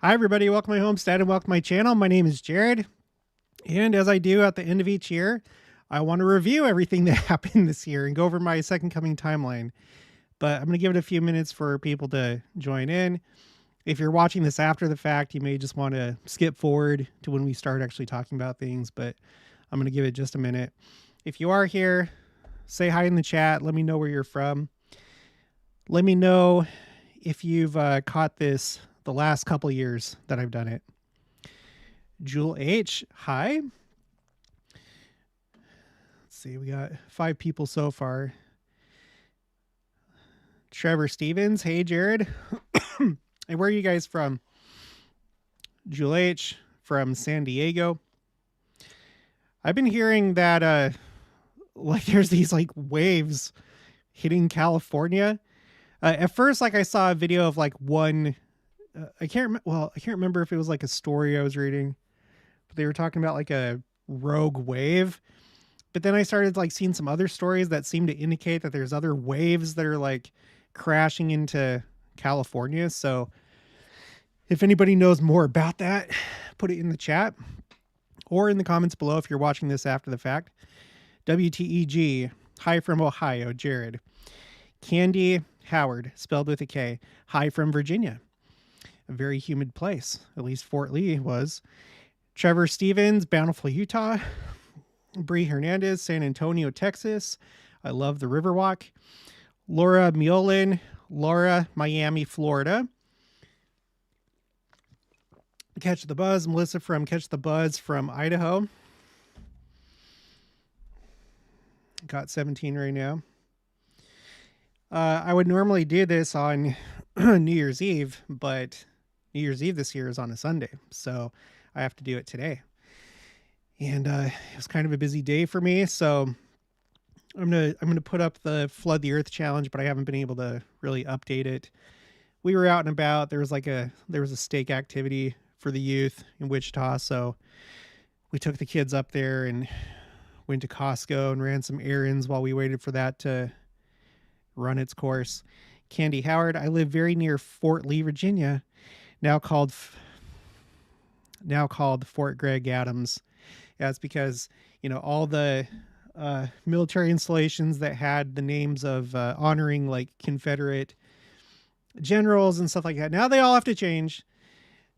Hi, everybody. Welcome to my homestead and welcome to my channel. My name is Jared. And as I do at the end of each year, I want to review everything that happened this year and go over my second coming timeline. But I'm going to give it a few minutes for people to join in. If you're watching this after the fact, you may just want to skip forward to when we start actually talking about things, but I'm going to give it just a minute. If you are here, say hi in the chat. Let me know where you're from. Let me know if you've caught this the last couple years that I've done it. Jewel H, hi. Let's see, we got 5 people so far. Trevor Stevens, hey Jared. Hey, where are you guys from? Jewel H from San Diego. I've been hearing that like there's these like waves hitting California. At first, like I saw a video of like one. I can't remember if it was like a story I was reading, but they were talking about like a rogue wave. But then I started like seeing some other stories that seem to indicate that there's other waves that are like crashing into California. So if anybody knows more about that, put it in the chat or in the comments below if you're watching this after the fact. WTEG, hi from Ohio, Jared. Candy Howard, spelled with a K, hi from Virginia. A very humid place, at least Fort Lee was. Trevor Stevens, Bountiful, Utah. Bree Hernandez, San Antonio, Texas. I love the Riverwalk. Laura Miolin, Laura, Miami, Florida. Catch the Buzz, Melissa from Catch the Buzz from Idaho. Got 17 right now. I would normally do this on New Year's Eve, but New Year's Eve this year is on a Sunday, so I have to do it today. And it was kind of a busy day for me, so I'm gonna put up the Flood the Earth challenge, but I haven't been able to really update it. We were out and about. There was a stake activity for the youth in Wichita, so we took the kids up there and went to Costco and ran some errands while we waited for that to run its course. Candy Howard, I live very near Fort Lee, Virginia, now called Fort Greg Adams. Yeah, it's because, you know, all the military installations that had the names of honoring like Confederate generals and stuff like that, now they all have to change.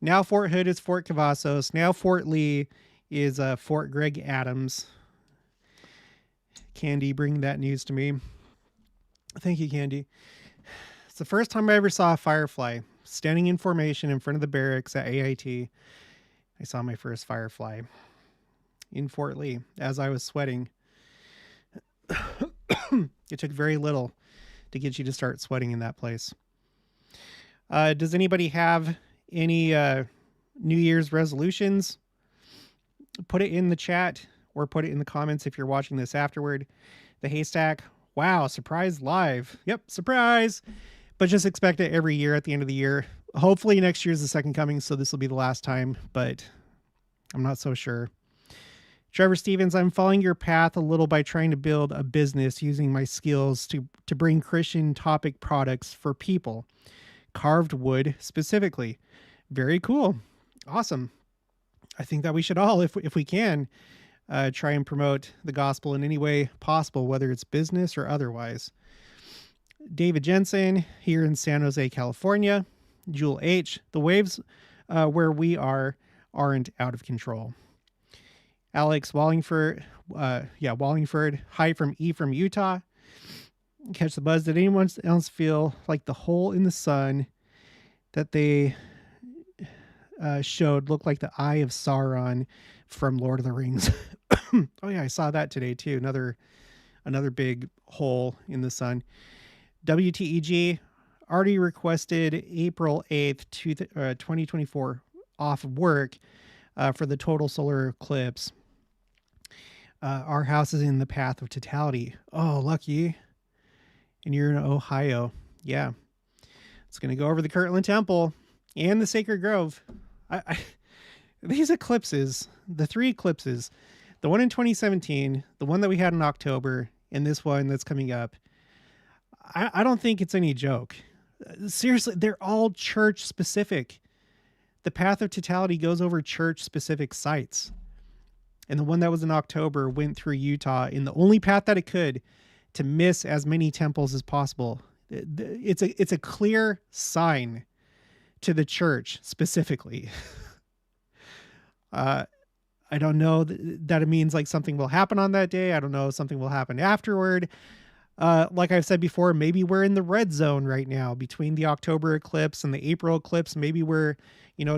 Now Fort Hood is Fort Cavazos. Now Fort Lee is Fort Greg Adams. Candy, bring that news to me. Thank you, Candy. It's the first time I ever saw a firefly. Standing in formation in front of the barracks at AIT, I saw my first firefly in Fort Lee as I was sweating. It took very little to get you to start sweating in that place. Does anybody have any New Year's resolutions? Put it in the chat or put it in the comments if you're watching this afterward. The Haystack. Wow, surprise live. Yep, surprise. But just expect it every year at the end of the year. Hopefully next year's the second coming, so this will be the last time, but I'm not so sure. Trevor Stevens, I'm following your path a little by trying to build a business using my skills to bring Christian topic products for people. Carved wood specifically. Very cool. Awesome. I think that we should all, if we can, try and promote the gospel in any way possible, whether it's business or otherwise. David Jensen here in San Jose, California. Jewel H, the waves where we aren't out of control. Alex Wallingford, Wallingford, hi from E from Utah. Catch the Buzz. Did anyone else feel like the hole in the sun that they showed looked like the eye of Sauron from Lord of the Rings? Oh yeah, I saw that today too. Another big hole in the sun. WTEG already requested April 8th, 2024 off of work for the total solar eclipse. Our house is in the path of totality. Oh, lucky. And you're in Ohio. Yeah. It's going to go over the Kirtland Temple and the Sacred Grove. These eclipses, the 3 eclipses, the one in 2017, the one that we had in October, and this one that's coming up, I don't think it's any joke. Seriously, they're all church specific. The path of totality goes over church-specific sites. And the one that was in October went through Utah in the only path that it could to miss as many temples as possible. It's a clear sign to the church specifically. I don't know that it means like something will happen on that day. I don't know if something will happen afterward. Like I've said before, maybe we're in the red zone right now between the October eclipse and the April eclipse. Maybe we're,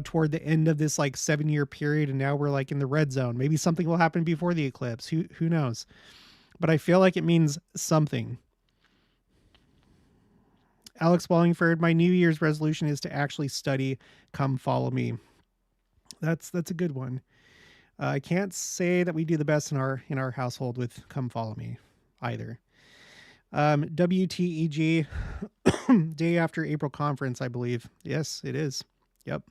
toward the end of this like 7-year period, and now we're like in the red zone. Maybe something will happen before the eclipse. Who knows? But I feel like it means something. Alex Wallingford, my New Year's resolution is to actually study Come Follow Me. That's a good one. I can't say that we do the best in our household with Come Follow Me either. WTEG, day after April conference, I believe. Yes, it is. Yep.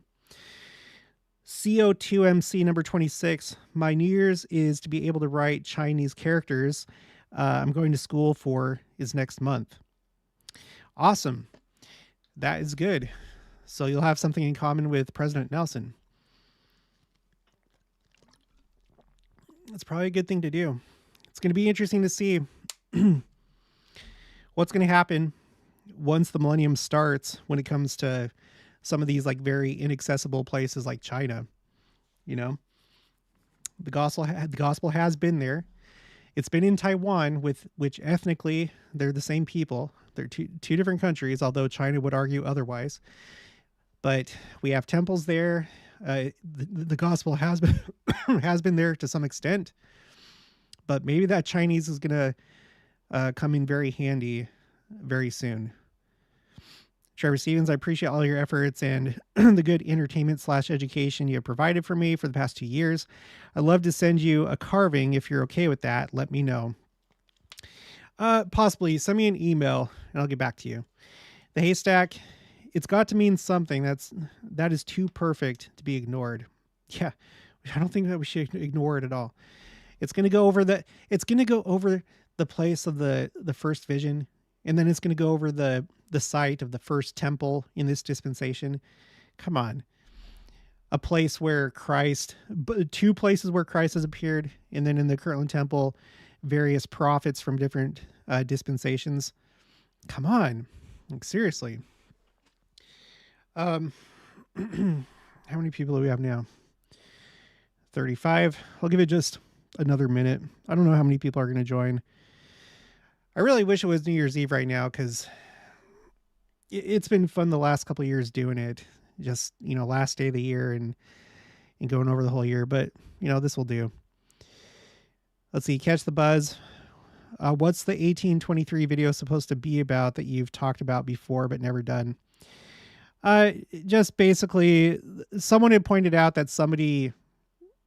CO2MC number 26. My New Year's is to be able to write Chinese characters. I'm going to school for is next month. Awesome. That is good. So you'll have something in common with President Nelson. That's probably a good thing to do. It's going to be interesting to see what's going to happen once the millennium starts when it comes to some of these like very inaccessible places like China. The gospel has been there. It's been in Taiwan, with which ethnically they're the same people. They're two different countries, although China would argue otherwise. But we have temples there. The gospel has been has been there to some extent, but maybe that Chinese is going to come in very handy very soon. Trevor Stevens, I appreciate all your efforts and the good entertainment / education you have provided for me for the past 2 years. I'd love to send you a carving. If you're okay with that, let me know. Possibly send me an email and I'll get back to you. The haystack, it's got to mean something. That is too perfect to be ignored. Yeah, I don't think that we should ignore it at all. It's going to go over the place of the first vision, and then it's going to go over the site of the first temple in this dispensation. Come on. A place where two places where Christ has appeared, and then in the Kirtland temple, various prophets from different dispensations. Come on. Like, seriously. How many people do we have now? 35. I'll give it just another minute. I don't know how many people are going to join. I really wish it was New Year's Eve right now, because it's been fun the last couple of years doing it. Just, last day of the year and going over the whole year. But, this will do. Let's see. Catch the buzz. What's the 1823 video supposed to be about that you've talked about before but never done? Just basically, someone had pointed out that somebody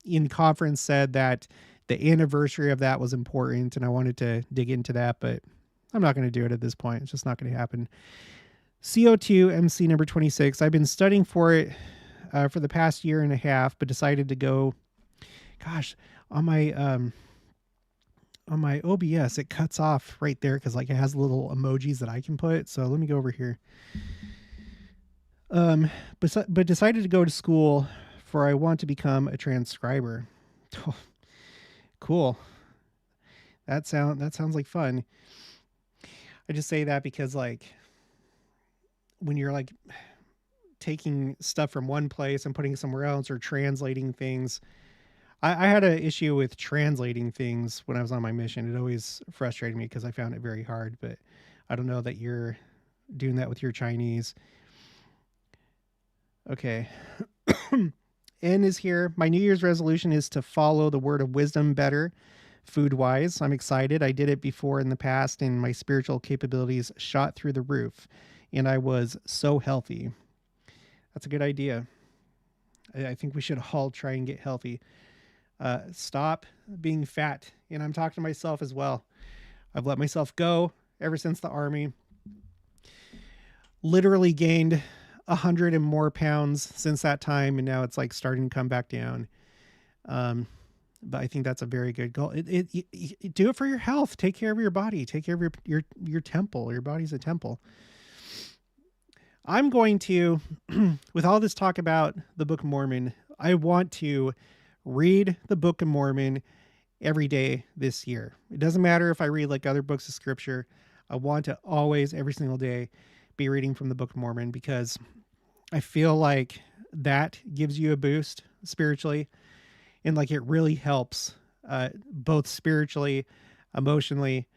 in conference said that the anniversary of that was important, and I wanted to dig into that, but I'm not going to do it at this point. It's just not going to happen. CO2 MC number 26. I've been studying for it for the past year and a half, but decided to go, on my OBS, it cuts off right there because like it has little emojis that I can put. So let me go over here. But decided to go to school for I want to become a transcriber. Oh, cool. That sounds like fun. I just say that because like when you're like taking stuff from one place and putting it somewhere else or translating things, I had an issue with translating things when I was on my mission. It always frustrated me because I found it very hard, but I don't know that you're doing that with your Chinese. Okay. N is here. My New Year's resolution is to follow the word of wisdom better, food-wise. I'm excited. I did it before in the past, and my spiritual capabilities shot through the roof, and I was so healthy. That's a good idea. I think we should all try and get healthy. Stop being fat. And I'm talking to myself as well. I've let myself go ever since the Army. Literally gained 100 and more pounds since that time, and now it's like starting to come back down. But I think that's a very good goal. Do it for your health. Take care of your body. Take care of your temple. Your body's a temple. I'm going to, with all this talk about the Book of Mormon, I want to read the Book of Mormon every day this year. It doesn't matter if I read like other books of scripture. I want to always, every single day, be reading from the Book of Mormon because I feel like that gives you a boost spiritually, and like it really helps both spiritually, emotionally,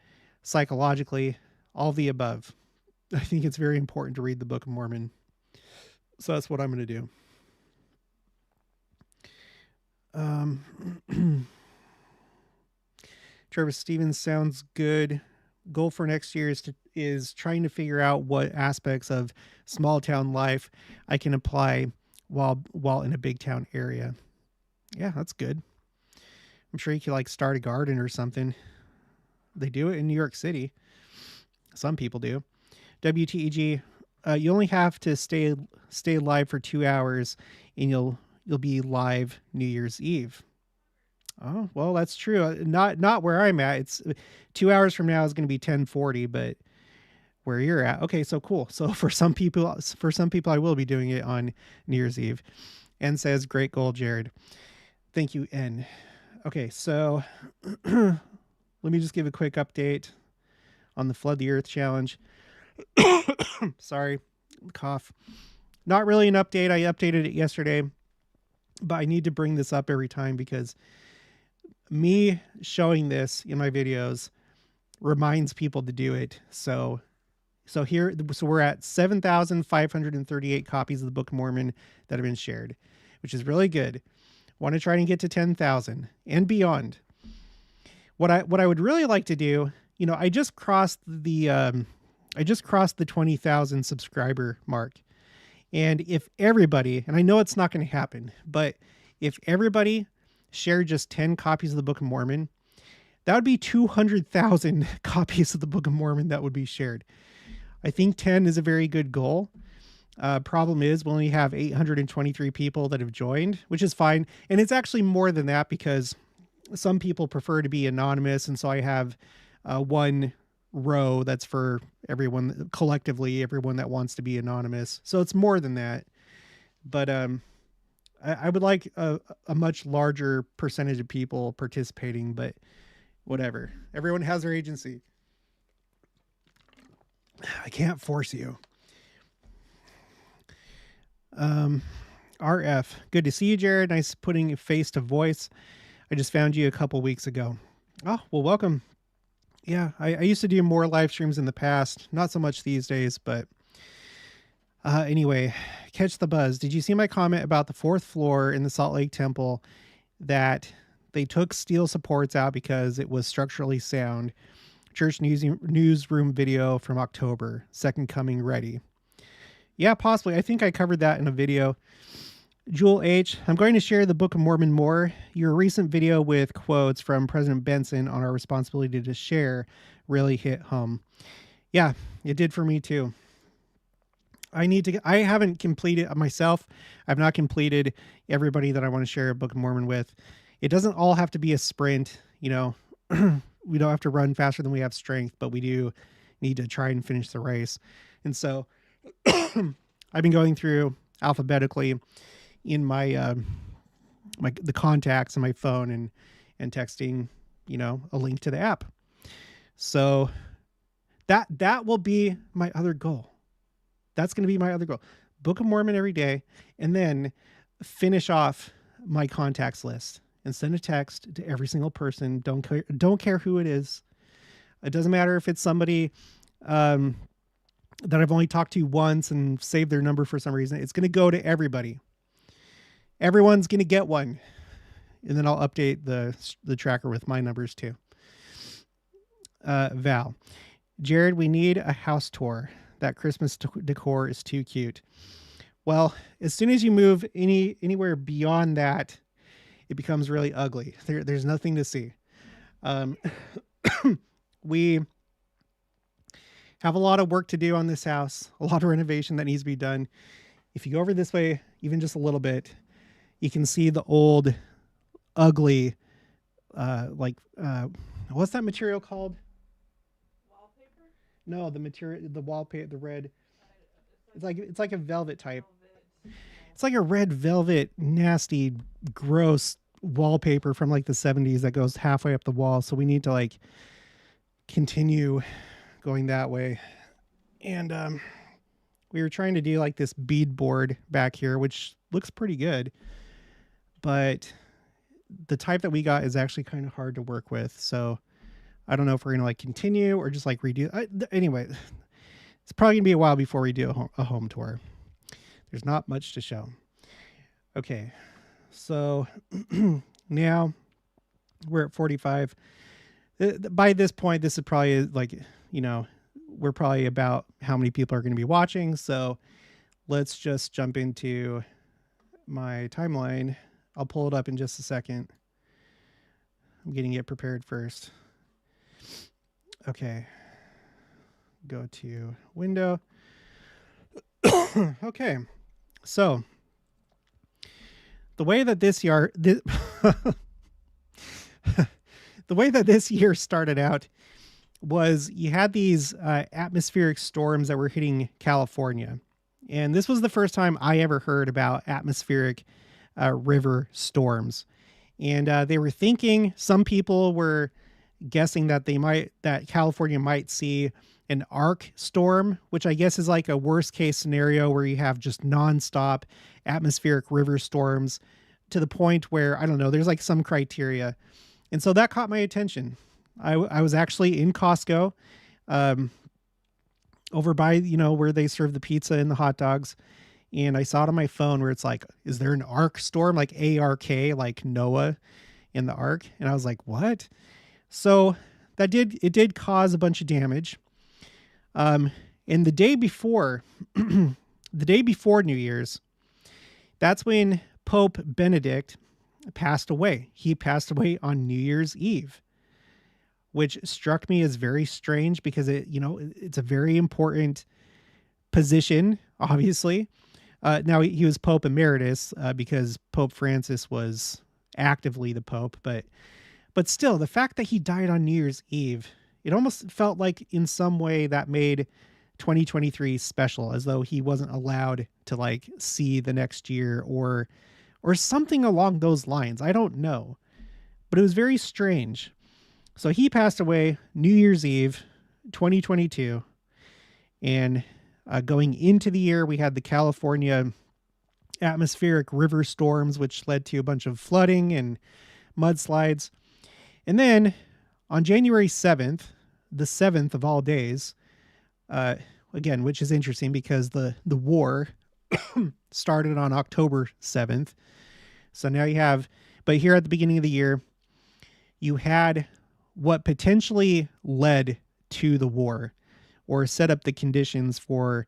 psychologically, all the above. I think it's very important to read the Book of Mormon. So that's what I'm going to do. Travis Stevens sounds good. Goal for next year is trying to figure out what aspects of small town life I can apply while in a big town area. Yeah, that's good. I'm sure you could like start a garden or something. They do it in New York City. Some people do. WTEG, you only have to stay live for 2 hours, and you'll be live New Year's Eve. Oh, well, that's true. Not where I'm at. It's 2 hours from now is going to be 10:40, but where you're at. Okay, so cool. So for some people, I will be doing it on New Year's Eve. N says, great goal, Jared. Thank you, N. Okay, so let me just give a quick update on the Flood the Earth challenge. Sorry, cough. Not really an update. I updated it yesterday, but I need to bring this up every time because me showing this in my videos reminds people to do it. So we're at 7,538 copies of the Book of Mormon that have been shared, which is really good. Want to try and get to 10,000 and beyond. What I would really like to do, I just crossed the 20,000 subscriber mark. And if everybody, and I know it's not going to happen, but if everybody shared just 10 copies of the Book of Mormon, that would be 200,000 copies of the Book of Mormon that would be shared. I think 10 is a very good goal. Problem is we only have 823 people that have joined, which is fine. And it's actually more than that because some people prefer to be anonymous. And so I have one row that's for everyone, collectively, everyone that wants to be anonymous. So it's more than that. But I would like a much larger percentage of people participating, but whatever. Everyone has their agency. I can't force you. RF, good to see you, Jared. Nice putting face to voice. I just found you a couple weeks ago. Oh, well, welcome. Yeah, I used to do more live streams in the past. Not so much these days, but anyway, catch the buzz. Did you see my comment about the 4th floor in the Salt Lake Temple that they took steel supports out because it was structurally sound? Church newsroom video from October. Second coming ready. Yeah, possibly. I think I covered that in a video. Jewel H, I'm going to share the Book of Mormon more. Your recent video with quotes from President Benson on our responsibility to share really hit home. Yeah, it did for me too. I haven't completed myself. I've not completed everybody that I want to share a Book of Mormon with. It doesn't all have to be a sprint, we don't have to run faster than we have strength, but we do need to try and finish the race. And so I've been going through alphabetically in my the contacts on my phone and texting, a link to the app. So that will be my other goal. That's going to be my other goal. Book of Mormon every day, and then finish off my contacts list and send a text to every single person. Don't care who it is. It doesn't matter if it's somebody that I've only talked to once and saved their number for some reason. It's going to go to everybody. Everyone's going to get one. And then I'll update the tracker with my numbers too. Val, Jared, we need a house tour. That Christmas decor is too cute. Well, as soon as you move anywhere beyond that, it becomes really ugly. There's nothing to see. We have a lot of work to do on this house, a lot of renovation that needs to be done. If you go over this way, even just a little bit, you can see the old, ugly, what's that material called? Wallpaper? No, the material, the wallpaper, the red. It's like a velvet type. It's like a red velvet, nasty, gross wallpaper from like the 70s that goes halfway up the wall. So we need to like continue going that way. And we were trying to do like this beadboard back here, which looks pretty good. But the type that we got is actually kind of hard to work with. So I don't know if we're going to like continue or just like redo. Anyway, it's probably going to be a while before we do a home tour. There's not much to show. Okay. So now we're at 45. By this point, this is probably like, you know, we're probably about how many people are going to be watching. So let's just jump into my timeline. I'll pull it up in just a second. I'm getting it prepared first. Okay. Go to window. Okay. So the way that this year, the way that this year started out was you had these atmospheric storms that were hitting California. And this was the first time I ever heard about atmospheric river storms. And they were thinking, some people were guessing that that California might see an arc storm, which I guess is like a worst case scenario where you have just nonstop atmospheric river storms to the point where, I don't know, there's like some criteria. And so that caught my attention. I was actually in Costco, over by, you know, where they serve the pizza and the hot dogs. And I saw it on my phone where it's like, is there an arc storm, like ARK, like Noah in the ark? And I was like, what? So it did cause a bunch of damage. And the day before, the day before New Year's, that's when Pope Benedict passed away. He passed away on New Year's Eve, which struck me as very strange because it's a very important position, obviously. Now he was Pope Emeritus because Pope Francis was actively the Pope, but still, the fact that he died on New Year's Eve, it almost felt like in some way that made 2023 special, as though he wasn't allowed to like see the next year or something along those lines. I don't know, but it was very strange. So he passed away New Year's Eve, 2022. And going into the year, we had the California atmospheric river storms, which led to a bunch of flooding and mudslides. And then on January 7th, the 7th of all days, again, which is interesting because the war started on October 7th. So now but here at the beginning of the year, you had what potentially led to the war or set up the conditions for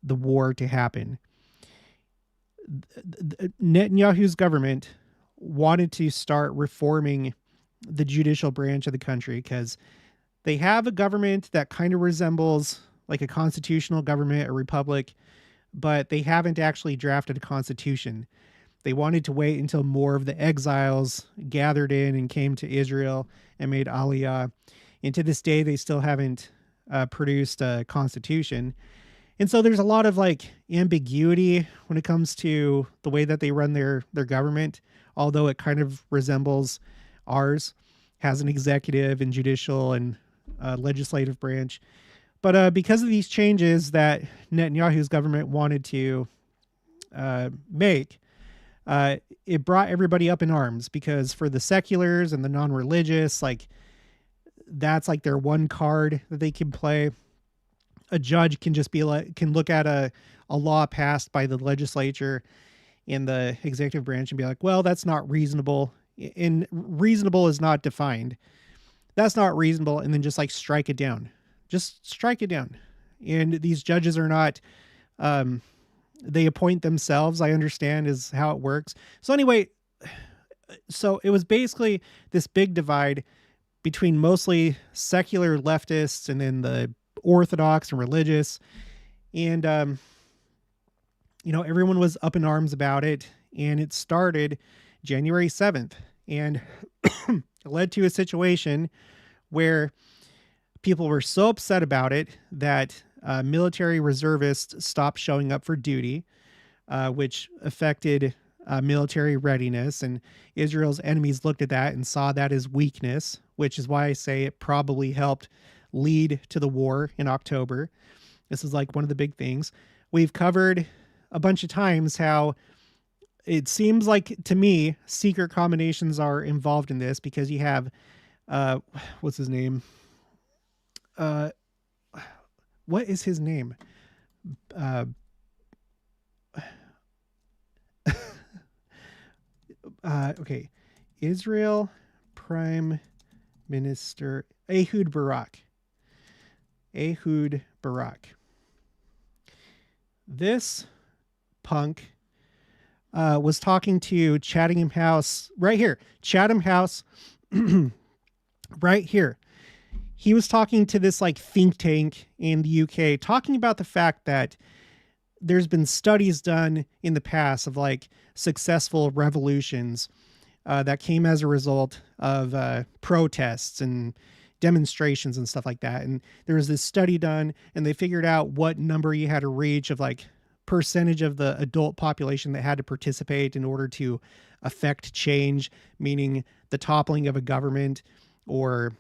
the war to happen. Netanyahu's government wanted to start reforming the judicial branch of the country because they have a government that kind of resembles like a constitutional government, a republic, but they haven't actually drafted a constitution. They wanted to wait until more of the exiles gathered in and came to Israel and made Aliyah. And to this day, they still haven't produced a constitution. And so there's a lot of like ambiguity when it comes to the way that they run their government, although it kind of resembles ours, has an executive and judicial and legislative branch. But because of these changes that Netanyahu's government wanted to make, it brought everybody up in arms because for the seculars and the non-religious, like that's like their one card that they can play. A judge can just can look at a law passed by the legislature in the executive branch and be like, well, that's not reasonable. And reasonable is not defined. That's not reasonable. And then just like strike it down. Just strike it down. And these judges are not, they appoint themselves, I understand is how it works. So anyway, so it was basically this big divide between mostly secular leftists and then the Orthodox and religious. And, everyone was up in arms about it. And it started January 7th. And it led to a situation where people were so upset about it that military reservists stopped showing up for duty, which affected military readiness. And Israel's enemies looked at that and saw that as weakness, which is why I say it probably helped lead to the war in October. This is like one of the big things. We've covered a bunch of times how it seems like, to me, secret combinations are involved in this, because you have, what's his name? What is his name? Okay. Israel Prime Minister Ehud Barak. This punk was talking to Chatham House right here. Chatham House right here. He was talking to this like think tank in the UK, talking about the fact that there's been studies done in the past of like successful revolutions that came as a result of protests and demonstrations and stuff like that. And there was this study done, and they figured out what number you had to reach of like percentage of the adult population that had to participate in order to affect change, meaning the toppling of a government or,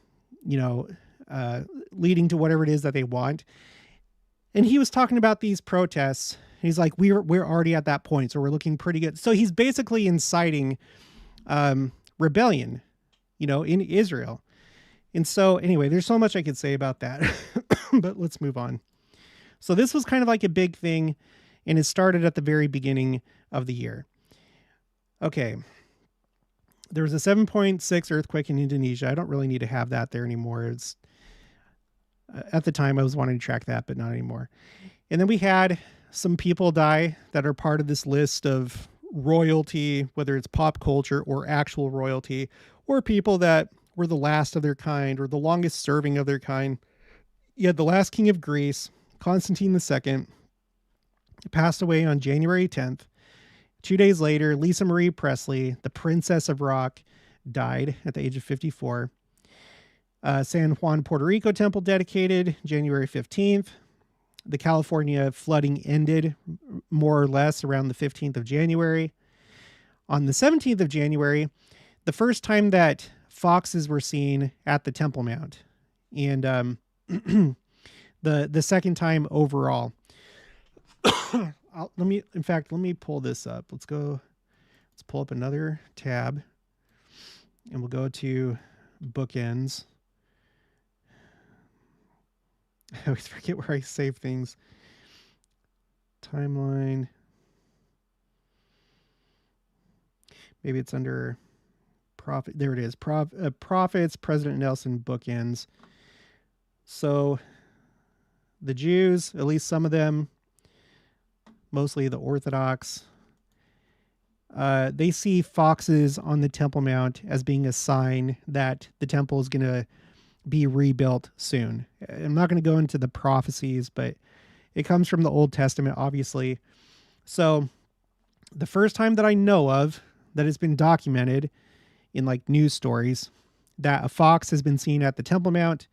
you know, leading to whatever it is that they want. And he was talking about these protests. He's like, we're already at that point, so we're looking pretty good. So he's basically inciting rebellion, you know, in Israel. And so anyway, there's so much I could say about that, but let's move on. So this was kind of like a big thing, and it started at the very beginning of the year. Okay. There was a 7.6 earthquake in Indonesia. I don't really need to have that there anymore. It's at the time I was wanting to track that, but not anymore. And then we had some people die that are part of this list of royalty, whether it's pop culture or actual royalty, or people that were the last of their kind or the longest serving of their kind. You had the last king of Greece, Constantine II, passed away on January 10th. 2 days later, Lisa Marie Presley, the Princess of Rock, died at the age of 54. San Juan, Puerto Rico temple dedicated January 15th. The California flooding ended more or less around the 15th of January. On the 17th of January, the first time that foxes were seen at the Temple Mount, and the second time overall. Let me pull this up. Let's pull up another tab, and we'll go to bookends. I always forget where I save things. Timeline. Maybe it's under profit. There it is. Prophets, President Nelson, bookends. So the Jews, at least some of them, mostly the Orthodox, they see foxes on the Temple Mount as being a sign that the temple is going to be rebuilt soon. I'm not going to go into the prophecies, but it comes from the Old Testament, obviously. So the first time that I know of that has been documented in like news stories that a fox has been seen at the Temple Mount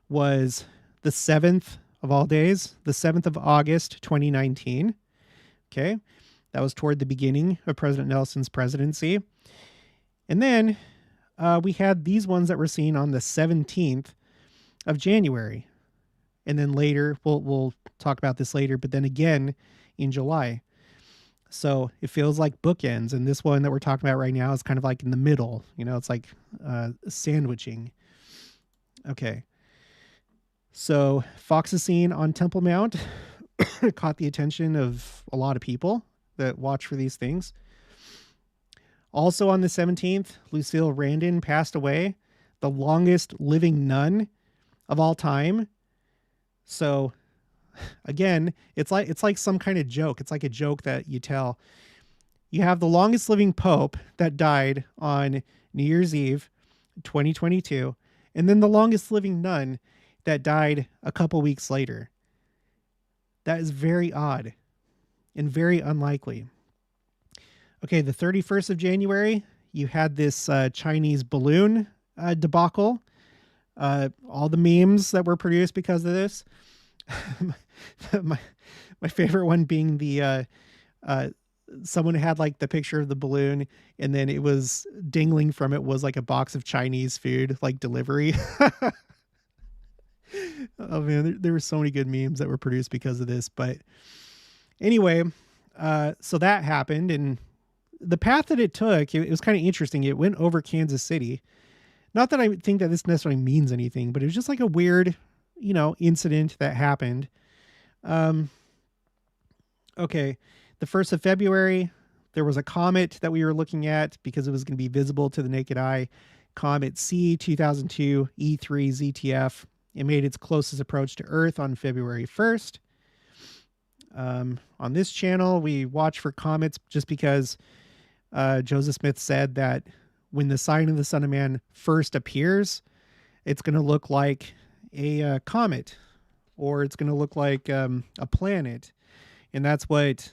was the 7th of all days, the 7th of August, 2019. Okay. That was toward the beginning of President Nelson's presidency. And then we had these ones that were seen on the 17th of January. And then later, we'll talk about this later, but then again in July. So it feels like bookends. And this one that we're talking about right now is kind of like in the middle. You know, it's like sandwiching. Okay. So fox is seen on Temple Mount. Caught the attention of a lot of people that watch for these things. Also on the 17th, Lucille Randon passed away, the longest living nun of all time. So again, it's like some kind of joke. It's like a joke that you tell. You have the longest living pope that died on New Year's Eve, 2022, and then the longest living nun that died a couple weeks later. That is very odd and very unlikely. Okay, the 31st of January, you had this Chinese balloon debacle. All the memes that were produced because of this. my my favorite one being the someone had like the picture of the balloon, and then it was dangling from it was like a box of Chinese food, like delivery. Oh man, there were so many good memes that were produced because of this. But anyway, so that happened, and the path that it took, it was kind of interesting. It went over Kansas City. Not that I think that this necessarily means anything, but it was just like a weird, incident that happened. Okay. The 1st of February, there was a comet that we were looking at because it was going to be visible to the naked eye. Comet C 2002 E3 ZTF. It made its closest approach to Earth on February 1st. On this channel, we watch for comets just because Joseph Smith said that when the sign of the Son of Man first appears, it's going to look like a comet, or it's going to look like a planet. And that's what,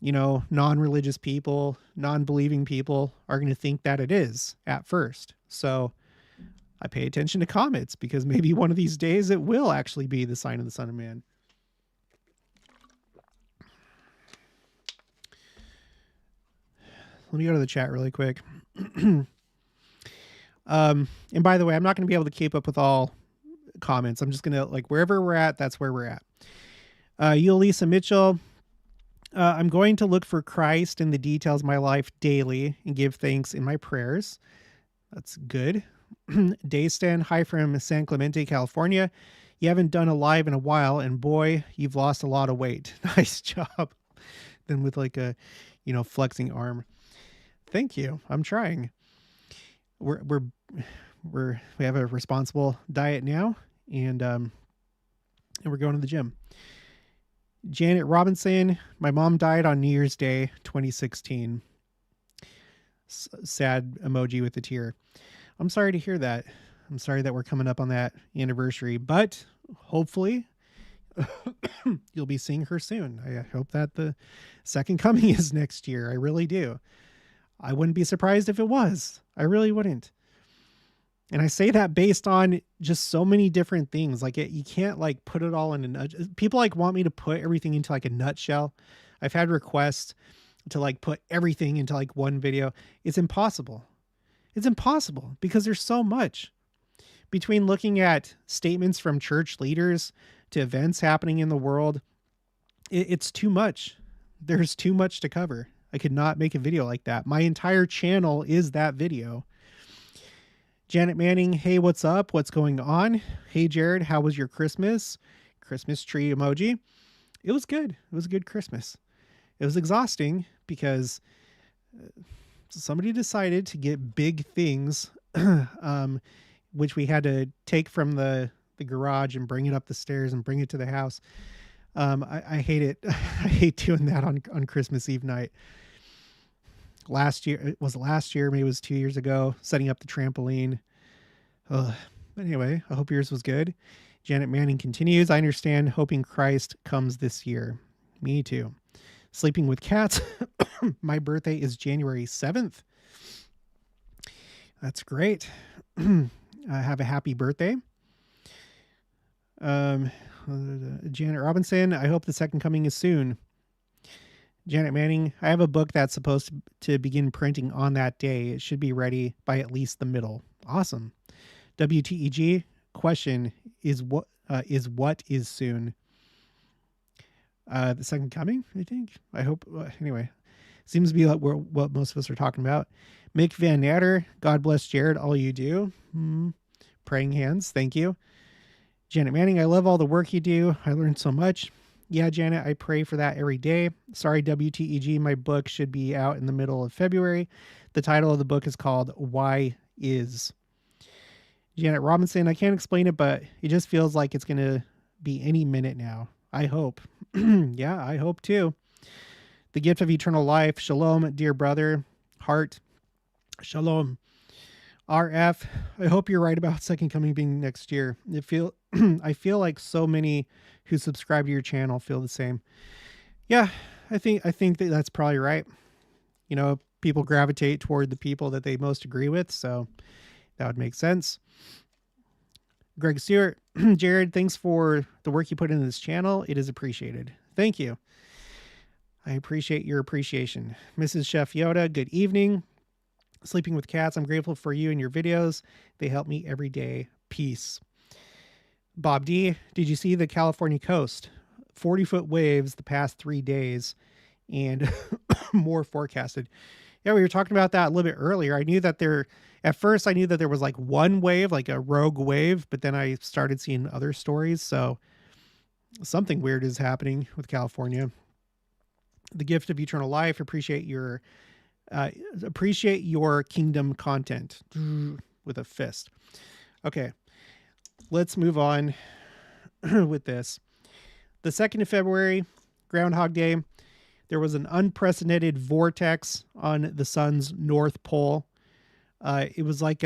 non-religious people, non-believing people are going to think that it is at first. So I pay attention to comets because maybe one of these days it will actually be the sign of the Son of Man. Let me go to the chat really quick. And by the way, I'm not going to be able to keep up with all comments. I'm just going to, wherever we're at, that's where we're at. Yulisa Mitchell, I'm going to look for Christ in the details of my life daily and give thanks in my prayers. That's good. Daystan, hi from San Clemente, California. You haven't done a live in a while, and boy, you've lost a lot of weight. Nice job. Then with flexing arm. Thank you. I'm trying. We have a responsible diet now, and we're going to the gym. Janet Robinson, my mom died on New Year's Day, 2016. Sad emoji with a tear. I'm sorry to hear that. I'm sorry that we're coming up on that anniversary, but hopefully you'll be seeing her soon. I hope that the second coming is next year. I really do. I wouldn't be surprised if it was. I really wouldn't. And I say that based on just so many different things. You can't put it all in a nutshell. People want me to put everything into a nutshell. I've had requests to put everything into one video. It's impossible. It's impossible because there's so much between looking at statements from church leaders to events happening in the world. It's too much. There's too much to cover. I could not make a video like that. My entire channel is that video. Janet Manning, hey, what's up? What's going on? Hey, Jared, how was your Christmas? Christmas tree emoji. It was good. It was a good Christmas. It was exhausting because somebody decided to get big things, which we had to take from the garage and bring it up the stairs and bring it to the house. I hate it. I hate doing that on Christmas Eve night. Last year, maybe it was 2 years ago, setting up the trampoline. But anyway, I hope yours was good. Janet Manning continues, I understand hoping Christ comes this year. Me too. Sleeping with cats. My birthday is January 7th. That's great. Have a happy birthday. Janet Robinson, I hope the second coming is soon. Janet Manning, I have a book that's supposed to begin printing on that day. It should be ready by at least the middle. Awesome. WTEG, question is what is soon? The second coming, I think. I hope. Anyway, seems to be what most of us are talking about. Mick Van Natter, God bless Jared, all you do. Praying hands, thank you. Janet Manning, I love all the work you do. I learned so much. Yeah, Janet, I pray for that every day. Sorry, WTEG, my book should be out in the middle of February. The title of the book is called Why Is. Janet Robinson, I can't explain it, but it just feels like it's going to be any minute now. I hope. Yeah, I hope too. The gift of eternal life. Shalom, dear brother. Heart. Shalom. RF, I hope you're right about second coming being next year. I feel like so many who subscribe to your channel feel the same. Yeah, I think that's probably right. People gravitate toward the people that they most agree with, so that would make sense. Greg Stewart, Jared, thanks for the work you put into this channel. It is appreciated. Thank you. I appreciate your appreciation. Mrs. Chef Yoda, good evening. Sleeping with Cats, I'm grateful for you and your videos. They help me every day. Peace. Bob D, did you see the California coast? 40-foot waves the past 3 days and more forecasted. Yeah, we were talking about that a little bit earlier. At first I knew that there was like one wave, like a rogue wave, but then I started seeing other stories. So something weird is happening with California. The gift of eternal life. Appreciate your kingdom content with a fist. Okay, let's move on with this. The 2nd of February, Groundhog Day, there was an unprecedented vortex on the sun's north pole. It was like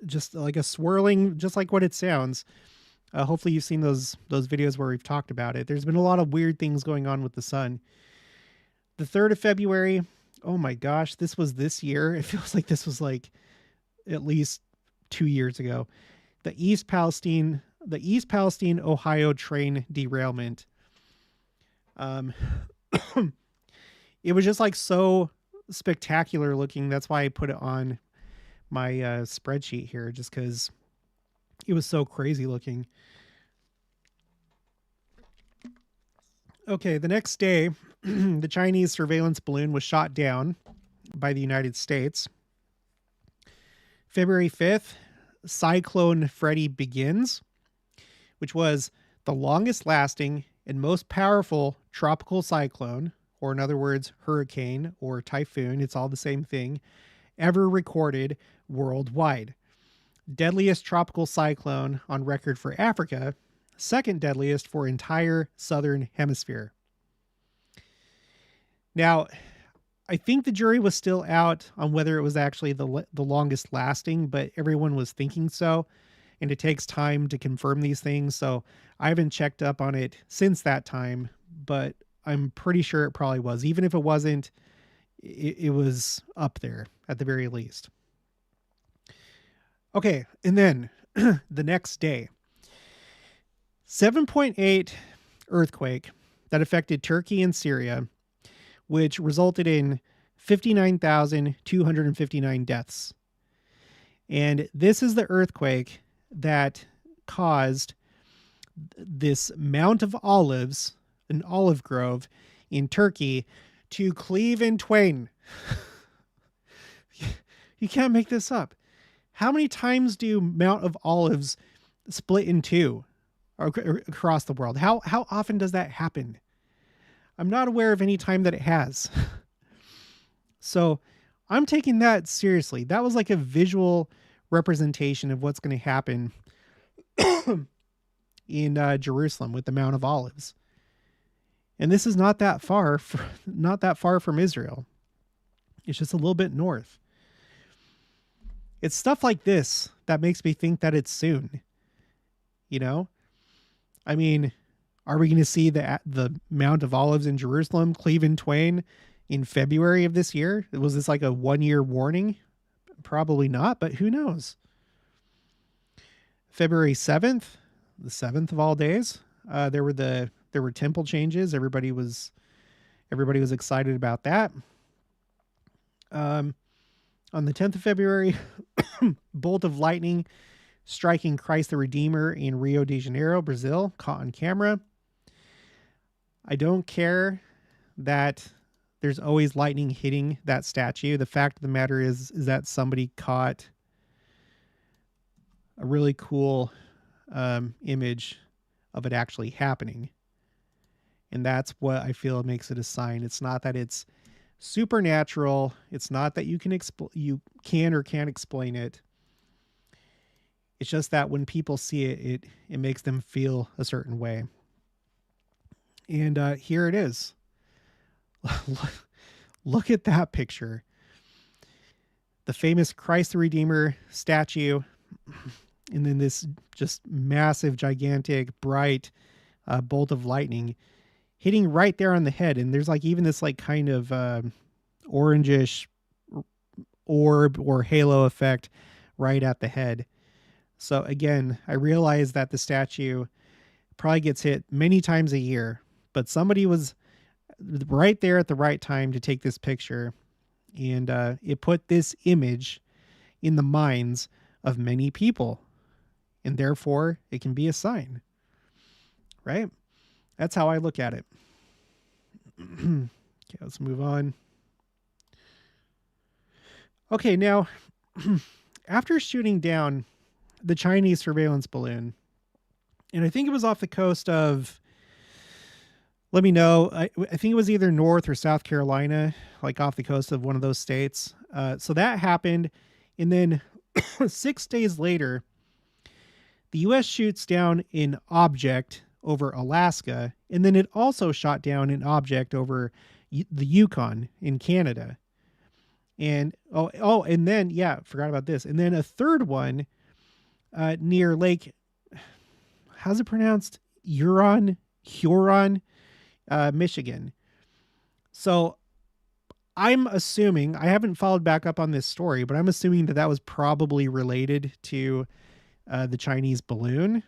just like a swirling, just like what it sounds. Hopefully you've seen those videos where we've talked about it. There's been a lot of weird things going on with the sun. The 3rd of February, oh my gosh, this was this year. It feels like this was like at least 2 years ago. The East Palestine, Ohio train derailment. It was just like so spectacular looking. That's why I put it on my spreadsheet here, just because it was so crazy looking. Okay, the next day, the Chinese surveillance balloon was shot down by the United States. February 5th, Cyclone Freddy begins, which was the longest lasting and most powerful tropical cyclone, or in other words, hurricane or typhoon, it's all the same thing, ever recorded worldwide. Deadliest tropical cyclone on record for Africa, second deadliest for entire southern hemisphere. Now, I think the jury was still out on whether it was actually the longest lasting, but everyone was thinking so, and it takes time to confirm these things, so I haven't checked up on it since that time, but I'm pretty sure it probably was. Even if it wasn't, it was up there at the very least. Okay, and then the next day, 7.8 earthquake that affected Turkey and Syria, which resulted in 59,259 deaths. And this is the earthquake that caused this Mount of Olives, an olive grove in Turkey, to cleave in twain. You can't make this up. How many times do Mount of Olives split in two across the world? How often does that happen? I'm not aware of any time that it has. So I'm taking that seriously. That was like a visual representation of what's going to happen in Jerusalem with the Mount of Olives. And this is not that far from Israel. It's just a little bit north. It's stuff like this that makes me think that it's soon. You know? I mean, are we going to see the Mount of Olives in Jerusalem cleave in twain in February of this year? Was this like a 1-year warning? Probably not, but who knows? February 7th, the 7th of all days, there were temple changes. Everybody was excited about that. On the 10th of February, bolt of lightning striking Christ the Redeemer in Rio de Janeiro, Brazil, caught on camera. I don't care that there's always lightning hitting that statue. The fact of the matter is that somebody caught a really cool image of it actually happening. And that's what I feel makes it a sign. It's not that it's supernatural. It's not that you can or can't explain it. It's just that when people see it, it makes them feel a certain way. And here it is. Look at that picture. The famous Christ the Redeemer statue. And then this just massive, gigantic, bright bolt of lightning hitting right there on the head. And there's like even this like kind of orangish orb or halo effect right at the head. So again, I realize that the statue probably gets hit many times a year, but somebody was right there at the right time to take this picture. And it put this image in the minds of many people. And therefore, it can be a sign. Right? That's how I look at it. Okay, let's move on. Okay, now, after shooting down the Chinese surveillance balloon, and I think it was off the coast of, let me know, I think it was either North or South Carolina, like off the coast of one of those states. So that happened. And then 6 days later, the U.S. shoots down an object over Alaska, and then it also shot down an object over the Yukon in Canada. And and then, yeah, forgot about this. And then a third one near Lake, how's it pronounced? Huron, Michigan. So I'm assuming, I haven't followed back up on this story, but I'm assuming that was probably related to the Chinese balloon,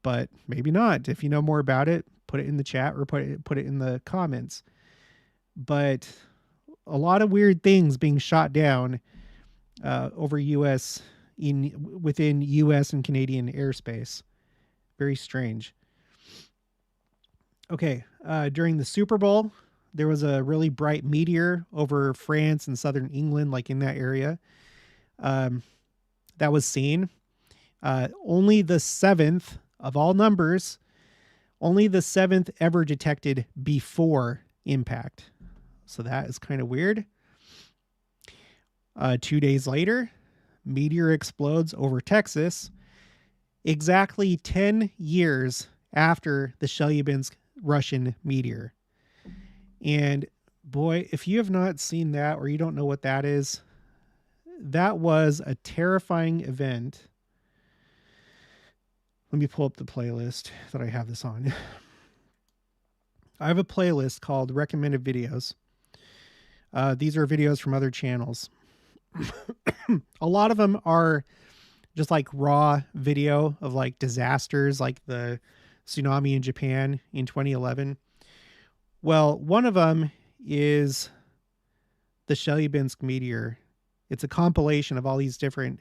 but maybe not. If you know more about it, put it in the chat or put it in the comments. But a lot of weird things being shot down over within U.S. and Canadian airspace. Very strange. Okay, during the Super Bowl, there was a really bright meteor over France and southern England, like in that area. That was seen. Only the 7th of all numbers, only the 7th ever detected before impact. So that is kind of weird. 2 days later, meteor explodes over Texas, exactly 10 years after the Chelyabinsk Russian meteor. And boy, if you have not seen that or you don't know what that is, that was a terrifying event. Let me pull up the playlist that I have this on. I have a playlist called Recommended Videos. These are videos from other channels. A lot of them are just like raw video of like disasters, like the tsunami in Japan in 2011. Well, one of them is the Chelyabinsk meteor. It's a compilation of all these different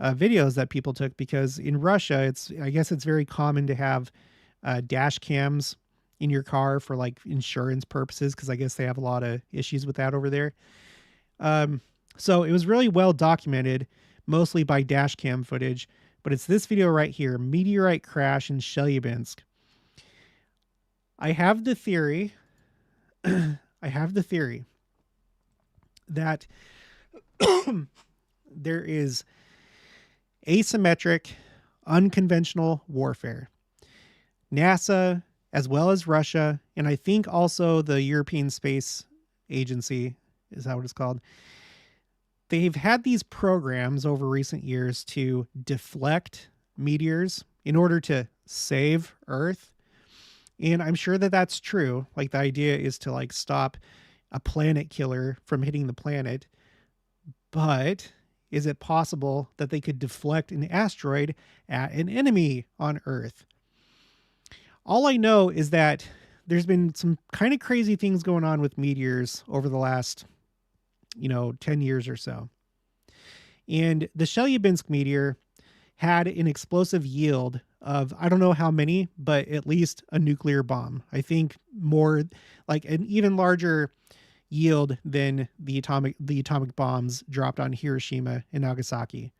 videos that people took, because in Russia, I guess it's very common to have dash cams in your car for like insurance purposes, because I guess they have a lot of issues with that over there. So it was really well documented, mostly by dash cam footage, but it's this video right here, Meteorite Crash in Chelyabinsk. I have the theory that there is asymmetric, unconventional warfare. NASA, as well as Russia, and I think also the European Space Agency, is that what it's called? They've had these programs over recent years to deflect meteors in order to save Earth. And I'm sure that that's true. Like, the idea is to like stop a planet killer from hitting the planet. But is it possible that they could deflect an asteroid at an enemy on Earth? All I know is that there's been some kind of crazy things going on with meteors over the last, 10 years or so. And the Chelyabinsk meteor had an explosive yield of, I don't know how many, but at least a nuclear bomb. I think more, like an even larger yield than the atomic bombs dropped on Hiroshima and Nagasaki.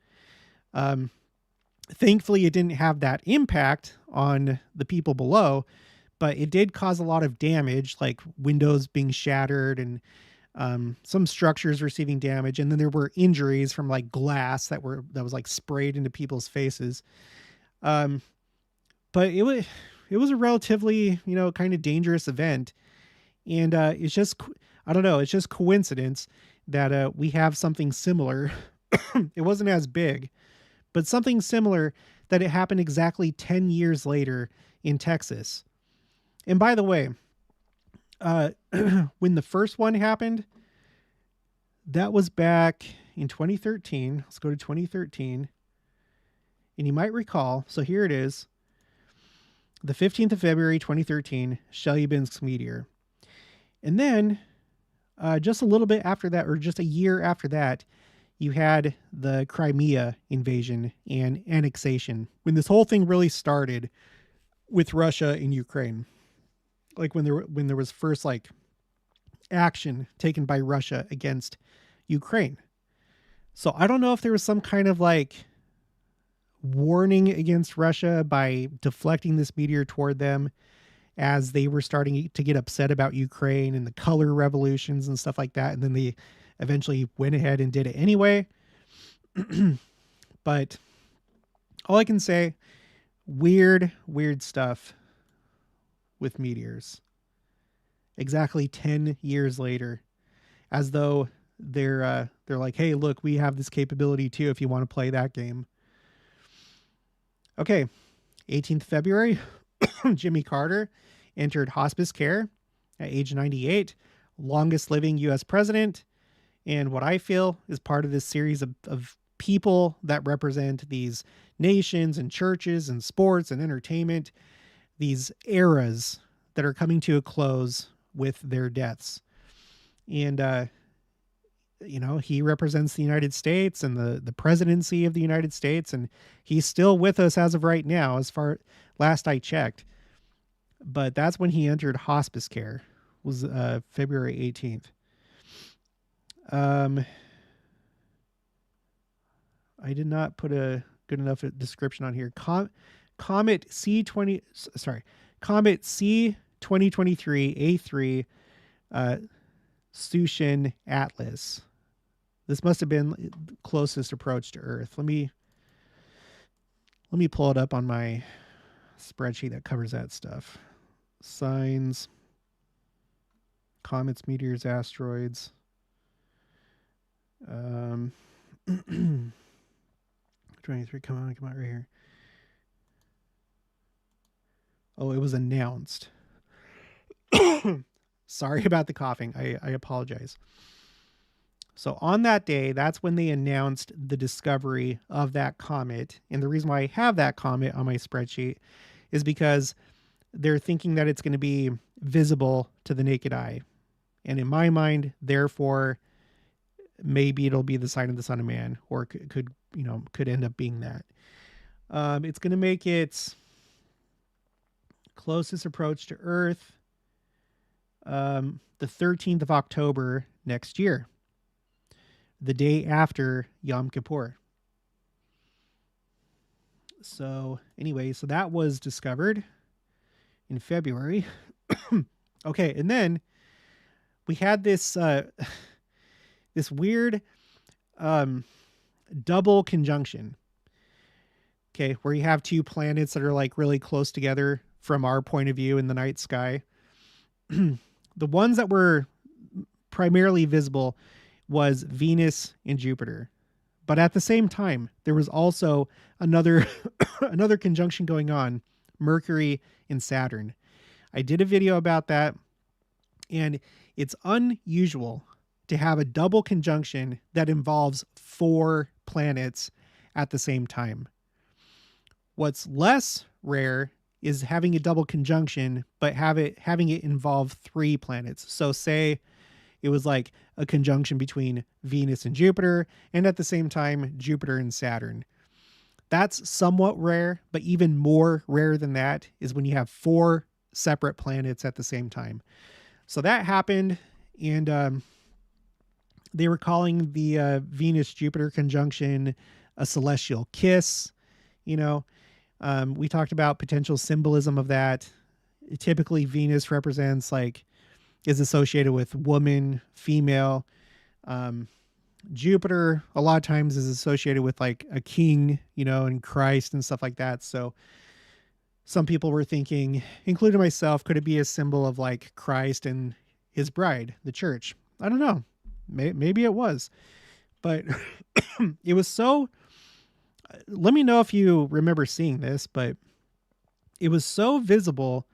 Thankfully, it didn't have that impact on the people below, but it did cause a lot of damage, like windows being shattered and some structures receiving damage. And then there were injuries from like glass that was like sprayed into people's faces. But it was a relatively, kind of dangerous event. And it's just, I don't know, it's just coincidence that we have something similar. It wasn't as big, but something similar, that it happened exactly 10 years later in Texas. And by the way, when the first one happened, that was back in 2013. Let's go to 2013. And you might recall, so here it is, the 15th of February, 2013, Chelyabinsk meteor. And then just a little bit after that, or just a year after that, you had the Crimea invasion and annexation, when this whole thing really started with Russia and Ukraine. Like when there was first like action taken by Russia against Ukraine. So I don't know if there was some kind of like warning against Russia by deflecting this meteor toward them as they were starting to get upset about Ukraine and the color revolutions and stuff like that. And then they eventually went ahead and did it anyway. But all I can say, weird stuff with meteors. Exactly 10 years later, as though they're like, hey, look, we have this capability too if you want to play that game. Okay, 18th February, Jimmy Carter entered hospice care at age 98, longest living U.S. president, and what I feel is part of this series of people that represent these nations and churches and sports and entertainment, these eras that are coming to a close with their deaths. And, he represents the United States and the presidency of the United States, and he's still with us as of right now, as far last I checked. But that's when he entered hospice care, was February 18th. I did not put a good enough description on here. Comet C20, Comet C2023 A3 Sushin Atlas. This must have been the closest approach to Earth. Let me pull it up on my spreadsheet that covers that stuff. Signs, comets, meteors, asteroids. 23, come on right here. Oh, it was announced. Sorry about the coughing. I apologize. So on that day, that's when they announced the discovery of that comet. And the reason why I have that comet on my spreadsheet is because they're thinking that it's going to be visible to the naked eye. And in my mind, therefore, maybe it'll be the sign of the Son of Man, or could end up being that. It's going to make its closest approach to Earth the 13th of October next year, the day after Yom Kippur. So anyway, so that was discovered in February. Okay, and then we had this this weird double conjunction. Okay, where you have two planets that are like really close together from our point of view in the night sky. The ones that were primarily visible was Venus and Jupiter. But at the same time, there was also another another conjunction going on, Mercury and Saturn. I did a video about that, and it's unusual to have a double conjunction that involves 4 planets at the same time. What's less rare is having a double conjunction, but having it involve 3 planets. So say it was like a conjunction between Venus and Jupiter, and at the same time, Jupiter and Saturn. That's somewhat rare, but even more rare than that is when you have 4 separate planets at the same time. So that happened, and they were calling the Venus-Jupiter conjunction a celestial kiss. We talked about potential symbolism of that. Typically, Venus represents is associated with woman, female. Jupiter a lot of times is associated with like a king, and Christ and stuff like that. So some people were thinking, including myself, could it be a symbol of like Christ and his bride, the church? I don't know. Maybe it was, but it was so, let me know if you remember seeing this, but it was so visible.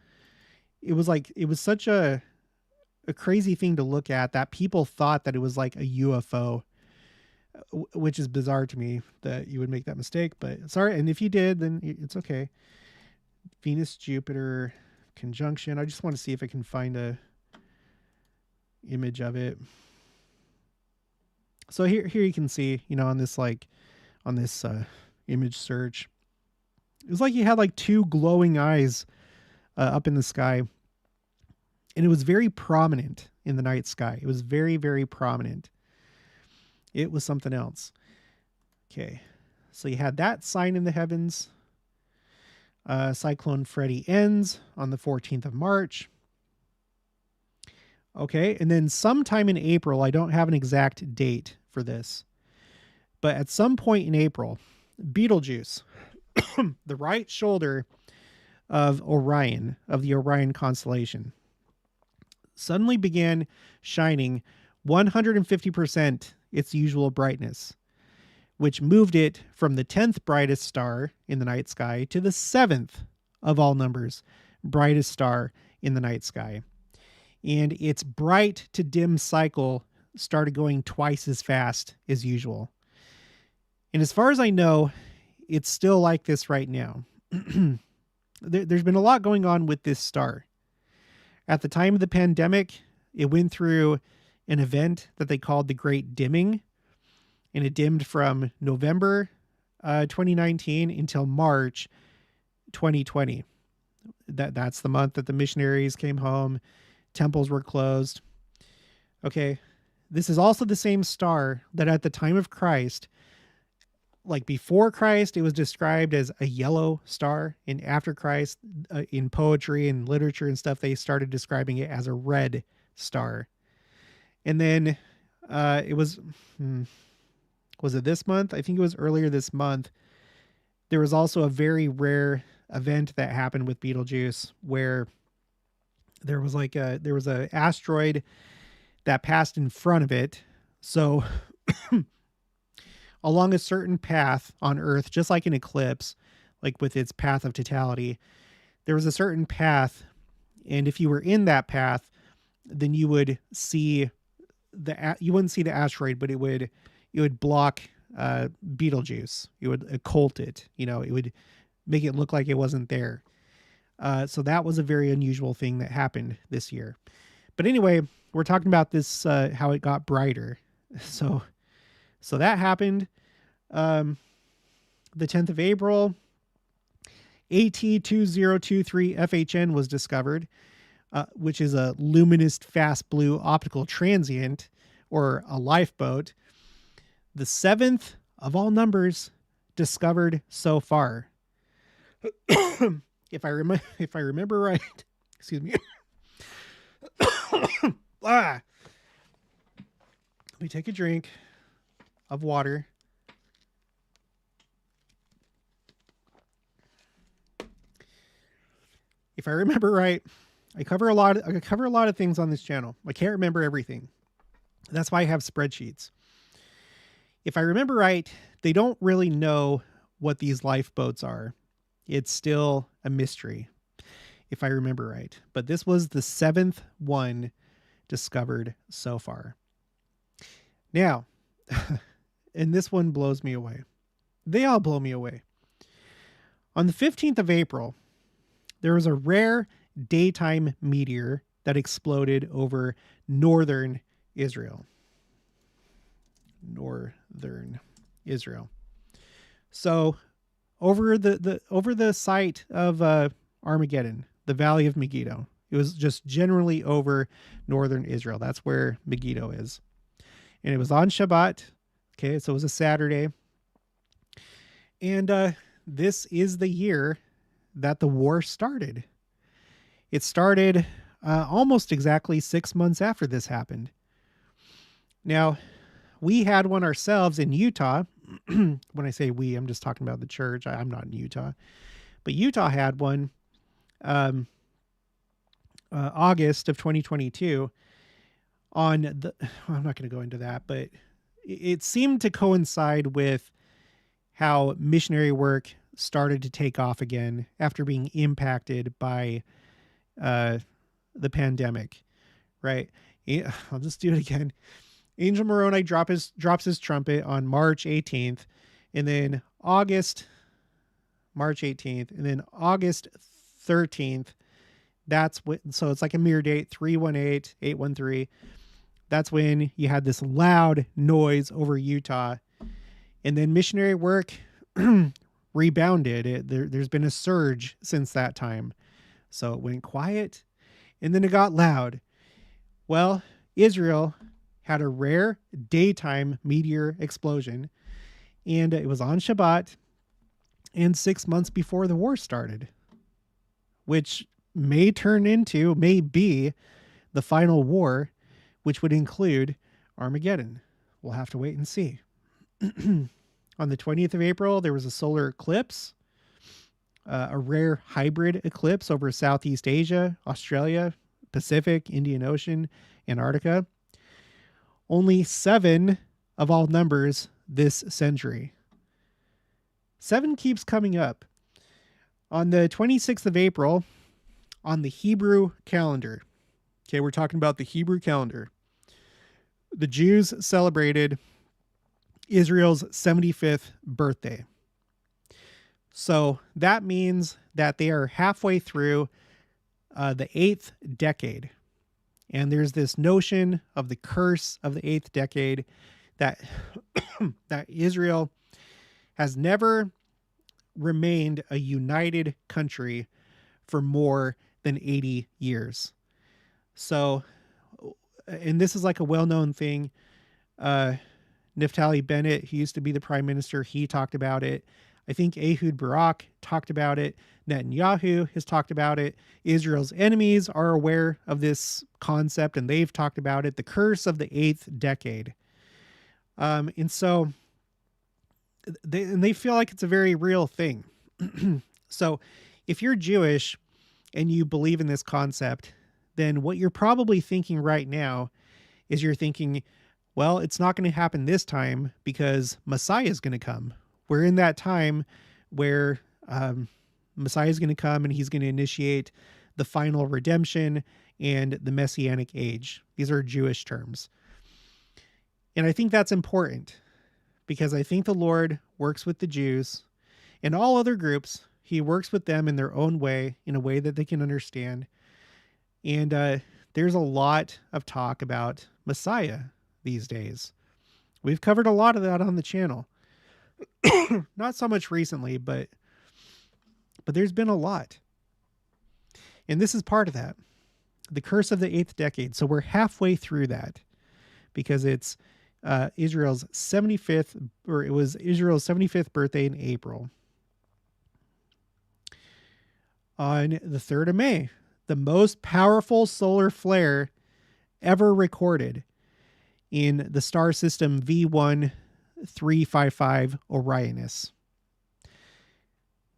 It was such a crazy thing to look at that people thought that it was like a UFO. which is bizarre to me that you would make that mistake, but sorry. And if you did, then it's okay. Venus, Jupiter conjunction. I just want to see if I can find a image of it. So here you can see, on this, image search, it was like you had like two glowing eyes up in the sky, and it was very prominent in the night sky. It was very, very prominent. It was something else. Okay. So you had that sign in the heavens. Cyclone Freddy ends on the 14th of March. Okay. And then sometime in April, I don't have an exact date for this, but at some point in April, Betelgeuse, the right shoulder of Orion, of the Orion constellation, suddenly began shining 150% its usual brightness, which moved it from the 10th brightest star in the night sky to the 7th of all numbers brightest star in the night sky. And its bright to dim cycle started going twice as fast as usual. And as far as I know, it's still like this right now. There's been a lot going on with this star. At the time of the pandemic, it went through an event that they called the Great Dimming, and it dimmed from November 2019 until March 2020. That's the month that the missionaries came home, temples were closed. Okay, this is also the same star that at the time of Christ, like before Christ, it was described as a yellow star, and after Christ, in poetry and literature and stuff, they started describing it as a red star. And then it was it this month? I think it was earlier this month. There was also a very rare event that happened with Betelgeuse where there was a asteroid that passed in front of it. So along a certain path on Earth, just like an eclipse, like with its path of totality, there was a certain path. And if you were in that path, then you would see you wouldn't see the asteroid, but it would block Betelgeuse. It would occult it. It would make it look like it wasn't there. So that was a very unusual thing that happened this year. But anyway, we're talking about this, how it got brighter. So that happened. The 10th of April, AT2023 FHN was discovered, which is a luminous fast blue optical transient, or a lifeboat. The 7th of all numbers discovered so far. If I remember right, excuse me. Let me take a drink of water. If I remember right, I cover a lot of things on this channel. I can't remember everything. That's why I have spreadsheets. If I remember right, they don't really know what these lifeboats are. It's still a mystery, if I remember right. But this was the 7th one discovered so far. Now, and this one blows me away. They all blow me away. On the 15th of April, there was a rare daytime meteor that exploded over northern Israel. Northern Israel. So over the site of Armageddon, the Valley of Megiddo, it was just generally over northern Israel. That's where Megiddo is. And it was on Shabbat. Okay, so it was a Saturday. And this is the year that the war started. It started almost exactly 6 months after this happened. Now, we had one ourselves in Utah. When I say we, I'm just talking about the church. I'm not in Utah. But Utah had one August of 2022 on the... I'm not going to go into that, but it seemed to coincide with how missionary work started to take off again after being impacted by the pandemic, right? I'll just do it again. Angel Moroni drops his trumpet on March 18th, and then March 18th, and then August 13th. So it's like a mirror date, 318, 813. That's when you had this loud noise over Utah. And then missionary work rebounded. There's been a surge since that time. So it went quiet, and then it got loud. Well, Israel had a rare daytime meteor explosion, and it was on Shabbat and 6 months before the war started, which may be the final war, which would include Armageddon. We'll have to wait and see. On the 20th of April, there was a solar eclipse, a rare hybrid eclipse over Southeast Asia, Australia, Pacific, Indian Ocean, Antarctica. Only 7 of all numbers this century. 7 keeps coming up. On the 26th of April, on the Hebrew calendar, okay, we're talking about the Hebrew calendar, the Jews celebrated Israel's 75th birthday. So that means that they are halfway through the 8th decade. And there's this notion of the curse of the 8th decade that, that Israel has never remained a united country for more than 80 years. So, and this is like a well-known thing. Naftali Bennett, he used to be the prime minister. He talked about it. I think Ehud Barak talked about it. Netanyahu has talked about it. Israel's enemies are aware of this concept, and they've talked about it. The curse of the 8th decade. And so they feel like it's a very real thing. So if you're Jewish and you believe in this concept, then what you're probably thinking right now is you're thinking, well, it's not going to happen this time because Messiah is going to come. We're in that time where Messiah is going to come and he's going to initiate the final redemption and the Messianic age. These are Jewish terms. And I think that's important because I think the Lord works with the Jews and all other groups. He works with them in their own way, in a way that they can understand. And there's a lot of talk about Messiah these days. We've covered a lot of that on the channel. Not so much recently, but there's been a lot. And this is part of that. The curse of the 8th decade. So we're halfway through that because it's Israel's 75th, or it was Israel's 75th birthday in April. On the 3rd of May, the most powerful solar flare ever recorded in the star system V1355 Orionis.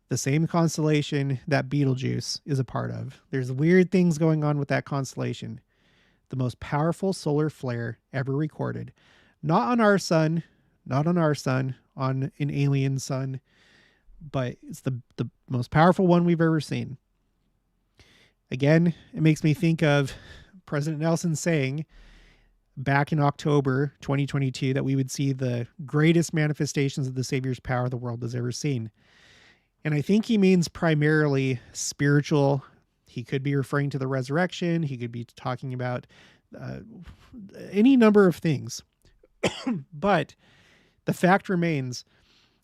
The same constellation that Betelgeuse is a part of. There's weird things going on with that constellation. The most powerful solar flare ever recorded. Not on our sun, on an alien sun, but it's the most powerful one we've ever seen. Again, it makes me think of President Nelson saying back in October 2022 that we would see the greatest manifestations of the Savior's power the world has ever seen. And I think he means primarily spiritual. He could be referring to the resurrection. He could be talking about any number of things. But the fact remains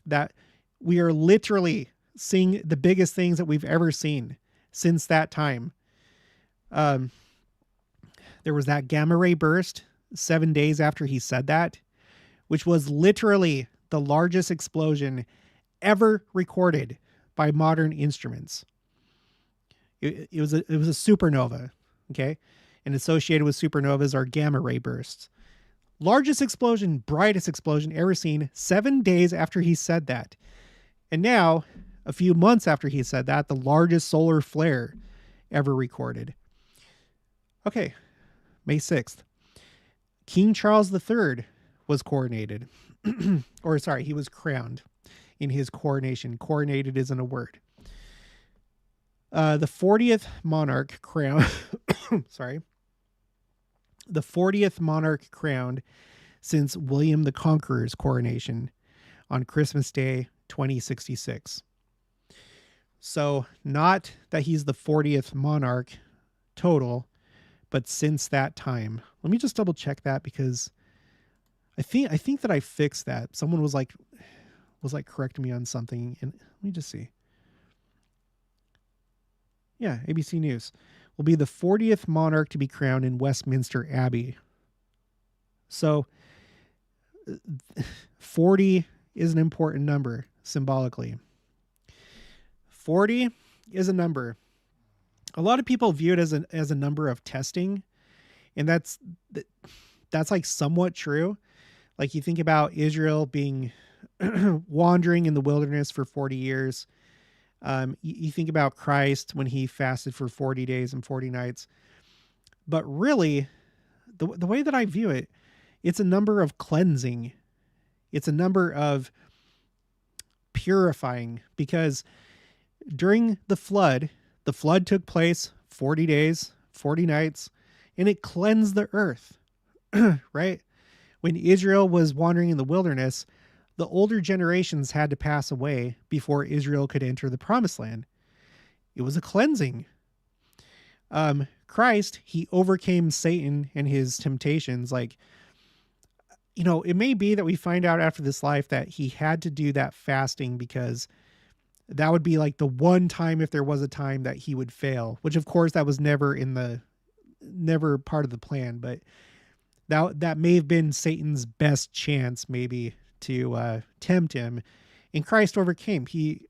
that we are literally seeing the biggest things that we've ever seen since that time. There was that gamma ray burst 7 days after he said that, which was literally the largest explosion ever recorded by modern instruments. It was a supernova, okay? And associated with supernovas are gamma ray bursts. Largest explosion, brightest explosion ever seen 7 days after he said that. And now, a few months after he said that, the largest solar flare ever recorded. Okay, May 6th. King Charles III was coronated. He was crowned in his coronation. Coronated isn't a word. The 40th monarch crowned, the 40th monarch crowned since William the Conqueror's coronation on Christmas Day 2066. So not that he's the 40th monarch total, but since that time. Let me just double check that, because I think that I fixed that. Someone was like correcting me on something, and let me just see. Yeah, ABC News will be the 40th monarch to be crowned in Westminster Abbey. So 40 is an important number symbolically. 40 is a number. A lot of people view it as a number of testing, and that's like somewhat true. Like you think about Israel being wandering in the wilderness for 40 years. You think about Christ when he fasted for 40 days and 40 nights. But really, the way that I view it, it's a number of cleansing. It's a number of purifying, because during the flood took place 40 days, 40 nights, and it cleansed the earth, right? When Israel was wandering in the wilderness, the older generations had to pass away before Israel could enter the promised land. It was a cleansing. Christ, he overcame Satan and his temptations. Like, it may be that we find out after this life that he had to do that fasting because that would be like the one time, if there was a time, that he would fail, which of course that was never part of the plan, but that may have been Satan's best chance maybe to tempt him, and Christ overcame. He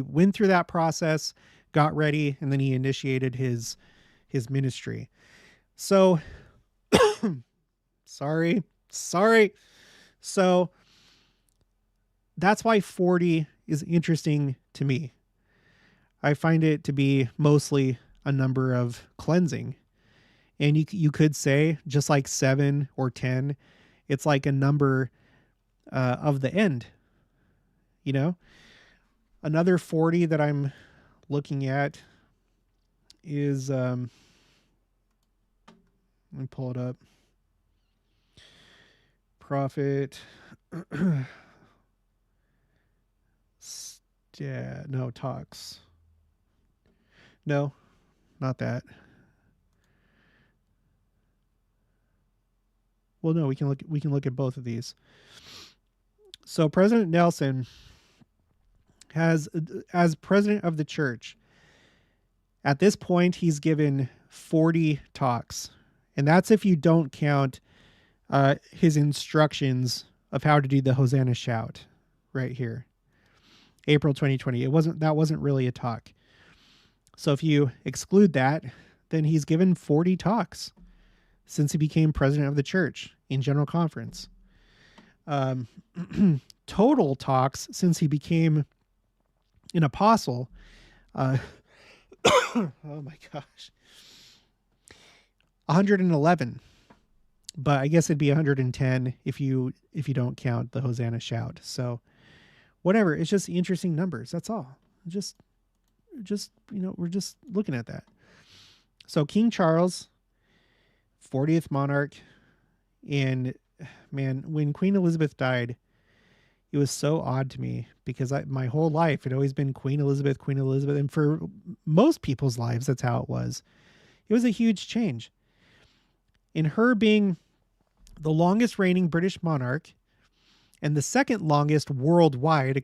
went through that process, got ready, and then he initiated his ministry. So sorry. So that's why 40 is interesting to me. I find it to be mostly a number of cleansing. And you could say, just like 7 or 10, it's like a number of the end. Another 40 that I'm looking at is, let me pull it up. Prophet. Yeah, no, talks. No, not that. Well, no, we can look at both of these. So President Nelson has, as president of the church, at this point, he's given 40 talks. And that's if you don't count his instructions of how to do the Hosanna shout right here. April 2020. That wasn't really a talk. So if you exclude that, then he's given 40 talks since he became president of the church in general conference. Total talks since he became an apostle. Oh my gosh. 111. But I guess it'd be 110 if you don't count the Hosanna shout. So whatever, it's just interesting numbers. That's all. Just we're just looking at that. So King Charles, 40th monarch, and man, when Queen Elizabeth died, it was so odd to me because my whole life had always been Queen Elizabeth, and for most people's lives, that's how it was. It was a huge change. In her being the longest reigning British monarch and the second longest worldwide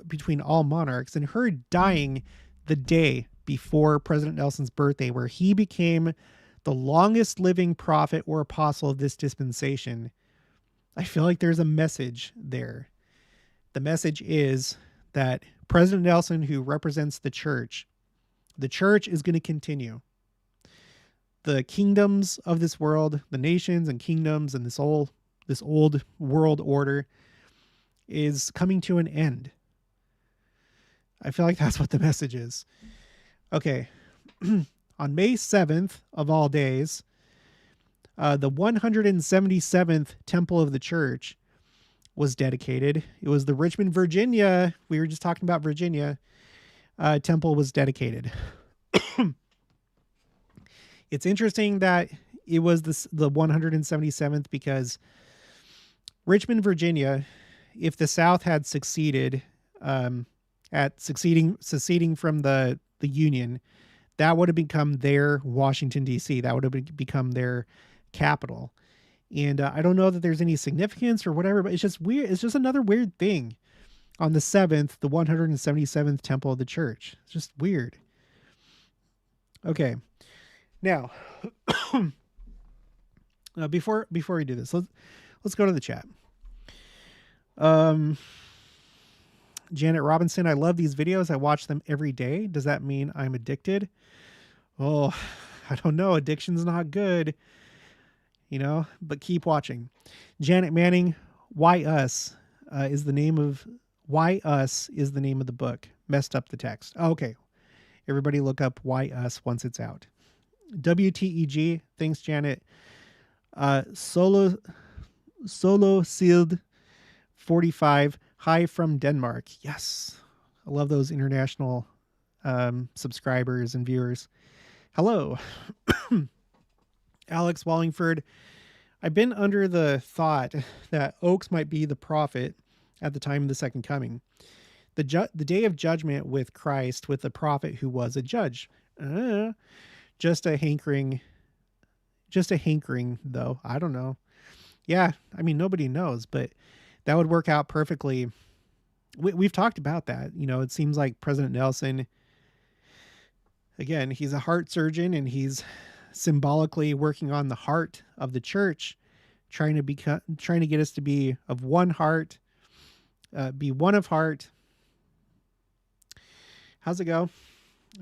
between all monarchs, and her dying the day before President Nelson's birthday, where he became the longest living prophet or apostle of this dispensation, I feel like there's a message there. The message is that President Nelson, who represents the church is going to continue. The kingdoms of this world, the nations and kingdoms, and this old world order is coming to an end. I feel like that's what the message is. Okay. On May 7th of all days, the 177th temple of the church was dedicated. It was the Richmond, Virginia. We were just talking about Virginia. Temple was dedicated. It's interesting that it was the 177th because Richmond, Virginia, if the South had succeeded at seceding from the Union, that would have become their Washington, D.C. That would have become their capital. And I don't know that there's any significance or whatever, but it's just weird. It's just another weird thing on the 7th, the 177th temple of the church. It's just weird. Okay. Now, before we do this, let's go to the chat. Janet Robinson, I love these videos. I watch them every day. Does that mean I'm addicted? Oh, I don't know. Addiction's not good, but keep watching. Janet Manning, Why Us is the name of the book. Messed up the text. Oh, okay. Everybody look up Why Us once it's out. WTEG, thanks, Janet. Solo Sealed 45, hi from Denmark. Yes. I love those international subscribers and viewers. Hello. Alex Wallingford. I've been under the thought that Oaks might be the prophet at the time of the second coming. The day of judgment with Christ, with the prophet who was a judge. Just a hankering, though. I don't know. Yeah, I mean, nobody knows, but that would work out perfectly. We've talked about that. It seems like President Nelson, again, he's a heart surgeon and he's symbolically working on the heart of the church, trying to get us to be of one heart, be one of heart. How's it go?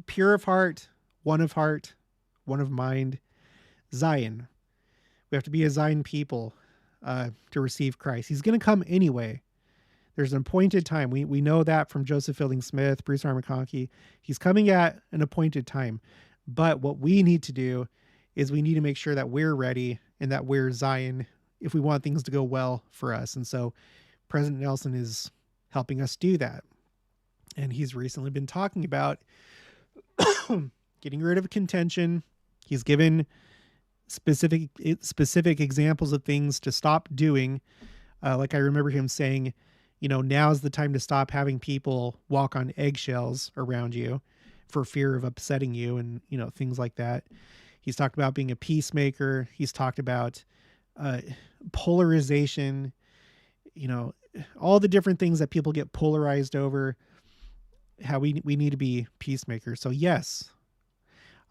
Pure of heart, one of mind, Zion. We have to be a Zion people to receive Christ. He's going to come anyway. There's an appointed time. We know that from Joseph Fielding Smith, Bruce R. McConkie. He's coming at an appointed time. But what we need to do is we need to make sure that we're ready and that we're Zion if we want things to go well for us. And so President Nelson is helping us do that. And he's recently been talking about getting rid of contention. He's given specific examples of things to stop doing. Like I remember him saying, now's the time to stop having people walk on eggshells around you for fear of upsetting you and, things like that. He's talked about being a peacemaker. He's talked about polarization, all the different things that people get polarized over, how we need to be peacemakers. So yes,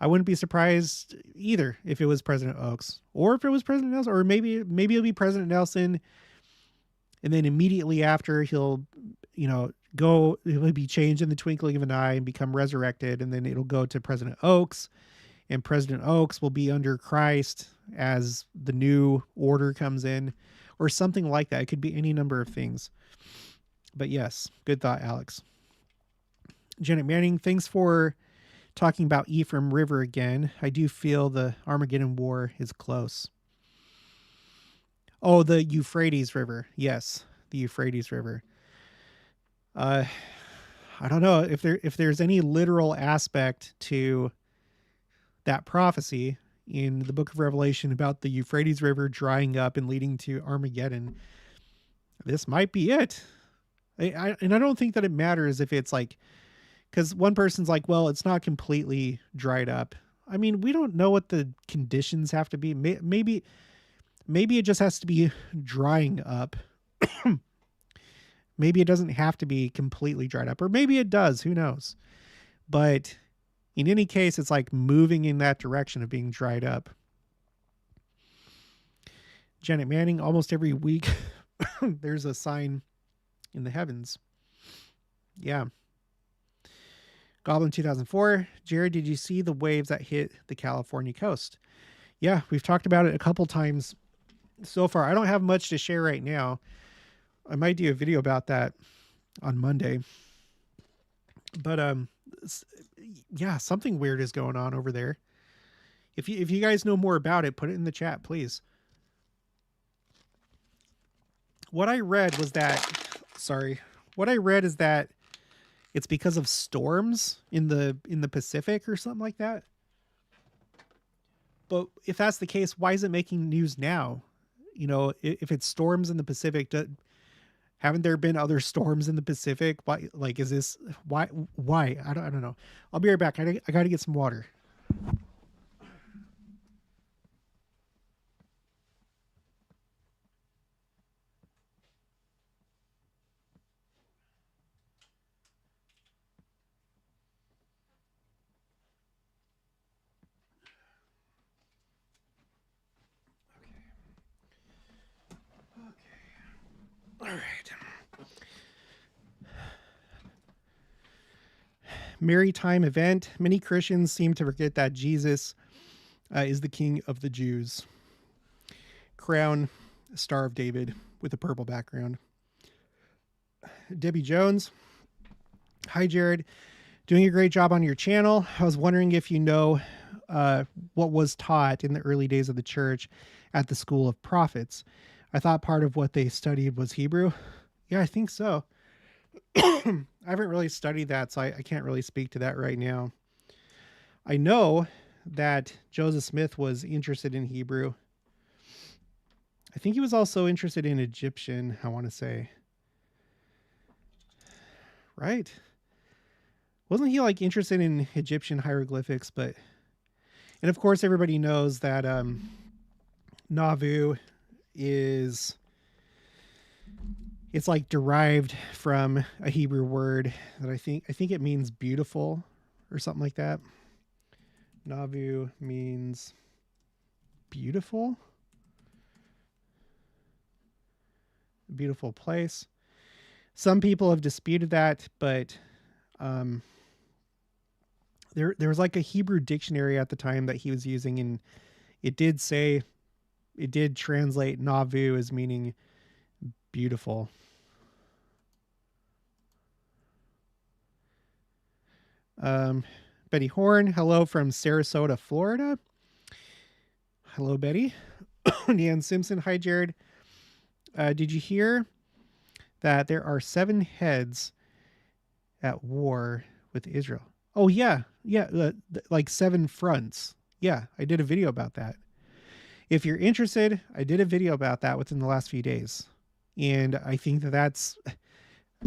I wouldn't be surprised either if it was President Oaks or if it was President Nelson, or maybe it'll be President Nelson. And then immediately after he'll be changed in the twinkling of an eye and become resurrected. And then it'll go to President Oaks, and President Oaks will be under Christ as the new order comes in, or something like that. It could be any number of things. But yes, good thought, Alex. Janet Manning, thanks for talking about Ephraim River again. I do feel the Armageddon War is close. Oh, the Euphrates River. Yes, the Euphrates River. I don't know if there's any literal aspect to that prophecy in the book of Revelation about the Euphrates River drying up and leading to Armageddon. This might be it. And I don't think that it matters if it's like, because one person's like, well, it's not completely dried up. I mean, we don't know what the conditions have to be. Maybe it just has to be drying up. Maybe it doesn't have to be completely dried up, or maybe it does. Who knows? But in any case, it's like moving in that direction of being dried up. Janet Manning, almost every week, there's a sign in the heavens. Yeah. Goblin 2004. Jared, did you see the waves that hit the California coast? Yeah, we've talked about it a couple times so far. I don't have much to share right now. I might do a video about that on Monday. But yeah, something weird is going on over there. If you guys know more about it, put it in the chat, please. What I read is that it's because of storms in the Pacific or something like that. But if that's the case, why is it making news now? You know, if it's storms in the Pacific, haven't there been other storms in the Pacific? Why, like, is this why? I don't know. I'll be right back. I got to get some water. All right. Maritime event. Many Christians seem to forget that Jesus is the King of the Jews. Crown, Star of David with a purple background. Debbie Jones. Hi, Jared. Doing a great job on your channel. I was wondering if you know what was taught in the early days of the church at the School of Prophets. I thought part of what they studied was Hebrew. Yeah, I think so. I haven't really studied that, so I can't really speak to that right now. I know that Joseph Smith was interested in Hebrew. I think he was also interested in Egyptian, I want to say. Right? Wasn't he like interested in Egyptian hieroglyphics? But, and of course everybody knows that Nauvoo is, it's like derived from a Hebrew word that I think it means beautiful or something like that. Nauvoo means beautiful. Beautiful place. Some people have disputed that, but there was like a Hebrew dictionary at the time that he was using, and it did translate Nauvoo as meaning beautiful. Betty Horn, hello from Sarasota, Florida. Hello, Betty. Nan Simpson, hi, Jared. Did you hear that there are 7 heads at war with Israel? Oh, yeah. Yeah, like 7 fronts. Yeah, I did a video about that. If you're interested, I did a video about that within the last few days. And I think that's,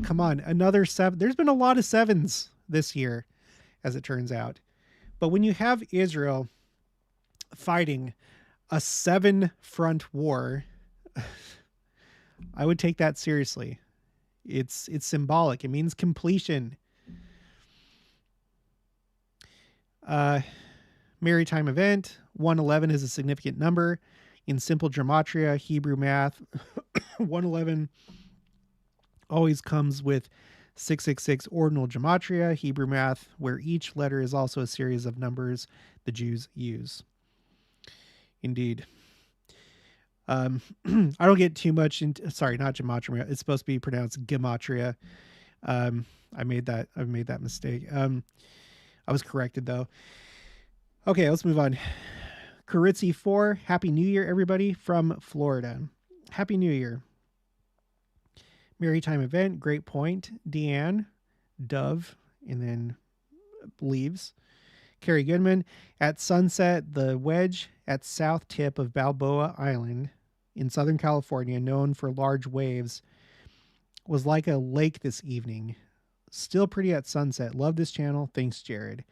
come on, another 7. There's been a lot of 7s this year, as it turns out. But when you have Israel fighting a 7-front war, I would take that seriously. It's symbolic. It means completion. Maritime event. 111 is a significant number. In simple gematria, Hebrew math, 111 always comes with 666 ordinal gematria, Hebrew math, where each letter is also a series of numbers the Jews use. Indeed. I don't get too much into, sorry, not gematria. It's supposed to be pronounced gematria. I've made that mistake. I was corrected though. Okay, let's move on. Karitzi 4, Happy New Year, everybody from Florida. Happy New Year. Maritime event, great point. Deanne, Dove, and then leaves. Carrie Goodman, at sunset, the wedge at south tip of Balboa Island in Southern California, known for large waves, was like a lake this evening. Still pretty at sunset. Love this channel. Thanks, Jared.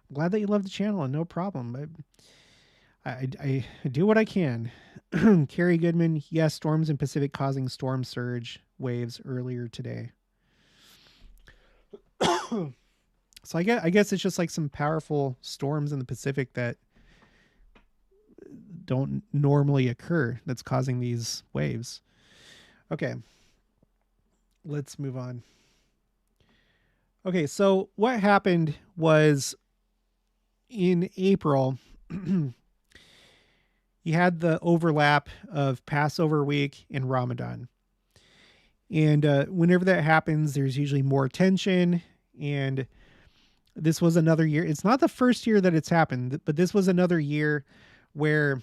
I'm glad that you love the channel, and no problem. I do what I can. Carrie Goodman, yes, storms in Pacific causing storm surge waves earlier today. So I guess it's just like some powerful storms in the Pacific that don't normally occur that's causing these waves. Okay. Let's move on. Okay, so what happened was in April, you had the overlap of Passover week and Ramadan. And whenever that happens, there's usually more tension. And this was another year. It's not the first year that it's happened, but this was another year where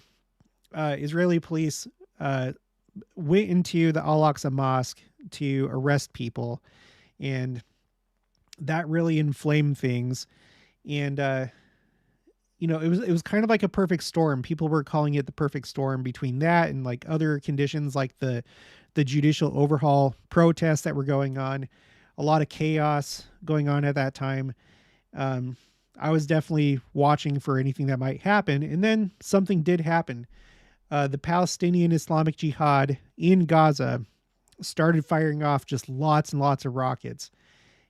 Israeli police went into the Al-Aqsa Mosque to arrest people. And that really inflamed things. And, it was kind of like a perfect storm. People were calling it the perfect storm between that and like other conditions like the judicial overhaul protests that were going on. A lot of chaos going on at that time. I was definitely watching for anything that might happen. And then something did happen. The Palestinian Islamic Jihad in Gaza started firing off just lots and lots of rockets.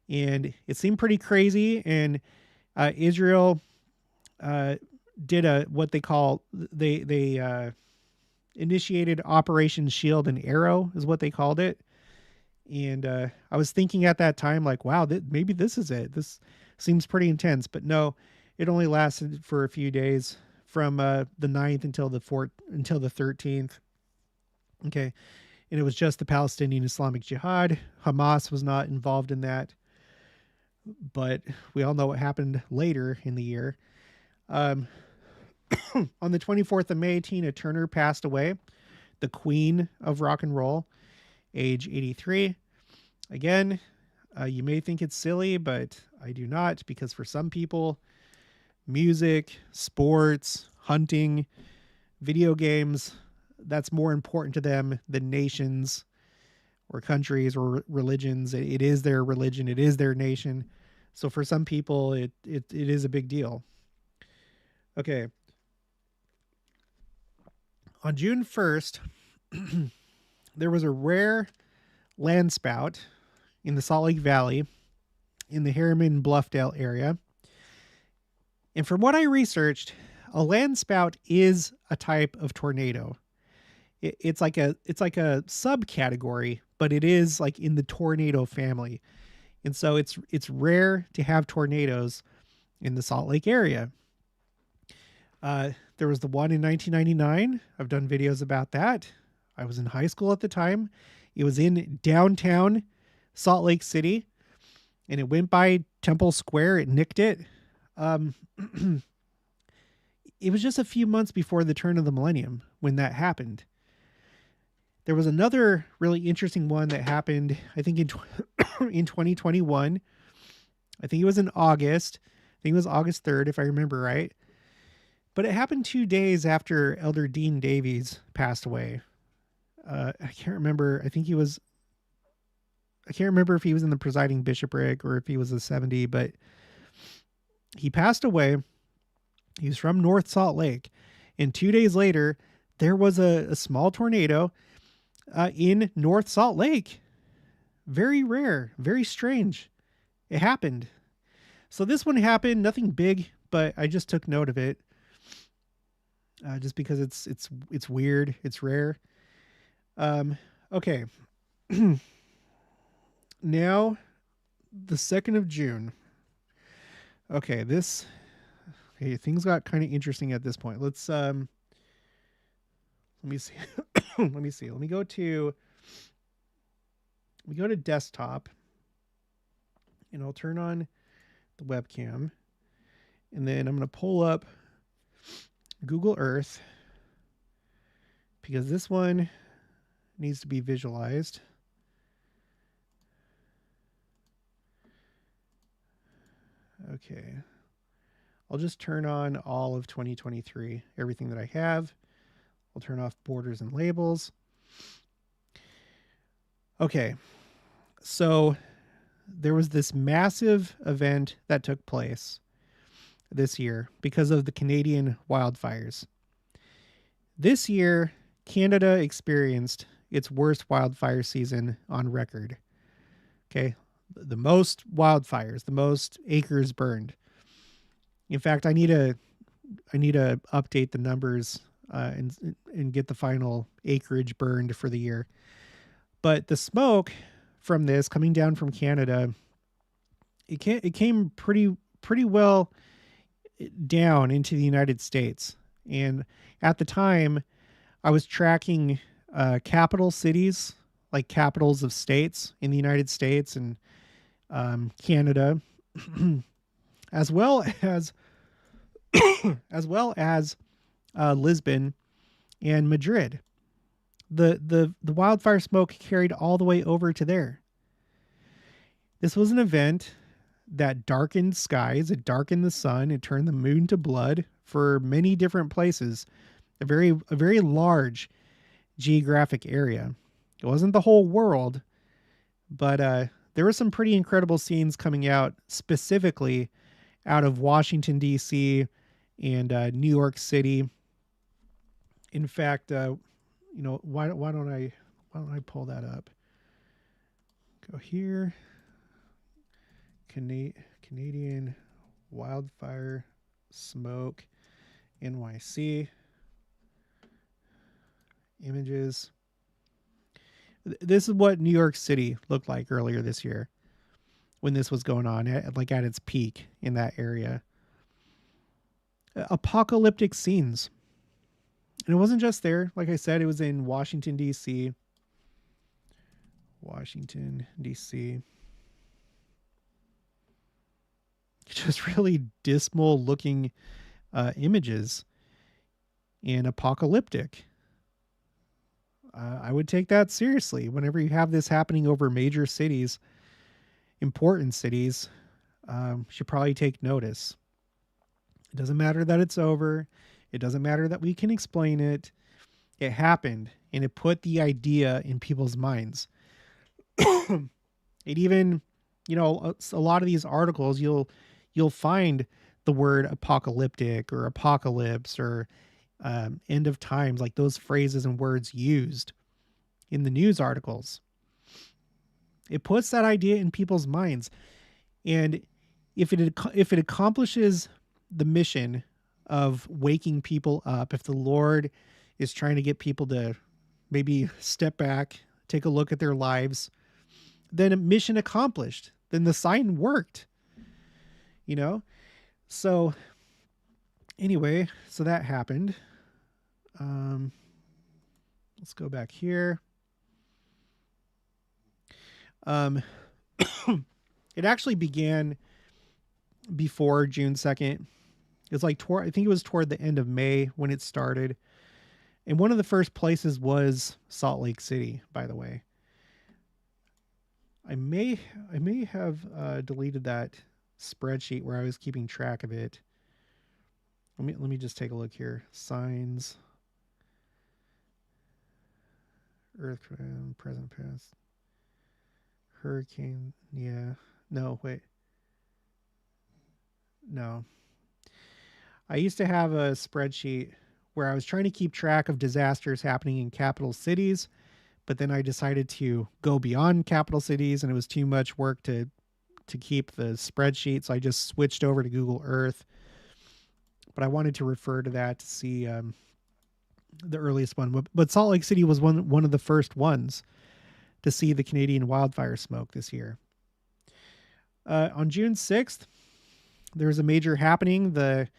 And it seemed pretty crazy. And Israel did what they initiated Operation Shield and Arrow is what they called it. And I was thinking at that time, like, wow, maybe this is it. This seems pretty intense. But no, it only lasted for a few days from the 9th until the 13th. Okay. And it was just the Palestinian Islamic Jihad. Hamas was not involved in that. But we all know what happened later in the year. On the 24th of May, Tina Turner passed away, the queen of rock and roll, age 83. Again, you may think it's silly, but I do not, because for some people, music, sports, hunting, video games, that's more important to them than nations or countries or religions. It is their religion. It is their nation. So for some people, it is a big deal. Okay. On June 1st, there was a rare landspout in the Salt Lake Valley in the Harriman Bluffdale area. And from what I researched, a landspout is a type of tornado. It's like a subcategory, but it is like in the tornado family. And so it's rare to have tornadoes in the Salt Lake area. There was the one in 1999. I've done videos about that. I was in high school at the time. It was in downtown Salt Lake City, and it went by Temple Square. It nicked it. It was just a few months before the turn of the millennium when that happened. There was another really interesting one that happened, I think, in 2021. I think it was in August. I think it was August 3rd, if I remember right. But it happened 2 days after Elder Dean Davies passed away. I can't remember. I can't remember if he was in the presiding bishopric or if he was a 70, but he passed away. He was from North Salt Lake. And 2 days later, there was a small tornado in North Salt Lake. Very rare, very strange. It happened. So this one happened, nothing big, but I just took note of it. Just because it's weird, it's rare. Okay. Now, the 2nd of June. Okay, things got kind of interesting at this point. Let me see. Let me see. Let me go to desktop, and I'll turn on the webcam, and then I'm going to pull up Google Earth, because this one needs to be visualized. Okay. I'll just turn on all of 2023, everything that I have. I'll turn off borders and labels. Okay. So there was this massive event that took place this year because of the Canadian wildfires. This year, Canada experienced its worst wildfire season on record. Okay. The most wildfires, the most acres burned. In fact, I need to update the numbers and get the final acreage burned for the year. But the smoke from this coming down from Canada, it came pretty well down into the United States. And at the time, I was tracking capital cities, like capitals of states in the United States and Canada, as well as Lisbon and Madrid. The wildfire smoke carried all the way over to there. This was an event that darkened skies, it darkened the sun, it turned the moon to blood for many different places, a very large geographic area. It wasn't the whole world, but there were some pretty incredible scenes coming out specifically out of Washington, D.C. and New York City. In fact, why don't I pull that up? Go here. Canadian wildfire smoke NYC images. This is what New York City looked like earlier this year when this was going on, at its peak in that area. Apocalyptic scenes. And it wasn't just there. Like I said, it was in Washington, D.C. Just really dismal looking images and apocalyptic. I would take that seriously. Whenever you have this happening over major cities, important cities, should probably take notice. It doesn't matter that it's over. It doesn't matter that we can explain it. It happened, and it put the idea in people's minds. It even, a lot of these articles, you'll find the word apocalyptic or apocalypse or end of times, like those phrases and words used in the news articles. It puts that idea in people's minds. And if it accomplishes the mission of waking people up, if the Lord is trying to get people to maybe step back, take a look at their lives, then mission accomplished. Then the sign worked, So anyway, so that happened. Let's go back here. It actually began before June 2nd. It's I think it was toward the end of May when it started. And one of the first places was Salt Lake City, by the way. I may have deleted that spreadsheet where I was keeping track of it. Let me just take a look here. Signs. Earthquake, present, past. Hurricane. Yeah. No, wait. No. I used to have a spreadsheet where I was trying to keep track of disasters happening in capital cities, but then I decided to go beyond capital cities, and it was too much work to keep the spreadsheet, so I just switched over to Google Earth. But I wanted to refer to that to see the earliest one. But Salt Lake City was one of the first ones to see the Canadian wildfire smoke this year. On June 6th, there was a major happening. The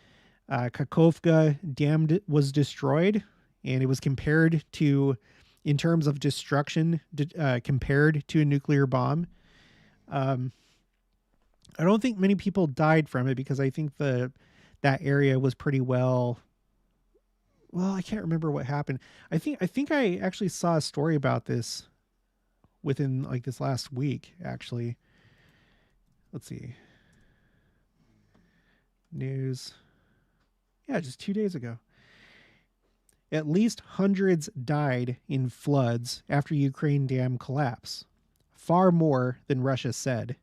Kakhovka Dam was destroyed, and it was compared to, in terms of destruction, compared to a nuclear bomb. I don't think many people died from it because I think that area was pretty well, I can't remember what happened. I think I actually saw a story about this within this last week, actually. Let's see. News. Yeah, just 2 days ago. At least hundreds died in floods after Ukraine dam collapse. Far more than Russia said.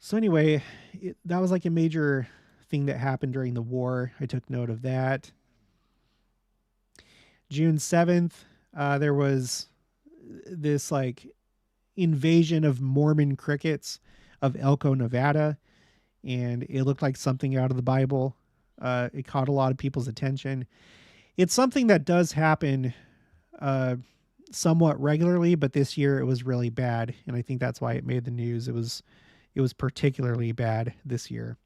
So anyway, that was a major thing that happened during the war. I took note of that. June 7th, there was this invasion of Mormon crickets of Elko, Nevada, and it looked like something out of the Bible. It caught a lot of people's attention. It's something that does happen somewhat regularly, but this year it was really bad, and I think that's why it made the news. It was particularly bad this year.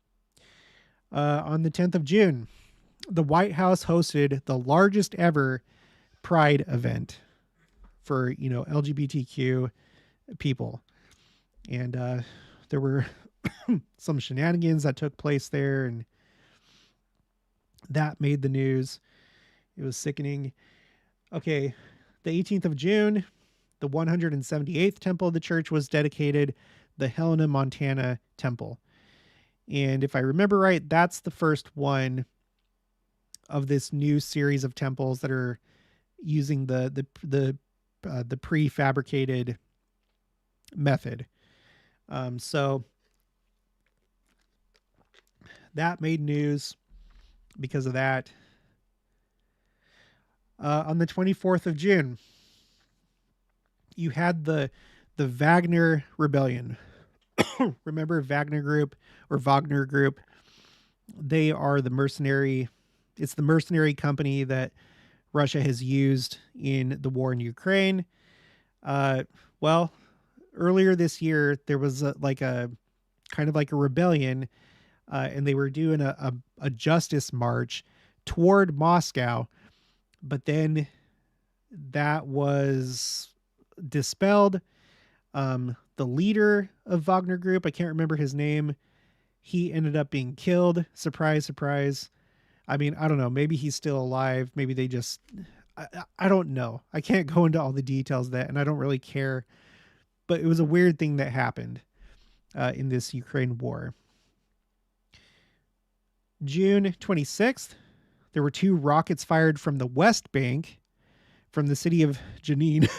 On the 10th of June, the White House hosted the largest ever Pride event for, LGBTQ people. And there were some shenanigans that took place there, and that made the news. It was sickening. Okay, the 18th of June, the 178th temple of the church was dedicated, the Helena, Montana temple. And if I remember right, that's the first one of this new series of temples that are using the prefabricated method. So that made news because of that. On the 24th of June, you had the Wagner Rebellion. Remember Wagner Group or Wagner Group? They are the mercenary. It's the mercenary company that Russia has used in the war in Ukraine. Well, earlier this year, there was like a kind of like a rebellion, and they were doing a justice march toward Moscow, but then that was dispelled. The leader of Wagner Group, I can't remember his name, he ended up being killed. Surprise, surprise. I mean, I don't know. Maybe he's still alive. Maybe they just, I don't know. I can't go into all the details of that, and I don't really care. But it was a weird thing that happened in this Ukraine war. June 26th, there were 2 rockets fired from the West Bank, from the city of Jenin,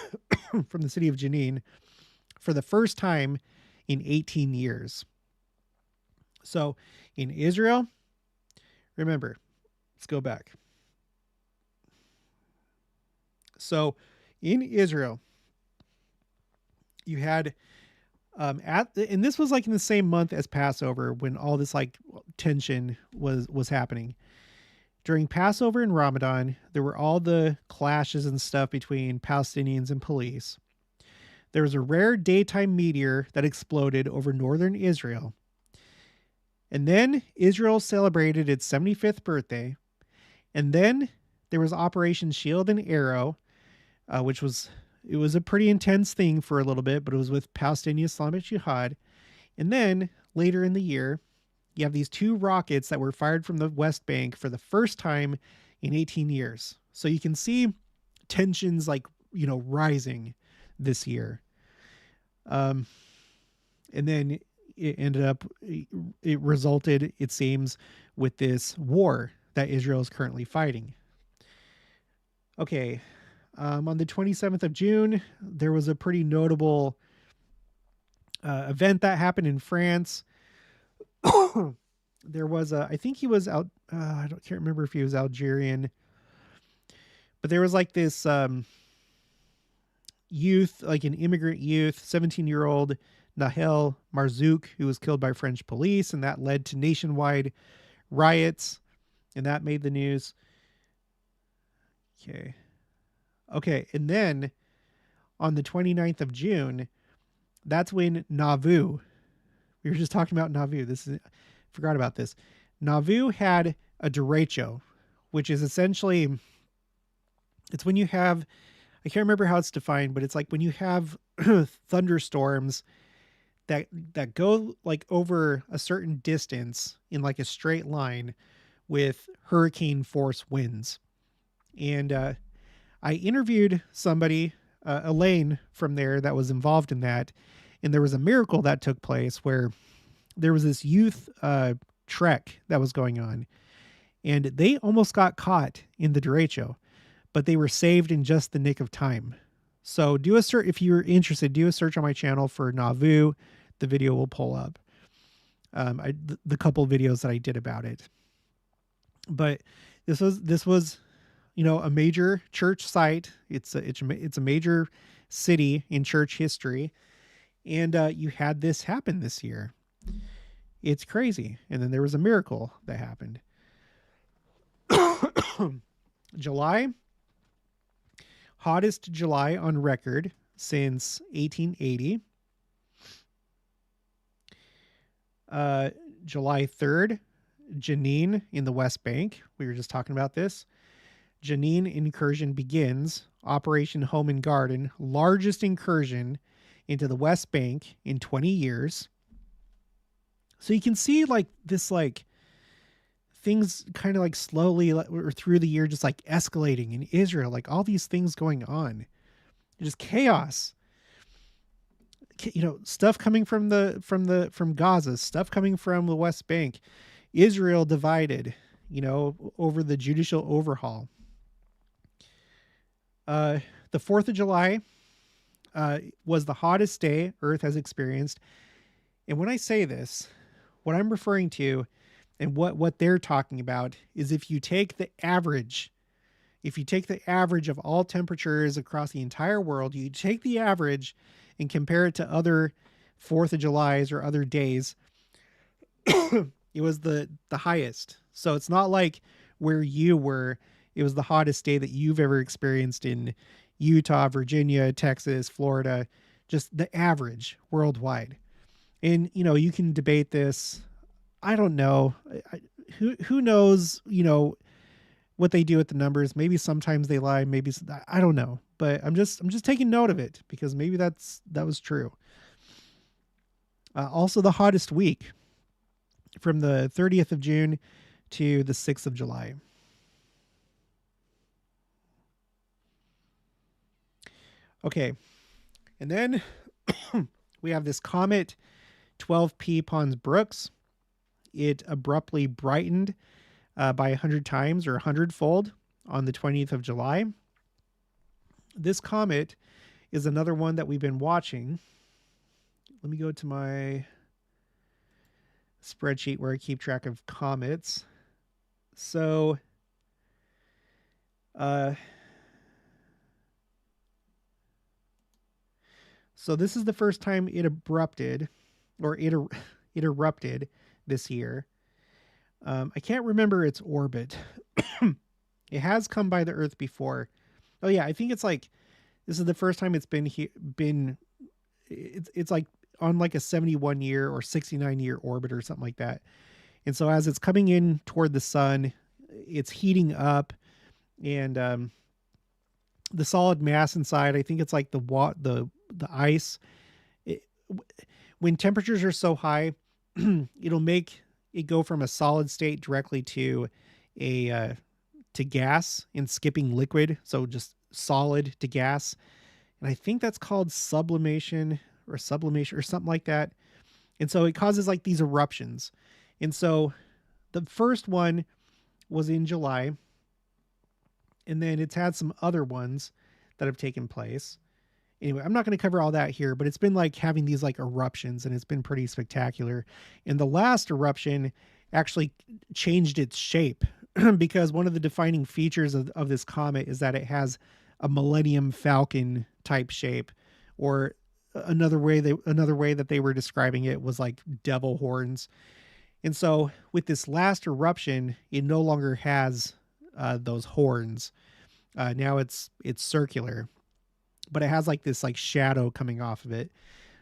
from the city of Jenin, for the first time in 18 years. So in Israel, remember, let's go back. So in Israel, you had and this was like in the same month as Passover, when all this like tension was happening. During Passover and Ramadan, there were all the clashes and stuff between Palestinians and police. There was a rare daytime meteor that exploded over northern Israel. And then Israel celebrated its 75th birthday. And then there was Operation Shield and Arrow, which was a pretty intense thing for a little bit, but it was with Palestinian Islamic Jihad. And then later in the year, you have these 2 rockets that were fired from the West Bank for the first time in 18 years. So you can see tensions like, rising this year. And then it resulted, it seems, with this war that Israel is currently fighting. Okay. On the 27th of June, there was a pretty notable event that happened in France. There was I think he was out. Can't remember if he was Algerian, but there was like this youth, like an immigrant youth, 17-year-old Nahel Marzouk, who was killed by French police, and that led to nationwide riots, and that made the news. Okay, and then on the 29th of June, that's when Nauvoo, we were just talking about Nauvoo. Forgot about this. Nauvoo had a derecho, which is essentially, it's when you have, I can't remember how it's defined, but it's like when you have thunderstorms that go like over a certain distance in like a straight line with hurricane force winds. And I interviewed somebody, Elaine from there, that was involved in that. And there was a miracle that took place where there was this youth trek that was going on. And they almost got caught in the derecho, but they were saved in just the nick of time. So do a search, if you're interested, do a search on my channel for Nauvoo. The video will pull up. The couple videos that I did about it. But this was a major church site. It's a major city in church history, and you had this happen this year. It's crazy. And then there was a miracle that happened. July, hottest July on record since 1880. July 3rd, Jenin in the West Bank. We were just talking about this. Jenin incursion begins. Operation Home and Garden, largest incursion into the West Bank in 20 years. So you can see like this, like things kind of like slowly or through the year, just like escalating in Israel, like all these things going on. Just chaos. stuff coming from Gaza, stuff coming from the West Bank, Israel divided, over the judicial overhaul. The 4th of July was the hottest day Earth has experienced. And when I say this, what I'm referring to and what they're talking about is if you take the average of all temperatures across the entire world, you take the average and compare it to other 4th of Julys or other days, it was the highest. So it's not like where you were, it was the hottest day that you've ever experienced in Utah, Virginia, Texas, Florida, just the average worldwide. And, you can debate this. I don't know. Who knows, what they do with the numbers. Maybe sometimes they lie. Maybe I don't know, but I'm just taking note of it because maybe that was true. Also the hottest week from the 30th of June to the 6th of July. Okay. And then we have this comet 12P Pons Brooks. It abruptly brightened by 100 times or 100-fold on the 20th of July. This comet is another one that we've been watching. Let me go to my spreadsheet where I keep track of comets. So, this is the first time it erupted this year. I can't remember its orbit. It has come by the Earth before. Oh yeah, I think it's like this is the first time it's been it's like on like a 71 year or 69 year orbit or something like that. And so as it's coming in toward the sun, it's heating up, and the solid mass inside, I think it's like the ice. When temperatures are so high, it'll make it go from a solid state directly to to gas and skipping liquid. So just solid to gas. And I think that's called sublimation or something like that. And so it causes like these eruptions. And so the first one was in July, and then it's had some other ones that have taken place. Anyway, I'm not going to cover all that here, but it's been like having these like eruptions, and it's been pretty spectacular. And the last eruption actually changed its shape because one of the defining features of this comet is that it has a Millennium Falcon type shape, or another way that they were describing it was like devil horns. And so with this last eruption, it no longer has those horns. Now it's circular, but it has like this like shadow coming off of it.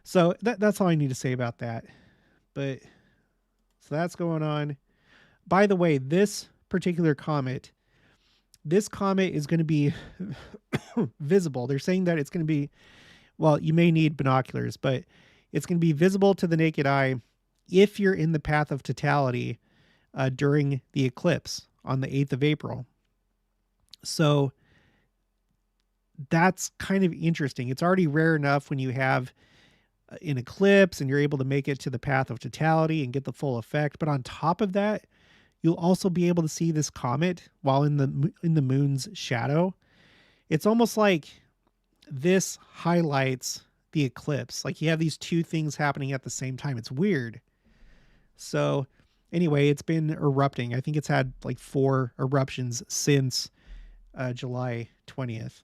So that's all I need to say about that. But so that's going on. By the way, this particular comet is going to be visible. They're saying that it's going to be, well, you may need binoculars, but it's going to be visible to the naked eye if you're in the path of totality during the eclipse on the 8th of April. So that's kind of interesting. It's already rare enough when you have an eclipse and you're able to make it to the path of totality and get the full effect. But on top of that, you'll also be able to see this comet while in the moon's shadow. It's almost like this highlights the eclipse. Like you have these two things happening at the same time. It's weird. So anyway, it's been erupting. I think it's had like 4 eruptions since July 20th.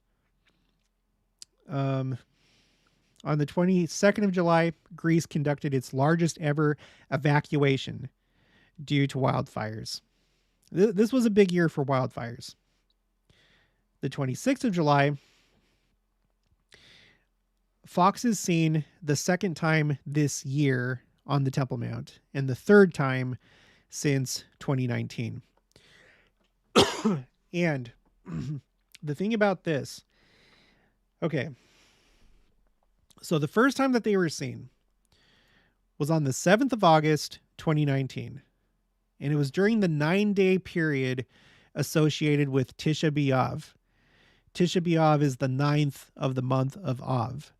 On the 22nd of July, Greece conducted its largest ever evacuation due to wildfires. This was a big year for wildfires. The 26th of July, foxes seen the second time this year on the Temple Mount, and the third time since 2019. And the thing about this, okay, so the first time that they were seen was on the 7th of August, 2019. And it was during the 9-day period associated with Tisha B'Av. Tisha B'Av is the 9th of the month of Av.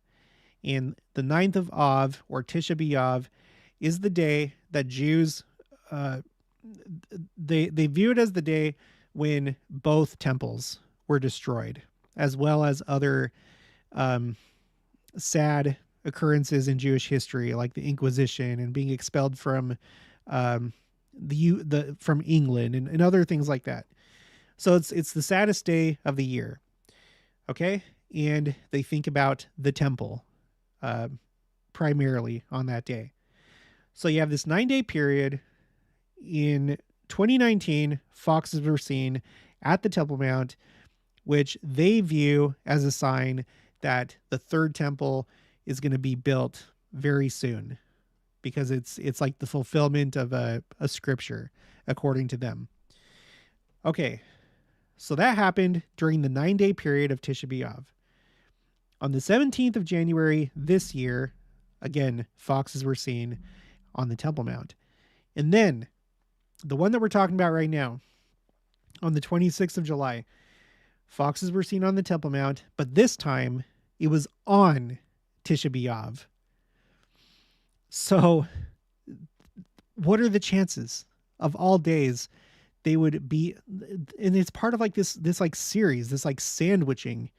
And the 9th of Av, or Tisha B'Av, is the day that Jews, they view it as the day when both temples were destroyed, as well as other sad occurrences in Jewish history, like the Inquisition and being expelled from from England and other things like that. So it's the saddest day of the year. Okay. And they think about the temple primarily on that day. So you have this 9-day period. In 2019, foxes were seen at the Temple Mount, which they view as a sign that the third temple is going to be built very soon, because it's like the fulfillment of a scripture, according to them. Okay, so that happened during the 9-day period of Tisha B'Av. On the 17th of January this year, again, foxes were seen on the Temple Mount. And then the one that we're talking about right now, on the 26th of July, foxes were seen on the Temple Mount, but this time it was on Tisha B'Av. So what are the chances of all days they would be, and it's part of like this like series, this like sandwiching,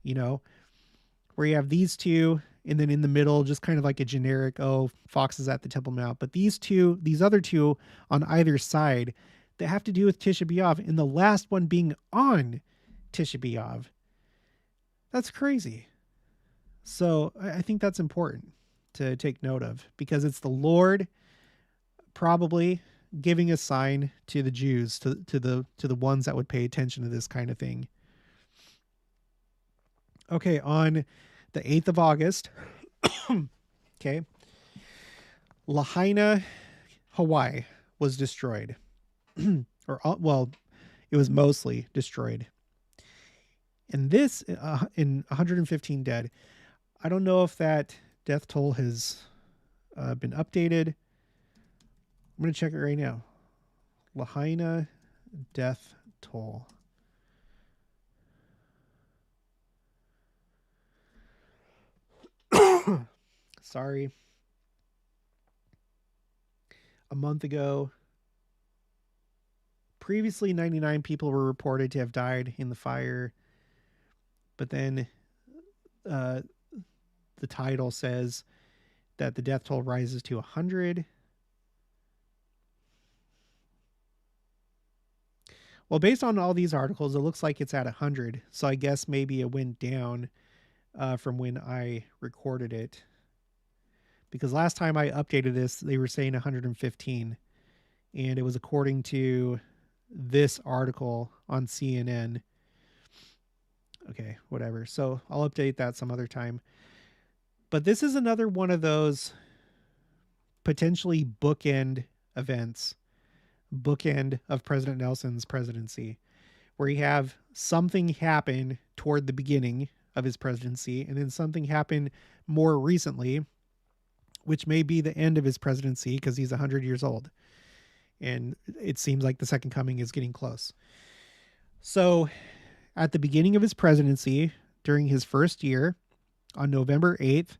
where you have these two, and then in the middle, just kind of like a generic, foxes at the Temple Mount. But these other two on either side, that have to do with Tisha B'Av, and the last one being on Tisha B'Av. That's crazy. So I think that's important to take note of, because it's the Lord probably giving a sign to the Jews, to the ones that would pay attention to this kind of thing. Okay, on the 8th of August, okay, Lahaina, Hawaii was destroyed. It was mostly destroyed. And this, in 115 dead. I don't know if that death toll has been updated. I'm going to check it right now. Lahaina death toll. Sorry. A month ago, previously 99 people were reported to have died in the fire. But then the title says that the death toll rises to 100. Well, based on all these articles, it looks like it's at 100. So I guess maybe it went down from when I recorded it. Because last time I updated this, they were saying 115. And it was according to this article on CNN. Okay, whatever. So I'll update that some other time. But this is another one of those potentially bookend events, bookend of President Nelson's presidency, where you have something happen toward the beginning of his presidency, and then something happen more recently, which may be the end of his presidency, because he's 100 years old. And it seems like the second coming is getting close. So at the beginning of his presidency, during his first year, on November 8th,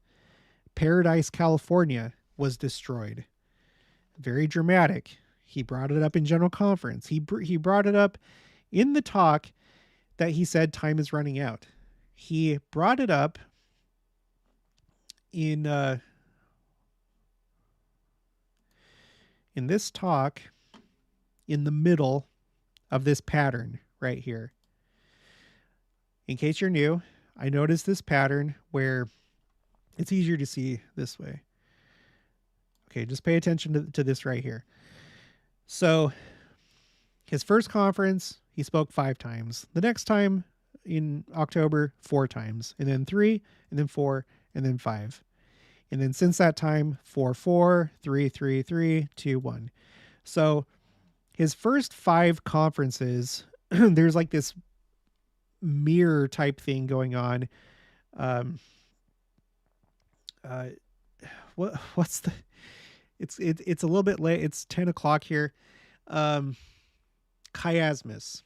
Paradise, California was destroyed. Very dramatic. He brought it up in General Conference. He brought it up in the talk that he said time is running out. He brought it up in this talk in the middle of this pattern right here. In case you're new, I noticed this pattern where it's easier to see this way. Okay, just pay attention to this right here. So his first conference, he spoke 5 times. The next time in October, 4 times. And then 3, and then 4, and then 5. And then since that time, 4, 4, 3, 3, 3, 2, 1. So his first 5 conferences, there's like this mirror type thing going on. What's the, it's a little bit late. It's 10 o'clock here. Chiasmus.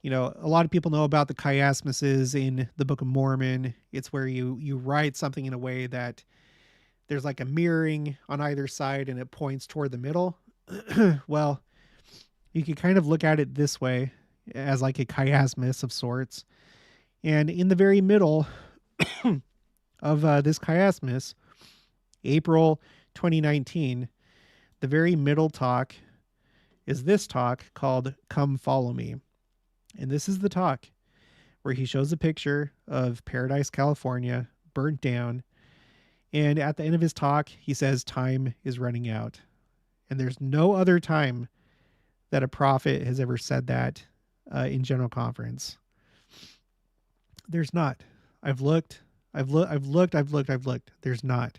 A lot of people know about the chiasmuses in the Book of Mormon. It's where you write something in a way that there's like a mirroring on either side and it points toward the middle. Well, you can kind of look at it this way, as like a chiasmus of sorts. And in the very middle of this chiasmus, April 2019, the very middle talk is this talk called Come Follow Me. And this is the talk where he shows a picture of Paradise, California, burnt down. And at the end of his talk, he says time is running out. And there's no other time that a prophet has ever said that in general conference. There's not. I've looked. There's not.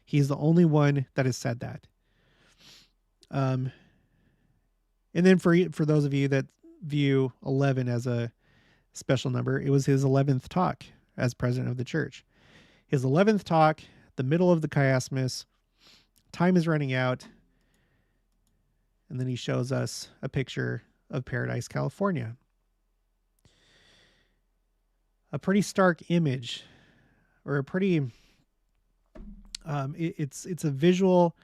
He's the only one that has said that. And then for those of you that view 11 as a special number, it was his 11th talk as president of the church. His 11th talk, the middle of the chiasmus, time is running out. And then he shows us a picture of Paradise, California. A pretty stark image, or a pretty, it's a visual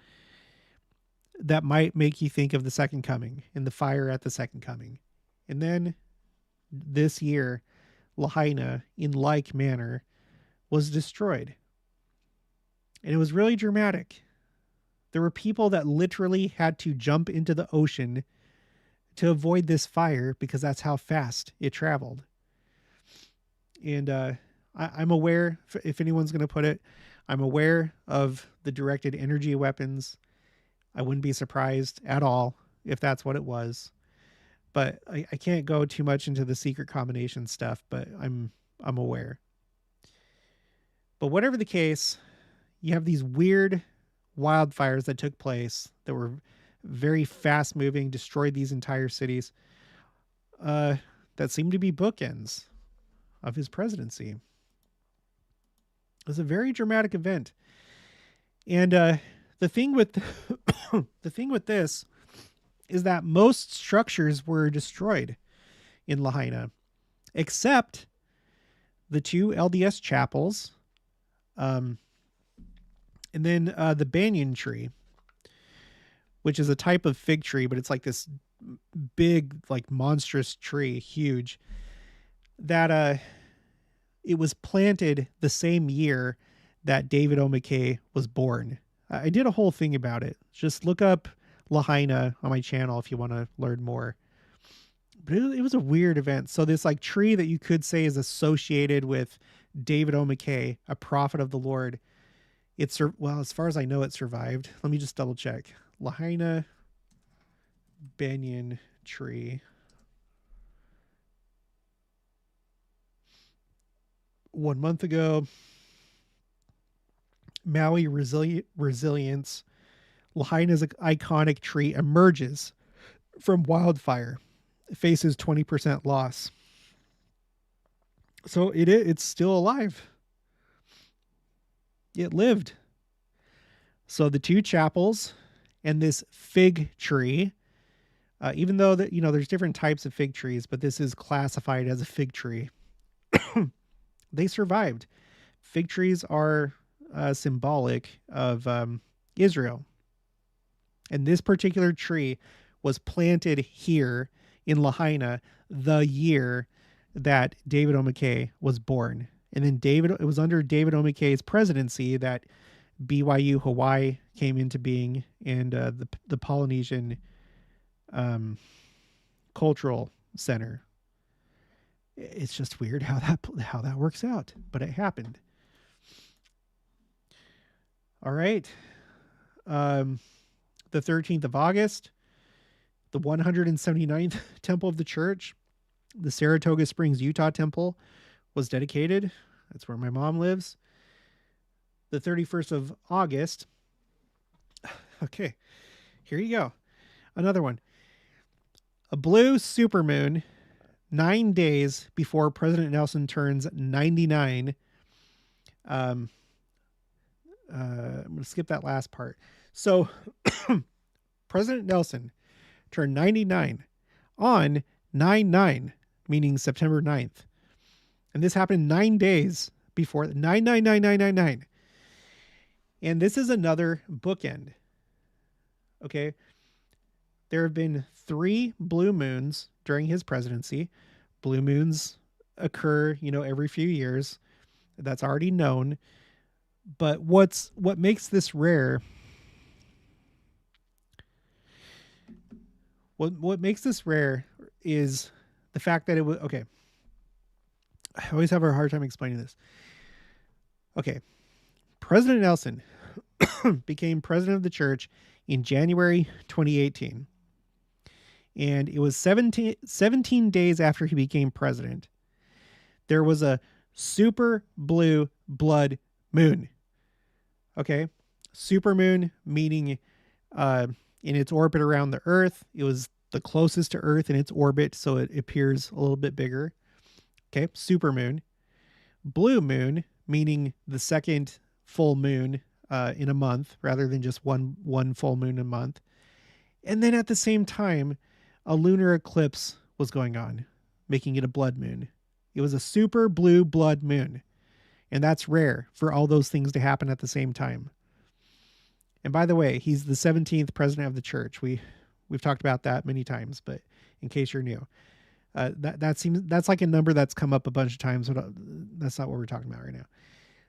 that might make you think of the second coming and the fire at the second coming. And then this year, Lahaina, in like manner, was destroyed. And it was really dramatic. There were people that literally had to jump into the ocean to avoid this fire because that's how fast it traveled. And I'm aware, if anyone's going to put it, I'm aware of the directed energy weapons. I wouldn't be surprised at all if that's what it was. But I can't go too much into the secret combination stuff, but I'm aware. But whatever the case, you have these weird wildfires that took place that were very fast moving, destroyed these entire cities, that seemed to be bookends of his presidency. It was a very dramatic event. And the thing with this is that most structures were destroyed in Lahaina, except the 2 LDS chapels, and then the banyan tree, which is a type of fig tree, but it's like this big, like monstrous tree, huge, that it was planted the same year that David O. McKay was born. I did a whole thing about it. Just look up Lahaina on my channel if you want to learn more. But it was a weird event. So this like tree that you could say is associated with David O. McKay, a prophet of the Lord, well, as far as I know, it survived. Let me just double check. Lahaina banyan tree. 1 month ago, Maui resilience. Lahaina's iconic tree emerges from wildfire. It faces 20% loss. So it's still alive. It lived. So the 2 chapels and this fig tree, even though that, there's different types of fig trees, but this is classified as a fig tree. They survived. Fig trees are symbolic of Israel. And this particular tree was planted here in Lahaina the year that David O. McKay was born. And then it was under David O. McKay's presidency that BYU Hawaii came into being, and the Polynesian Cultural Center. It's just weird how that works out, but it happened. All right. The 13th of August, the 179th temple of the church, the Saratoga Springs, Utah temple, was dedicated. That's where my mom lives. The 31st of August. Okay, here you go. Another one. A blue supermoon 9 days before President Nelson turns 99. I'm going to skip that last part. So President Nelson turned 99 on 9/9, meaning September 9th. And this happened 9 days before 9999999. And this is another bookend. Okay. There have been 3 blue moons during his presidency. Blue moons occur, every few years. That's already known. But what makes this rare? What makes this rare is the fact that it was okay. I always have a hard time explaining this. Okay. President Nelson became president of the church in January 2018. And it was 17 days after he became president. There was a super blue blood moon. Okay. Super moon meaning in its orbit around the Earth. It was the closest to Earth in its orbit, so it appears a little bit bigger. Okay. Super moon. Blue moon meaning the second full moon in a month rather than just one full moon a month. And then at the same time, a lunar eclipse was going on, making it a blood moon. It was a super blue blood moon. And that's rare for all those things to happen at the same time. And by the way, he's the 17th president of the church. We've talked about that many times, but in case you're new, that's like a number that's come up a bunch of times, but that's not what we're talking about right now.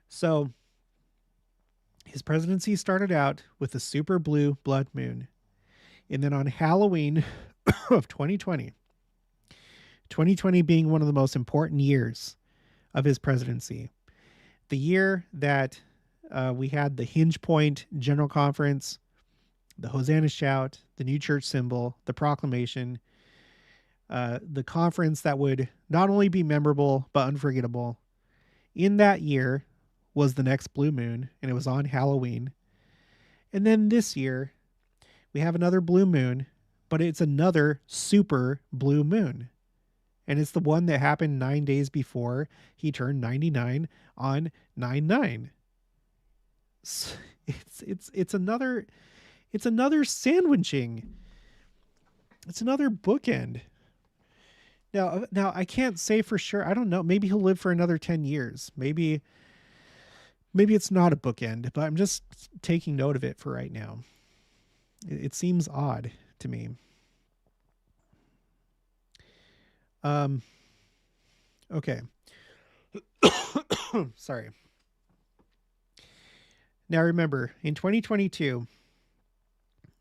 So his presidency started out with a super blue blood moon. And then on Halloween of 2020 being one of the most important years of his presidency, the year that we had the Hinge Point General Conference, the Hosanna Shout, the new church symbol, the proclamation, the conference that would not only be memorable, but unforgettable. In that year was the next blue moon, and it was on Halloween. And then this year, we have another blue moon, but it's another super blue moon. And it's the one that happened 9 days before he turned 99 on 9/9. It's another sandwiching. It's another bookend. Now I can't say for sure. I don't know. Maybe he'll live for another 10 years. Maybe it's not a bookend, but I'm just taking note of it for right now. It seems odd to me. Okay. Sorry. Now remember, in 2022,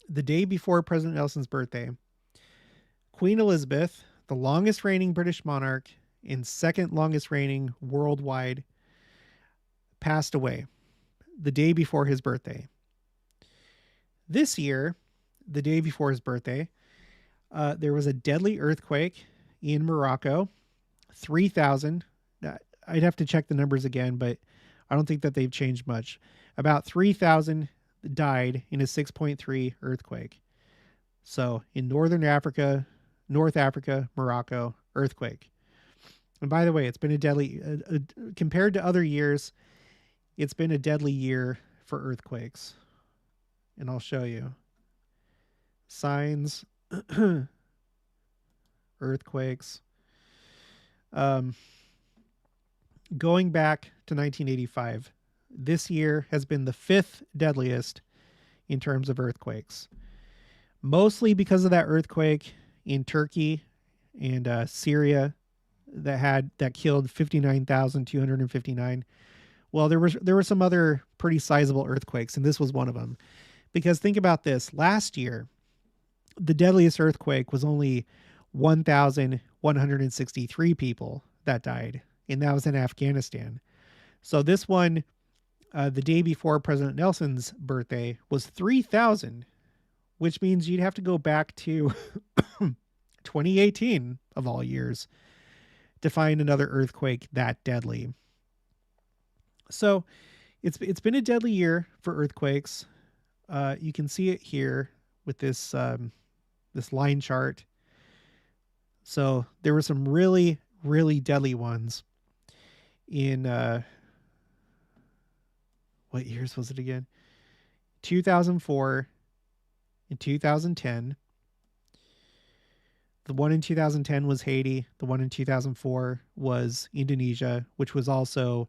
the day before President Nelson's birthday, Queen Elizabeth, the longest reigning British monarch and second longest reigning worldwide, passed away the day before his birthday. This year, the day before his birthday, there was a deadly earthquake in Morocco. 3,000. I'd have to check the numbers again, but I don't think that they've changed much. About 3,000 died in a 6.3 earthquake. So in North Africa, Morocco, earthquake. And by the way, it's been a deadly, compared to other years, it's been a deadly year for earthquakes. And I'll show you. Signs, earthquakes. Going back to 1985, this year has been the 5th deadliest in terms of earthquakes. Mostly because of that earthquake in Turkey and Syria that killed 59,259. Well, there were some other pretty sizable earthquakes, and this was one of them. Because think about this. Last year, the deadliest earthquake was only 1,163 people that died, and that was in Afghanistan. So this one, the day before President Nelson's birthday, was 3,000, which means you'd have to go back to 2018 of all years to find another earthquake that deadly. So it's been a deadly year for earthquakes. You can see it here with this this line chart. So there were some really, really deadly ones in what years was it again? 2004 and 2010. The one in 2010 was Haiti. The one in 2004 was Indonesia, which was also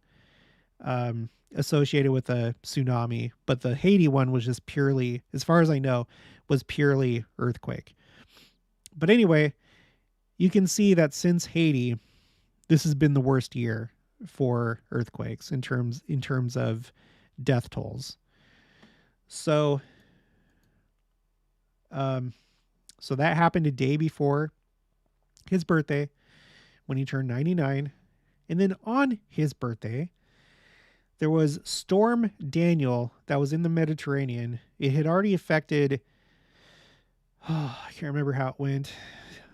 associated with a tsunami. But the Haiti one was just purely, as far as I know, was purely earthquake. But anyway, you can see that since Haiti, this has been the worst year for earthquakes in terms of death tolls. So so that happened a day before his birthday when he turned 99. And then on his birthday, there was Storm Daniel that was in the Mediterranean. It had already affected, I can't remember how it went.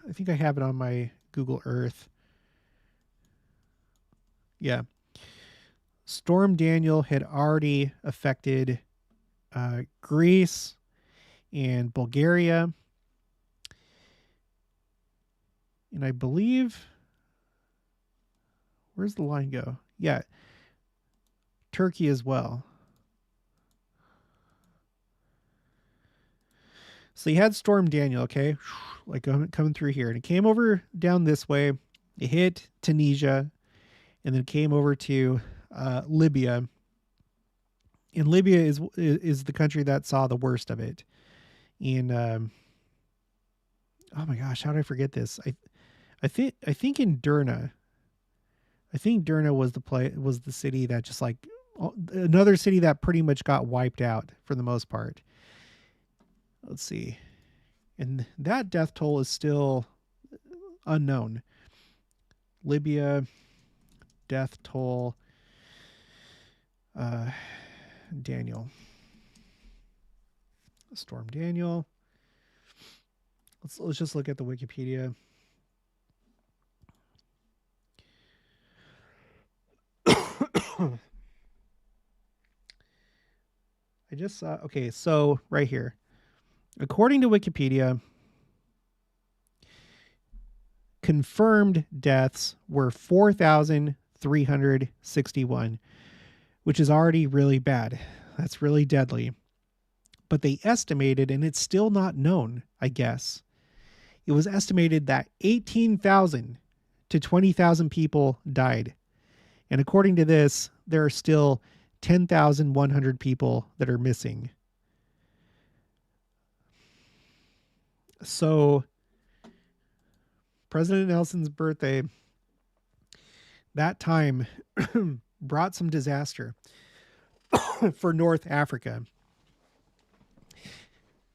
I think I have it on my Google Earth. Yeah. Storm Daniel had already affected Greece and Bulgaria. And I believe, where's the line go? Yeah. Turkey as well. So you had Storm Daniel, okay? Like coming through here. And it came over down this way. It hit Tunisia. And then came over to Libya. And Libya is the country that saw the worst of it. And oh my gosh, how did I forget this? I think in Derna. I think Derna was the city that just like another city that pretty much got wiped out for the most part. Let's see. And that death toll is still unknown. Libya death toll Daniel. Storm Daniel. Let's just look at the Wikipedia. I just saw, okay, so right here. According to Wikipedia, confirmed deaths were 4,361, which is already really bad. That's really deadly. But they estimated, and it's still not known, I guess. It was estimated that 18,000 to 20,000 people died. And according to this, there are still 10,100 people that are missing. So, President Nelson's birthday, that time brought some disaster for North Africa.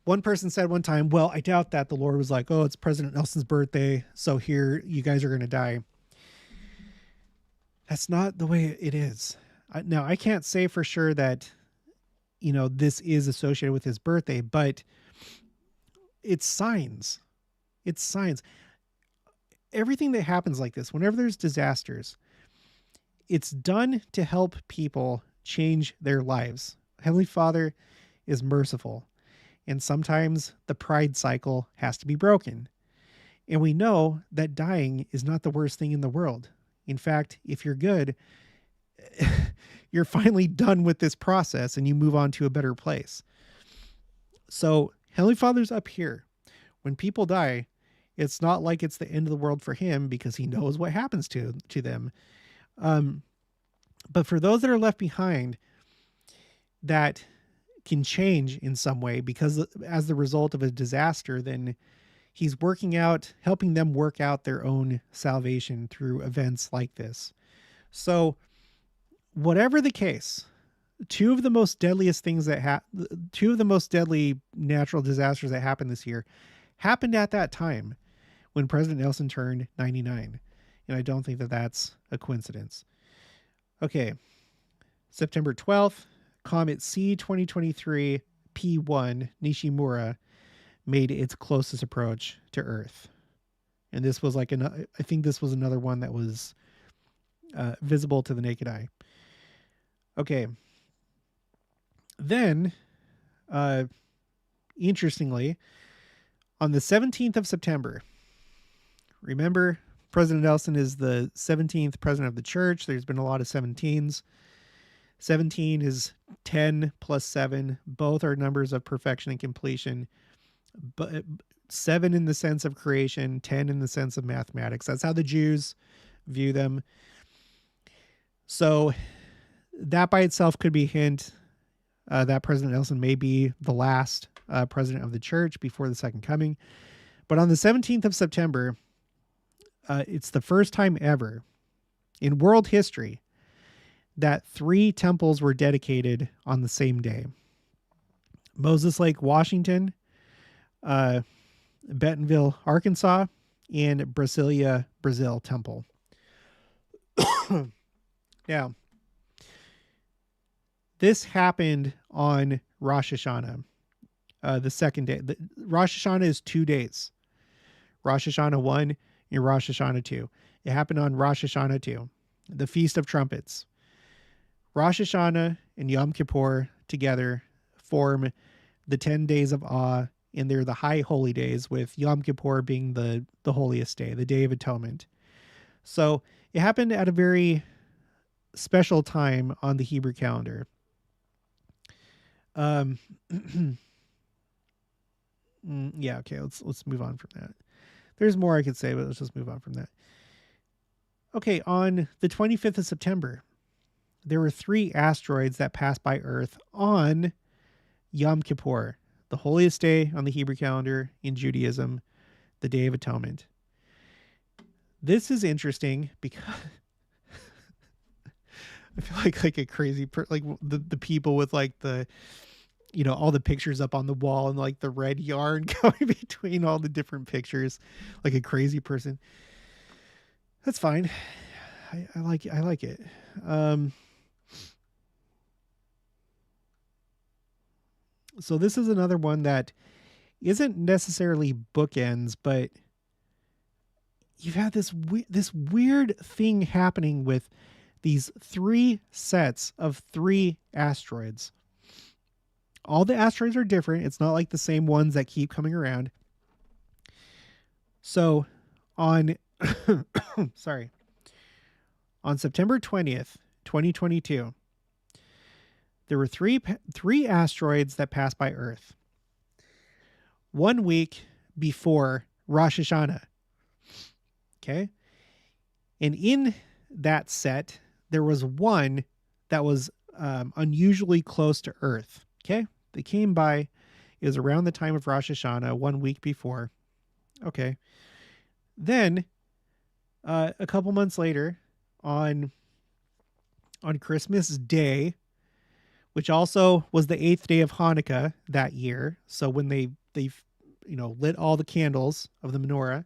One person said one time, well, I doubt that the Lord was like, oh, it's President Nelson's birthday, so here you guys are going to die. That's not the way it is. Now, I can't say for sure that, this is associated with his birthday, but it's signs. It's signs. Everything that happens like this, whenever there's disasters, it's done to help people change their lives. Heavenly Father is merciful. And sometimes the pride cycle has to be broken. And we know that dying is not the worst thing in the world. In fact, if you're good, you're finally done with this process and you move on to a better place. So Heavenly Father's up here. When people die, it's not like it's the end of the world for him because he knows what happens to them. But for those that are left behind that can change in some way because as the result of a disaster, then he's helping them work out their own salvation through events like this. So whatever the case, two of the most deadly natural disasters that happened this year happened at that time when President Nelson turned 99. And I don't think that that's a coincidence. Okay. September 12th, Comet C 2023 P1 Nishimura made its closest approach to Earth. And this was I think this was another one that was visible to the naked eye. Okay. Then, interestingly, on the 17th of September, remember, President Nelson is the 17th president of the church. There's been a lot of 17s. 17 is 10 plus 7. Both are numbers of perfection and completion. But 7 in the sense of creation, 10 in the sense of mathematics. That's how the Jews view them. So that by itself could be a hint that President Nelson may be the last president of the church before the second coming. But on the 17th of September, it's the first time ever in world history that 3 temples were dedicated on the same day. Moses Lake, Washington, Bentonville, Arkansas, and Brasilia, Brazil temple. Now, this happened on Rosh Hashanah, the second day. Rosh Hashanah is 2 days. Rosh Hashanah 1 and Rosh Hashanah 2. It happened on Rosh Hashanah 2, the Feast of Trumpets. Rosh Hashanah and Yom Kippur together form the 10 days of awe, and they're the high holy days, with Yom Kippur being the holiest day, the Day of Atonement. So it happened at a very special time on the Hebrew calendar. Yeah, okay, let's move on from that. There's more I could say, but let's just move on from that. Okay, on the 25th of September, there were 3 asteroids that passed by Earth on Yom Kippur, the holiest day on the Hebrew calendar in Judaism, the Day of Atonement. This is interesting because I feel like a crazy like the people with like the, you know, all the pictures up on the wall and like the red yarn going between all the different pictures, like a crazy person. That's fine. I like it. So this is another one that isn't necessarily bookends, but you've had this weird thing happening with these 3 sets of 3 asteroids. All the asteroids are different. It's not like the same ones that keep coming around. So on on September 20th, 2022, there were three asteroids that passed by Earth 1 week before Rosh Hashanah. Okay. And in that set, there was one that was unusually close to Earth. Okay. They came by. It was around the time of Rosh Hashanah, 1 week before. Okay. Then a couple months later, on Christmas Day, which also was the 8th day of Hanukkah that year. So when they lit all the candles of the menorah,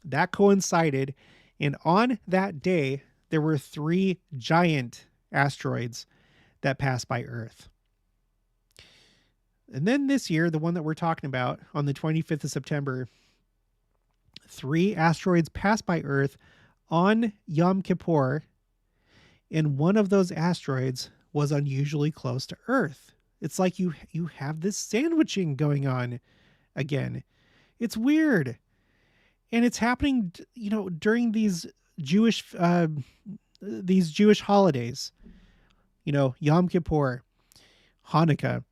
that coincided. And on that day, there were 3 giant asteroids that passed by Earth. And then this year, the one that we're talking about on the 25th of September, 3 asteroids passed by Earth on Yom Kippur. And one of those asteroids was unusually close to Earth. It's like you have this sandwiching going on again. It's weird. And it's happening, during these Jewish holidays, Yom Kippur, Hanukkah,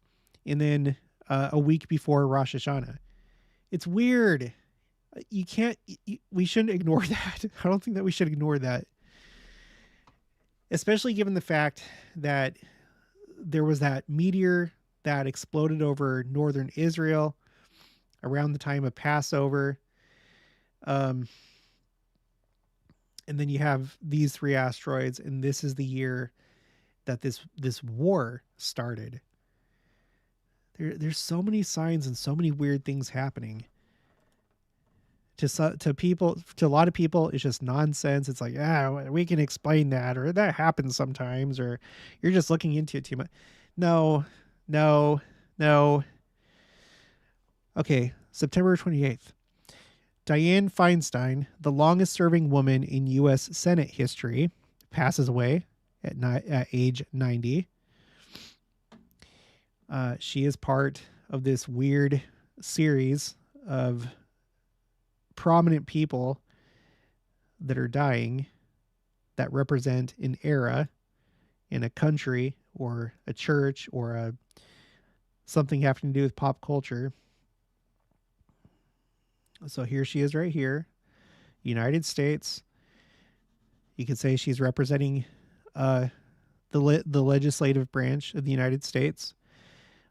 and then a week before Rosh Hashanah. It's weird. We shouldn't ignore that. I don't think that we should ignore that. Especially given the fact that there was that meteor that exploded over northern Israel around the time of Passover. And then you have these 3 asteroids, and this is the year that this war started. There's so many signs and so many weird things happening. To people, to a lot of people, it's just nonsense. It's like, we can explain that, or that happens sometimes, or you're just looking into it too much. No. Okay, September 28th. Dianne Feinstein, the longest serving woman in U.S. Senate history, passes away at age 90. She is part of this weird series of prominent people that are dying that represent an era in a country or a church or something having to do with pop culture. So here she is right here, United States. You could say she's representing the legislative branch of the United States.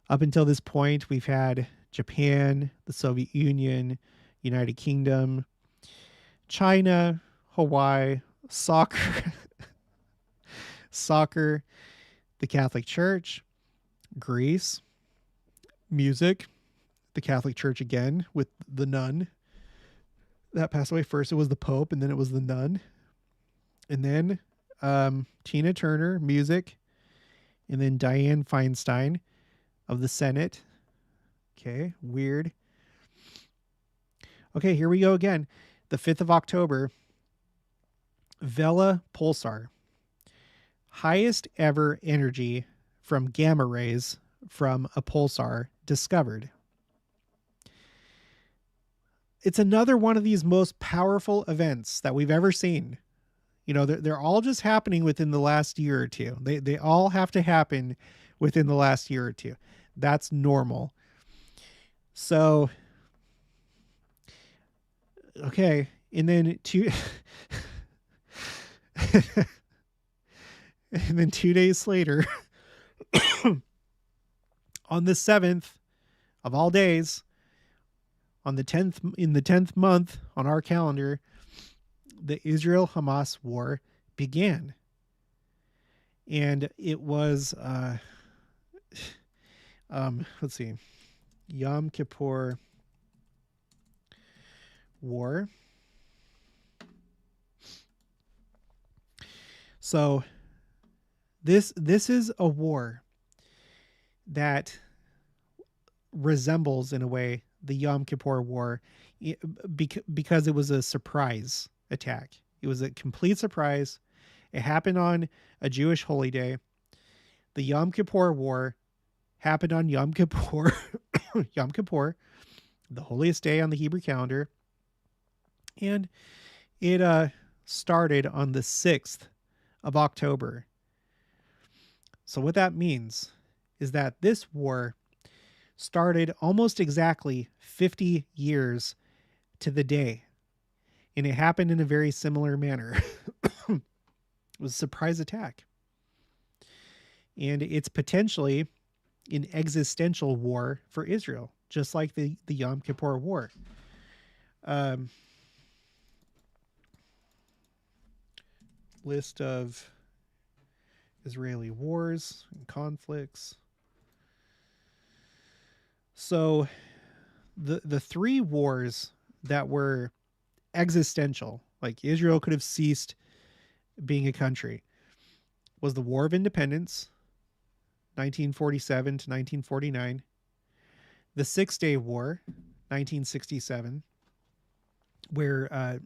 Up until this point, we've had Japan, the Soviet Union, United Kingdom, China, Hawaii, soccer, soccer, the Catholic Church, Greece, music, the Catholic Church again with the nun that passed away. First it was the Pope, and then it was the nun. And then Tina Turner, music, and then Dianne Feinstein of the Senate. Okay, weird. Okay, here we go again. The 5th of October, Vela pulsar. Highest ever energy from gamma rays from a pulsar discovered. It's another one of these most powerful events that we've ever seen. You know, they're all just happening within the last year or two. They all have to happen within the last year or two. That's normal. So, okay. And then and then 2 days later, on the 7th of all days, on the 10th, in the 10th month on our calendar, the Israel-Hamas war began. And it was, let's see, Yom Kippur War. So this is a war that resembles, in a way, the Yom Kippur War because it was a surprise attack. It was a complete surprise. It happened on a Jewish holy day. The Yom Kippur War happened on Yom Kippur, Yom Kippur, the holiest day on the Hebrew calendar. And it started on the 6th of October. So what that means is that this war started almost exactly 50 years to the day. And it happened in a very similar manner. It was a surprise attack. And it's potentially an existential war for Israel, just like the Yom Kippur War. List of Israeli wars and conflicts. So the three wars that were existential, like Israel could have ceased being a country, was the War of Independence, 1947 to 1949, the Six-Day War, 1967, where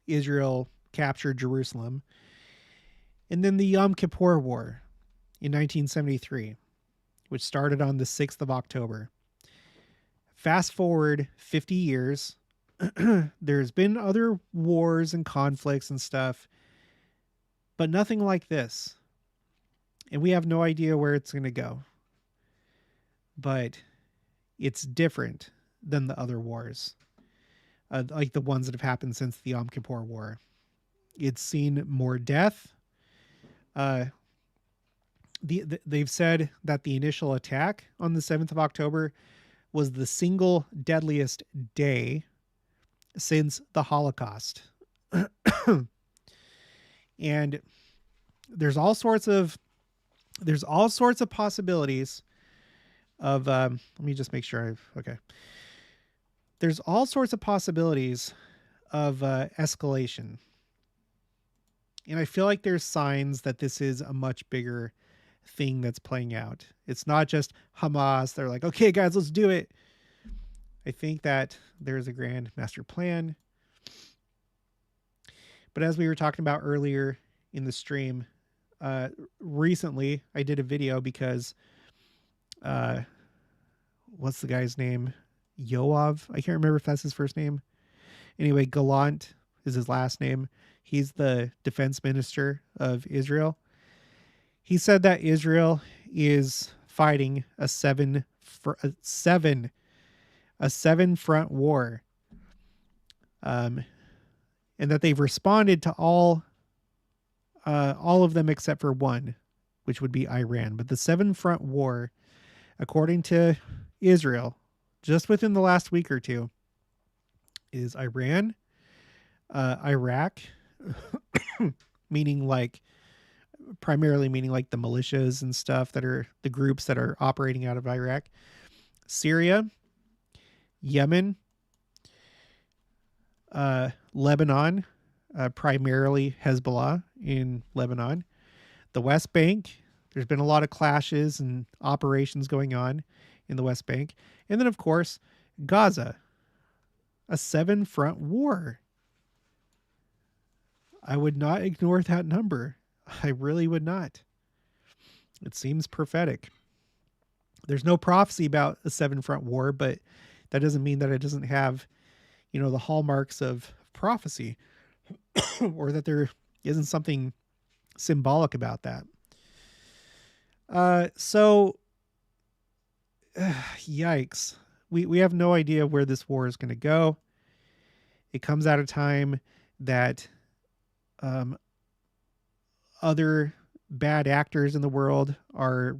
Israel captured Jerusalem, and then the Yom Kippur War in 1973, which started on the 6th of October. Fast forward 50 years, there's been other wars and conflicts and stuff, but nothing like this. And we have no idea where it's going to go. But it's different than the other wars, like the ones that have happened since the Yom Kippur War. It's seen more death. They've said that the initial attack on the 7th of October was the single deadliest day since the Holocaust. And there's all sorts of possibilities of let me just make sure there's all sorts of possibilities of escalation. And I feel like there's signs that this is a much bigger thing that's playing out. It's not just Hamas. They're like, okay, guys, let's do it. I think that there's a grand master plan. But as we were talking about earlier in the stream, recently I did a video because, what's the guy's name? Yoav? I can't remember if that's his first name. Anyway, Gallant is his last name. He's the defense minister of Israel. He said that Israel is fighting a seven front war. and that they've responded to all of them except for one, which would be Iran. But the 7-front war, according to Israel, just within the last week or two, is Iran, Iraq, primarily meaning like the militias and stuff that are the groups that are operating out of Iraq, Syria, Yemen, Lebanon, primarily Hezbollah in Lebanon, the West Bank. There's been a lot of clashes and operations going on in the West Bank. And then, of course, Gaza, a 7-front war. I would not ignore that number. I really would not. It seems prophetic. There's no prophecy about a 7-front war, but that doesn't mean that it doesn't have, the hallmarks of prophecy or that there isn't something symbolic about that. Yikes. We have no idea where this war is going to go. It comes at a time that other bad actors in the world are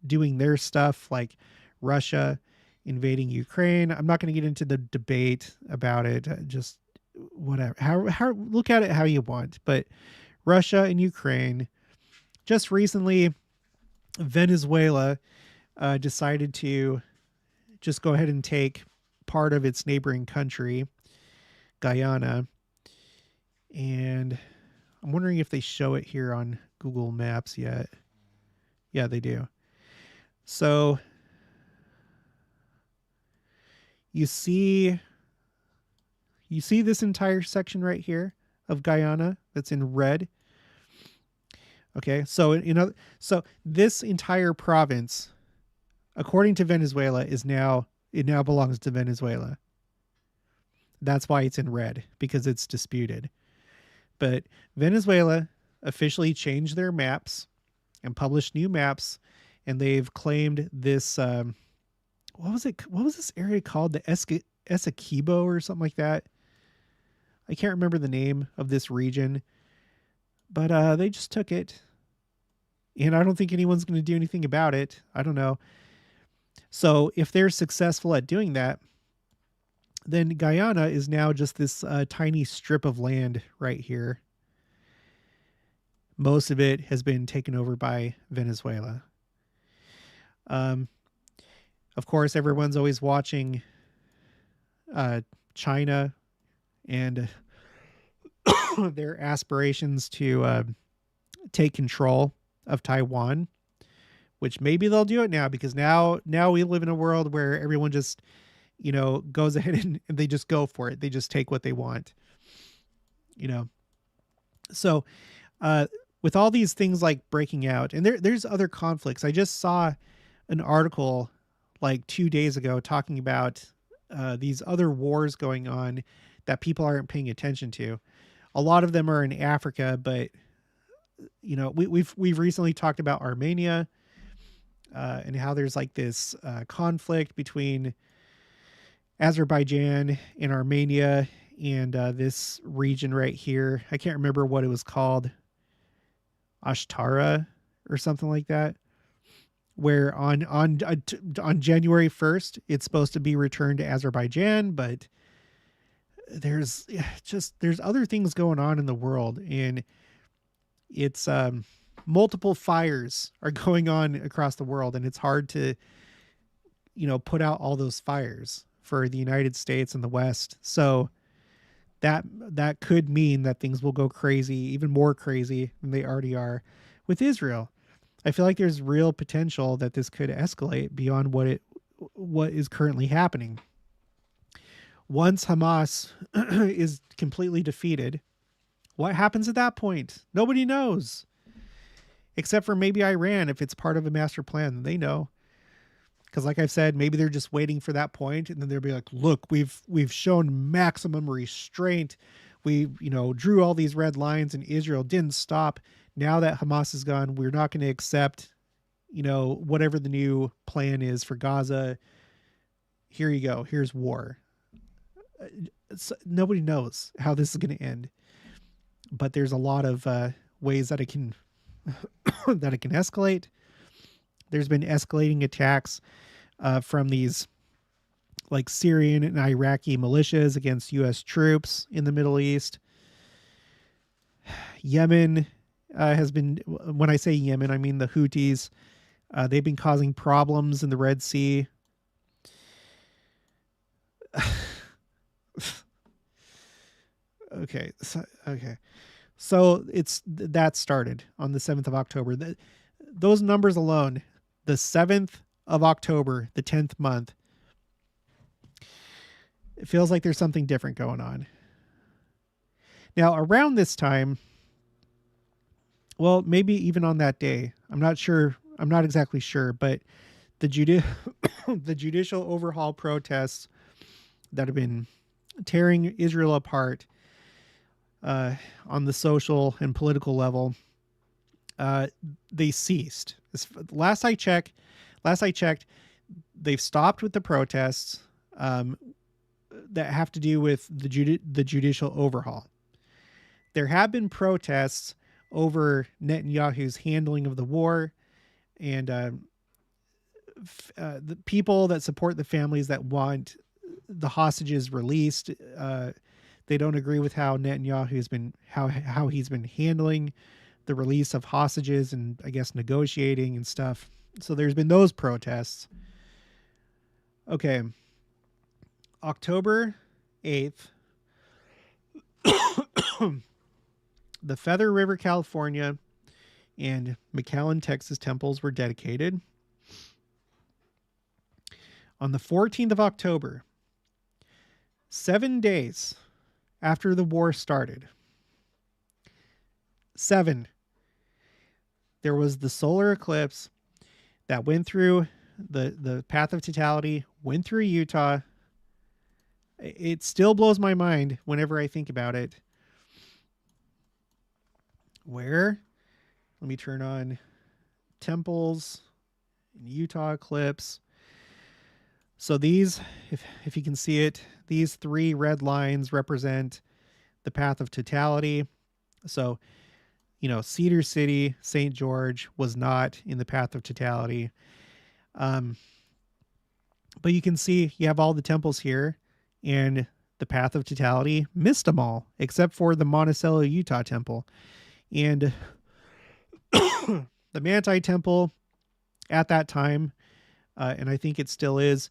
doing their stuff, like Russia invading Ukraine. I'm not going to get into the debate about it. Just whatever. How look at it how you want. But Russia and Ukraine. Just recently, Venezuela decided to just go ahead and take part of its neighboring country, Guyana. And I'm wondering if they show it here on Google Maps yet. Yeah, they do. So you see this entire section right here of Guyana that's in red. Okay, so so this entire province, according to Venezuela, it now belongs to Venezuela. That's why it's in red, because it's disputed. But Venezuela officially changed their maps and published new maps, and they've claimed this. What was it? What was this area called? The Essequibo or something like that. I can't remember the name of this region, but they just took it, and I don't think anyone's going to do anything about it. I don't know. So if they're successful at doing that, then Guyana is now just this tiny strip of land right here. Most of it has been taken over by Venezuela. Of course, everyone's always watching China and their aspirations to take control of Taiwan, which maybe they'll do it now, because now we live in a world where everyone just, goes ahead and they just go for it. They just take what they want, So, with all these things like breaking out, and there's other conflicts. I just saw an article like 2 days ago talking about these other wars going on that people aren't paying attention to. A lot of them are in Africa, but we've recently talked about Armenia and how there's like this conflict between Azerbaijan and Armenia and this region right here. I can't remember what it was called, Ashtara or something like that, where on January 1st it's supposed to be returned to Azerbaijan, but there's other things going on in the world, and it's multiple fires are going on across the world, and it's hard to put out all those fires for the United States and the West. So that could mean that things will go crazy, even more crazy than they already are with Israel. I feel like there's real potential that this could escalate beyond what is currently happening. Once Hamas is completely defeated, what happens at that point? Nobody knows. Except for maybe Iran, if it's part of a master plan, they know. Because like I've said, maybe they're just waiting for that point, and then they'll be like, look, we've shown maximum restraint. We, drew all these red lines, and Israel didn't stop. Now that Hamas is gone, we're not going to accept, whatever the new plan is for Gaza. Here you go. Here's war. nobody knows how this is going to end, but there's a lot of ways that it can that it can escalate. There's been escalating attacks from these like Syrian and Iraqi militias against U.S. troops in the Middle East. Yemen has been, when I say Yemen, I mean the Houthis. They've been causing problems in the Red Sea. Okay. So that started on the 7th of October. Those numbers alone, the 7th of October, the 10th month, it feels like there's something different going on. Now, around this time, well, maybe even on that day, I'm not sure. I'm not exactly sure, but the the judicial overhaul protests that have been tearing Israel apart on the social and political level, they ceased. Last I checked, they've stopped with the protests that have to do with the judicial overhaul. There have been protests over Netanyahu's handling of the war, and the people that support the families that want the hostages released. They don't agree with how Netanyahu has been how he's been handling the release of hostages and I guess negotiating and stuff. So there's been those protests. Okay. October 8th, the Feather River, California, and McAllen, Texas temples were dedicated. On the 14th of October, 7 days after the war started, 7, there was the solar eclipse that went through the path of totality, went through Utah. It still blows my mind whenever I think about it. Where? Let me turn on temples, Utah eclipse. So these, if you can see it, these 3 red lines represent the path of totality. So, Cedar City, St. George was not in the path of totality. But you can see you have all the temples here, and the path of totality missed them all, except for the Monticello, Utah temple. And the Manti temple at that time, and I think it still is,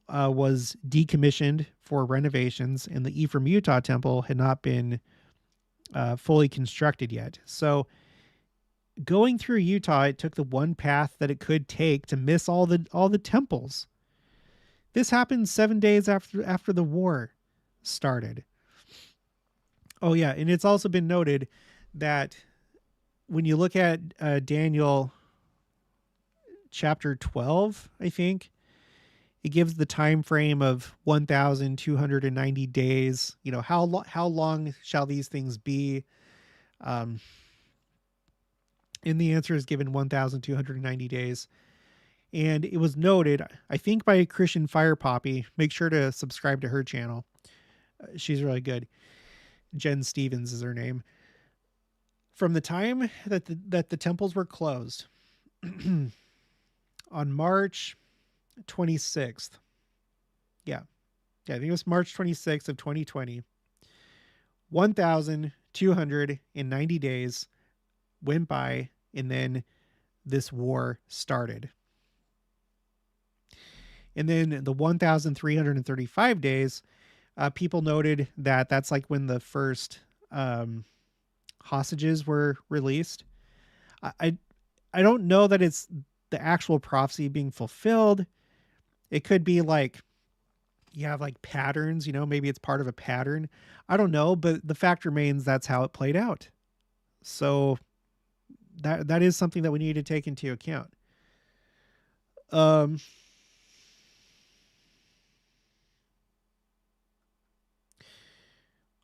was decommissioned for renovations, and the Ephraim, Utah temple had not been fully constructed yet. So going through Utah, it took the one path that it could take to miss all the temples. This happened 7 days after the war started. Oh yeah, and it's also been noted that when you look at Daniel chapter 12, I think, it gives the time frame of 1,290 days. How long shall these things be? And the answer is given 1,290 days. And it was noted, I think, by Christian Fire Poppy. Make sure to subscribe to her channel. She's really good. Jen Stevens is her name. From the time that the temples were closed on March 26th. Yeah, I think it was March 26th of 2020. 1,290 days went by, and then this war started. And then the 1,335 days, people noted that that's like when the first hostages were released. I don't know that it's the actual prophecy being fulfilled. It could be like you have like patterns, maybe it's part of a pattern. I don't know, but the fact remains that's how it played out. So that is something that we need to take into account. On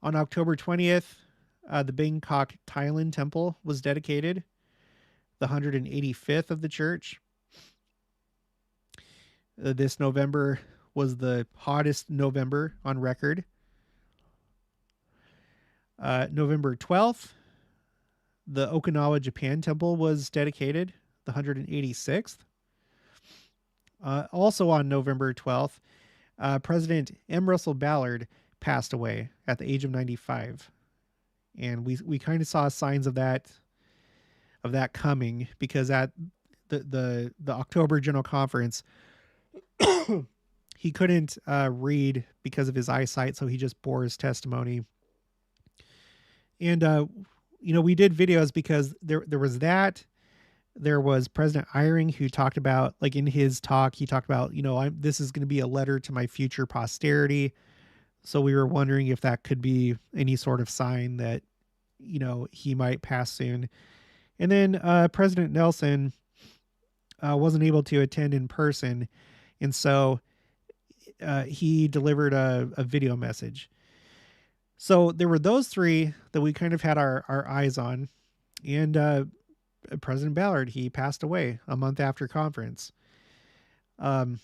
October 20th, the Bangkok, Thailand temple was dedicated, the 185th of the church. This November was the hottest November on record November 12th, the Okinawa Japan Temple was dedicated, the 186th. Also on November 12th, President M. Russell Ballard passed away at the age of 95. And we kind of saw signs of that coming, because at the October General Conference, he couldn't read because of his eyesight, so he just bore his testimony. And we did videos because there was that. There was President Eyring, who talked about, like in his talk, he talked about, this is going to be a letter to my future posterity. So we were wondering if that could be any sort of sign that, he might pass soon. And then President Nelson wasn't able to attend in person. And so he delivered a video message. So there were those three that we kind of had our eyes on. And President Ballard, he passed away a month after conference. And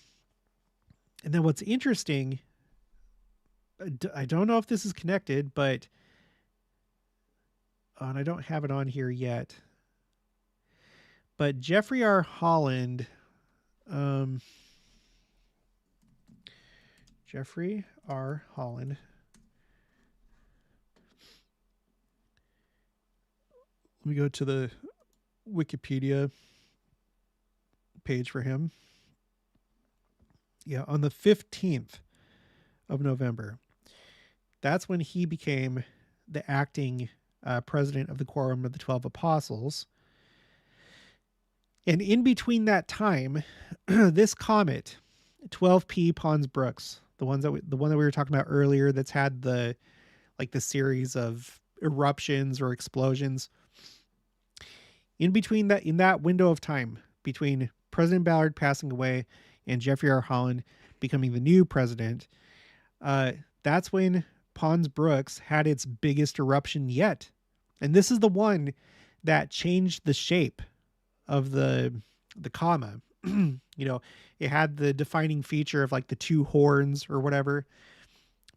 then what's interesting, I don't know if this is connected, but and I don't have it on here yet. But Jeffrey R. Holland, Jeffrey R. Holland. Let me go to the Wikipedia page for him. Yeah, on the 15th of November. That's when he became the acting president of the Quorum of the 12 Apostles. And in between that time, this comet, 12P Pons Brooks, the one that we were talking about earlier, that's had the series of eruptions or explosions. In between that, in that window of time between President Ballard passing away and Jeffrey R. Holland becoming the new president, that's when Pons Brooks had its biggest eruption yet. And this is the one that changed the shape of the comma. It had the defining feature of like the two horns or whatever.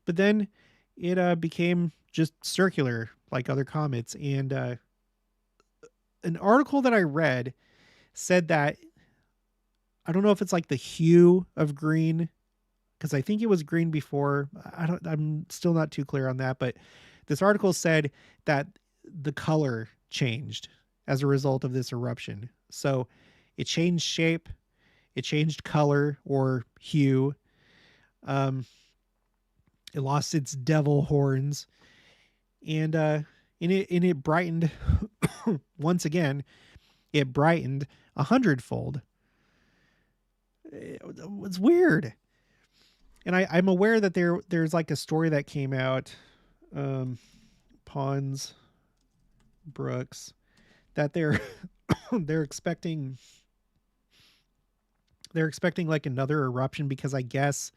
But then it became just circular like other comets. And an article that I read said that, I don't know if it's like the hue of green, because I think it was green before. I'm still not too clear on that, but this article said that the color changed as a result of this eruption. So it changed shape, it changed color or hue. It lost its devil horns, and it brightened once again. It brightened 100-fold. It was weird. And I'm aware that there's like a story that came out, Pons Brooks, that they're expecting like another eruption, because I guess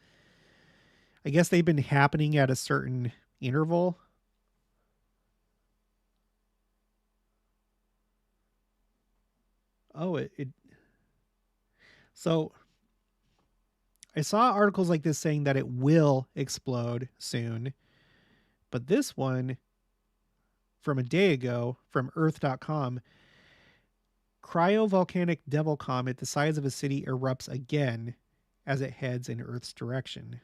they've been happening at a certain interval. Oh, so I saw articles like this saying that it will explode soon, but this one from a day ago from earth.com, cryovolcanic devil comet the size of a city erupts again as it heads in Earth's direction.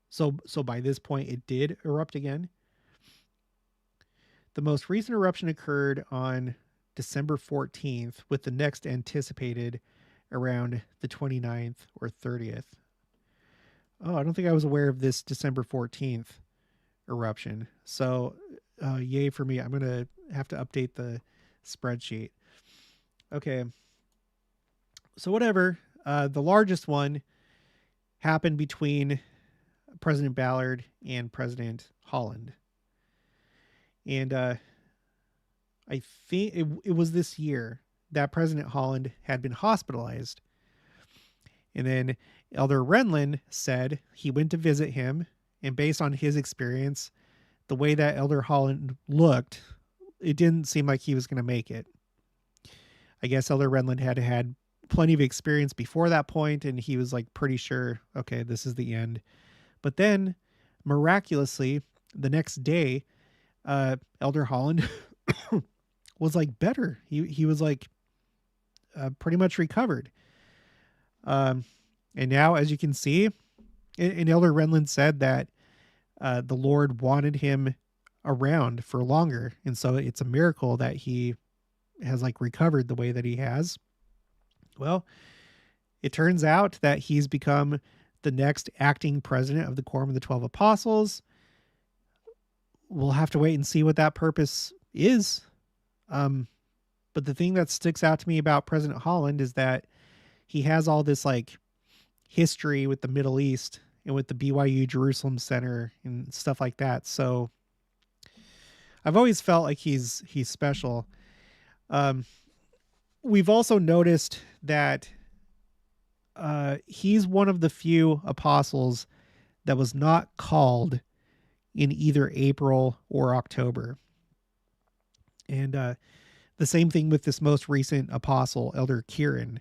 So by this point it did erupt again. The most recent eruption occurred on December 14th, with the next anticipated around the 29th or 30th. Oh, I don't think I was aware of this December 14th eruption. So yay for me. I'm going to have to update the spreadsheet. Okay. So whatever. The largest one happened between President Ballard and President Holland. And I think it was this year that President Holland had been hospitalized. And then Elder Renlund said he went to visit him, and based on his experience, the way that Elder Holland looked, it didn't seem like he was going to make it. I guess Elder Renlund had plenty of experience before that point, and he was like pretty sure, okay, this is the end. But then, miraculously, the next day, Elder Holland was like better. He was like pretty much recovered. And now, as you can see, and Elder Renlund said that the Lord wanted him around for longer. And so it's a miracle that he has like recovered the way that he has. Well, it turns out that he's become the next acting president of the Quorum of the 12 Apostles. We'll have to wait and see what that purpose is. But the thing that sticks out to me about President Holland is that he has all this like history with the Middle East and with the BYU Jerusalem Center and stuff like that. So I've always felt like he's special. We've also noticed that he's one of the few apostles that was not called in either April or October. And the same thing with this most recent apostle, Elder Kieran.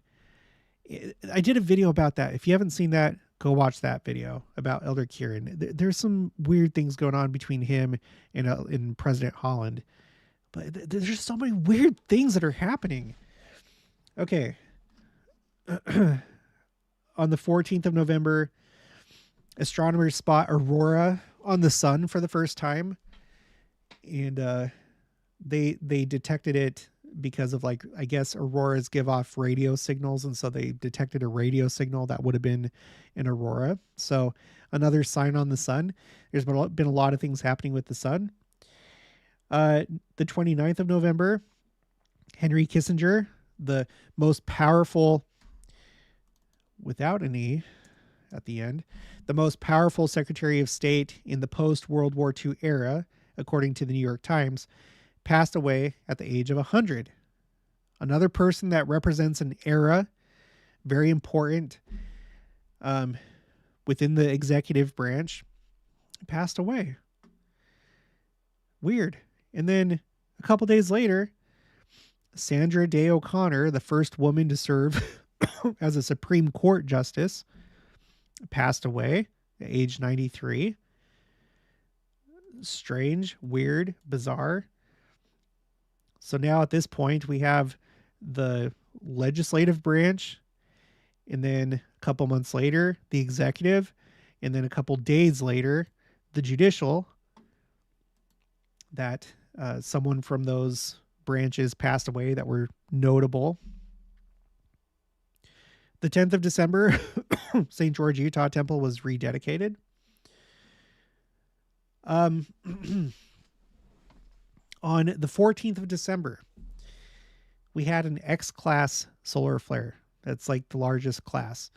I did a video about that. If you haven't seen that, go watch that video about Elder Kieran. There's some weird things going on between him and President Holland. But there's just so many weird things that are happening. Okay. On the 14th of November, astronomers spot aurora on the sun for the first time. And they detected it because of, like, I guess auroras give off radio signals, and so they detected a radio signal that would have been an aurora. So another sign on the sun. There's been a lot of things happening with the sun. The 29th of November, Henry Kissinger, the most powerful, without an E at the end, the most powerful Secretary of State in the post-World War II era, according to the New York Times, passed away at the age of 100. Another person that represents an era, very important within the executive branch, passed away. Weird. And then a couple days later, Sandra Day O'Connor, the first woman to serve as a Supreme Court justice, passed away at age 93. Strange, weird, bizarre. So now at this point, we have the legislative branch, and then a couple months later, the executive, and then a couple days later, the judicial, that someone from those branches passed away that were notable. The 10th of December, St. George, Utah Temple was rededicated. On the 14th of December, we had an X-class solar flare. That's like the largest class.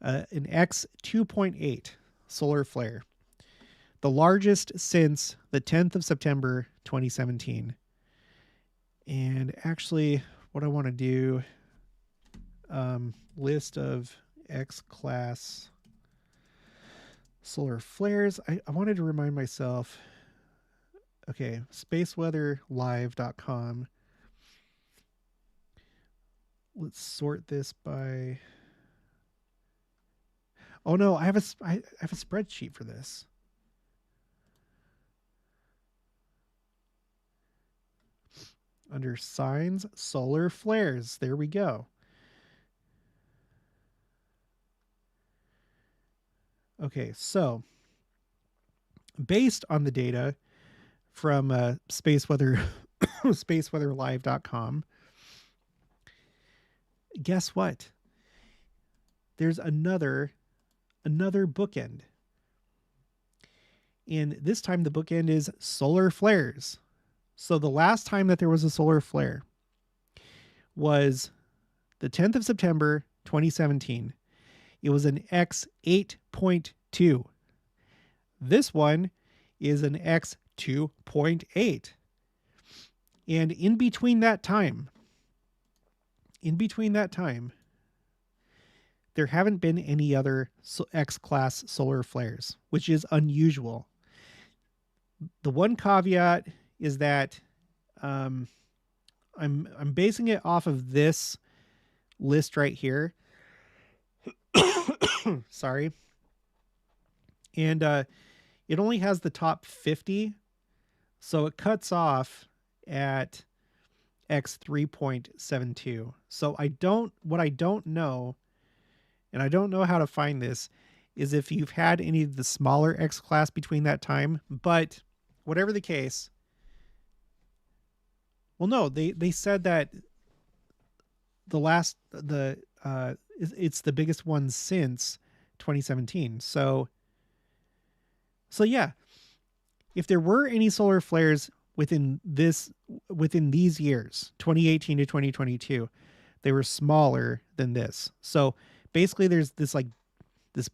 An X 2.8 solar flare. The largest since the 10th of September, 2017. And actually, what I want to do, list of X-class solar flares. I wanted to remind myself. Okay, spaceweatherlive.com. Let's sort this by... Oh no, I have a spreadsheet for this. Under signs, solar flares. There we go. Okay, so based on the data from spaceweatherlive.com, guess what? There's another bookend. And this time the bookend is solar flares. So the last time that there was a solar flare was the 10th of September, 2017. It was an X 8.2. This one is an X 2.8. And in between that time, there haven't been any other X-class solar flares, which is unusual. The one caveat is that I'm basing it off of this list right here. Sorry. And it only has the top 50 So it cuts off at X 3.72. So what I don't know, and I don't know how to find this, is if you've had any of the smaller X class between that time. But whatever the case, well, no, they said that it's the biggest one since 2017. So yeah, if there were any solar flares within these years, 2018 to 2022, they were smaller than this. So basically there's this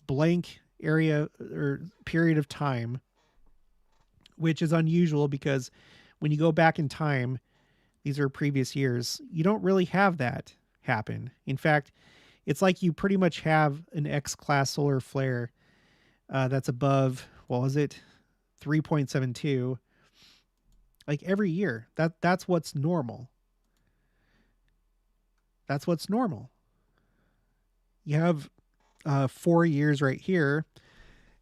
blank area or period of time, which is unusual because when you go back in time, these are previous years, you don't really have that happen. In fact, it's like you pretty much have an X class solar flare that's above, what was it, 3.72, like every year. That's what's normal. That's what's normal. You have 4 years right here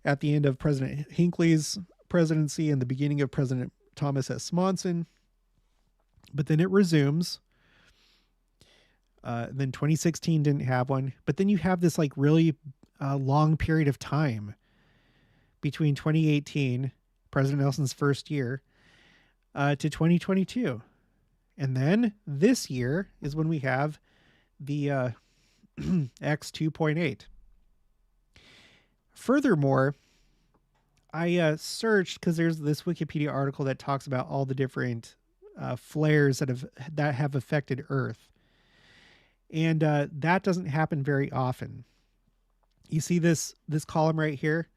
at the end of President Hinckley's presidency and the beginning of President Thomas S. Monson. But then it resumes. Then 2016 didn't have one. But then you have this like really long period of time between 2018, President Nelson's first year, to 2022. And then this year is when we have the X 2.8. Furthermore, I searched because there's this Wikipedia article that talks about all the different flares that have affected Earth, and that doesn't happen very often. You see this column right here.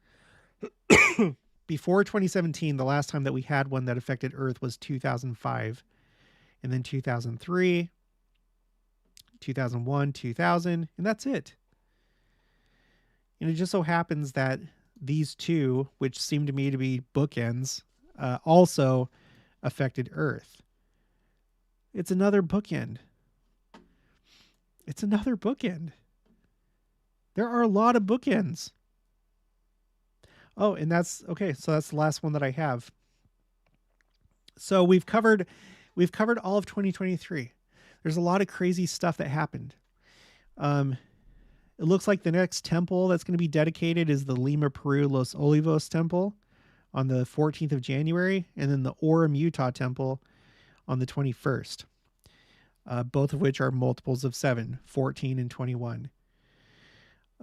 Before 2017, the last time that we had one that affected Earth was 2005, and then 2003, 2001, 2000, and that's it. And it just so happens that these two, which seem to me to be bookends, also affected Earth. It's another bookend. It's another bookend. There are a lot of bookends. Oh, and that's okay. So that's the last one that I have. So we've covered all of 2023. There's a lot of crazy stuff that happened. It looks like the next temple that's going to be dedicated is the Lima, Peru, Los Olivos temple on the 14th of January, and then the Orem, Utah temple on the 21st, both of which are multiples of 7, 14 and 21.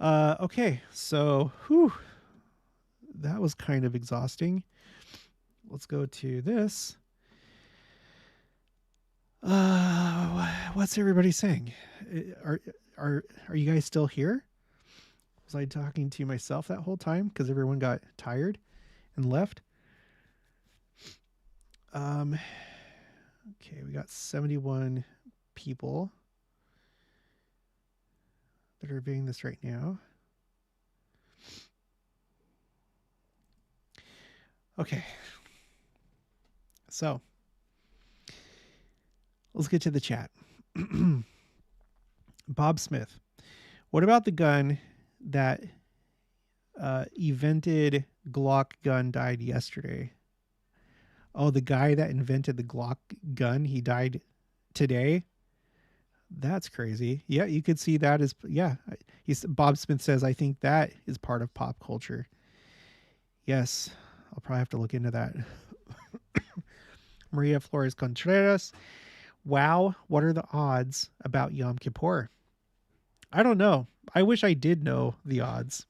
Okay, so that was kind of exhausting. Let's go to this. What's everybody saying? Are you guys still here? Was I talking to myself that whole time because everyone got tired and left? Okay, we got 71 people that are viewing this right now. Okay. So, let's get to the chat. Bob Smith. What about the gun that invented Glock gun died yesterday? Oh, the guy that invented the Glock gun, he died today? That's crazy. Yeah, you could see that as, yeah. Bob Smith says, I think that is part of pop culture. Yes, I'll probably have to look into that. Maria Flores Contreras. Wow, what are the odds about Yom Kippur? I don't know. I wish I did know the odds,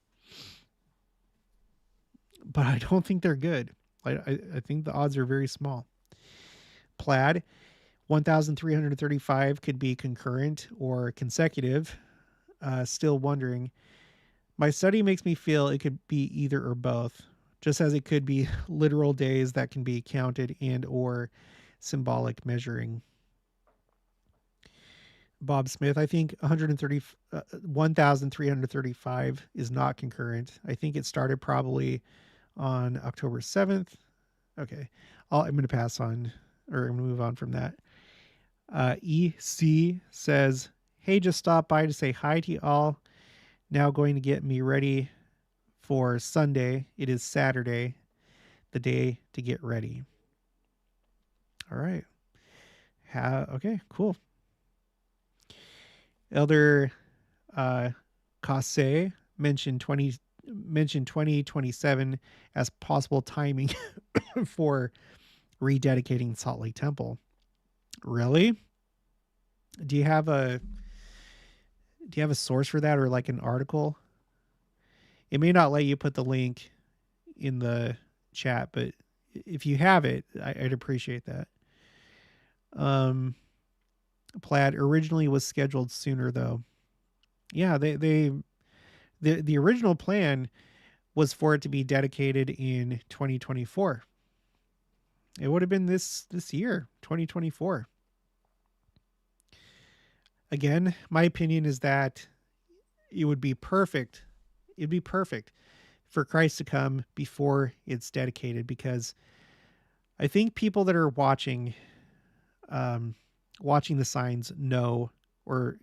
but I don't think they're good. I think the odds are very small. Plaid, 1,335 could be concurrent or consecutive. Still wondering. My study makes me feel it could be either or both, just as it could be literal days that can be counted and or symbolic measuring. Bob Smith, I think 1,335 is not concurrent. I think it started probably on October 7th. Okay. I'm going to pass on, or I'm going to move on from that. EC says, hey, just stop by to say hi to you all. Now going to get me ready for Sunday. It is Saturday, the day to get ready. All right. Okay, cool. Elder Kasse mentioned 2027 as possible timing for rededicating Salt Lake Temple. Really? Do you have a source for that, or like an article? It may not let you put the link in the chat, but if you have it, I'd appreciate that. Plaid originally was scheduled sooner though. Yeah, the original plan was for it to be dedicated in 2024. It would have been this year, 2024. Again, my opinion is that it would be perfect. It'd be perfect for Christ to come before it's dedicated, because I think people that are watching the signs know, or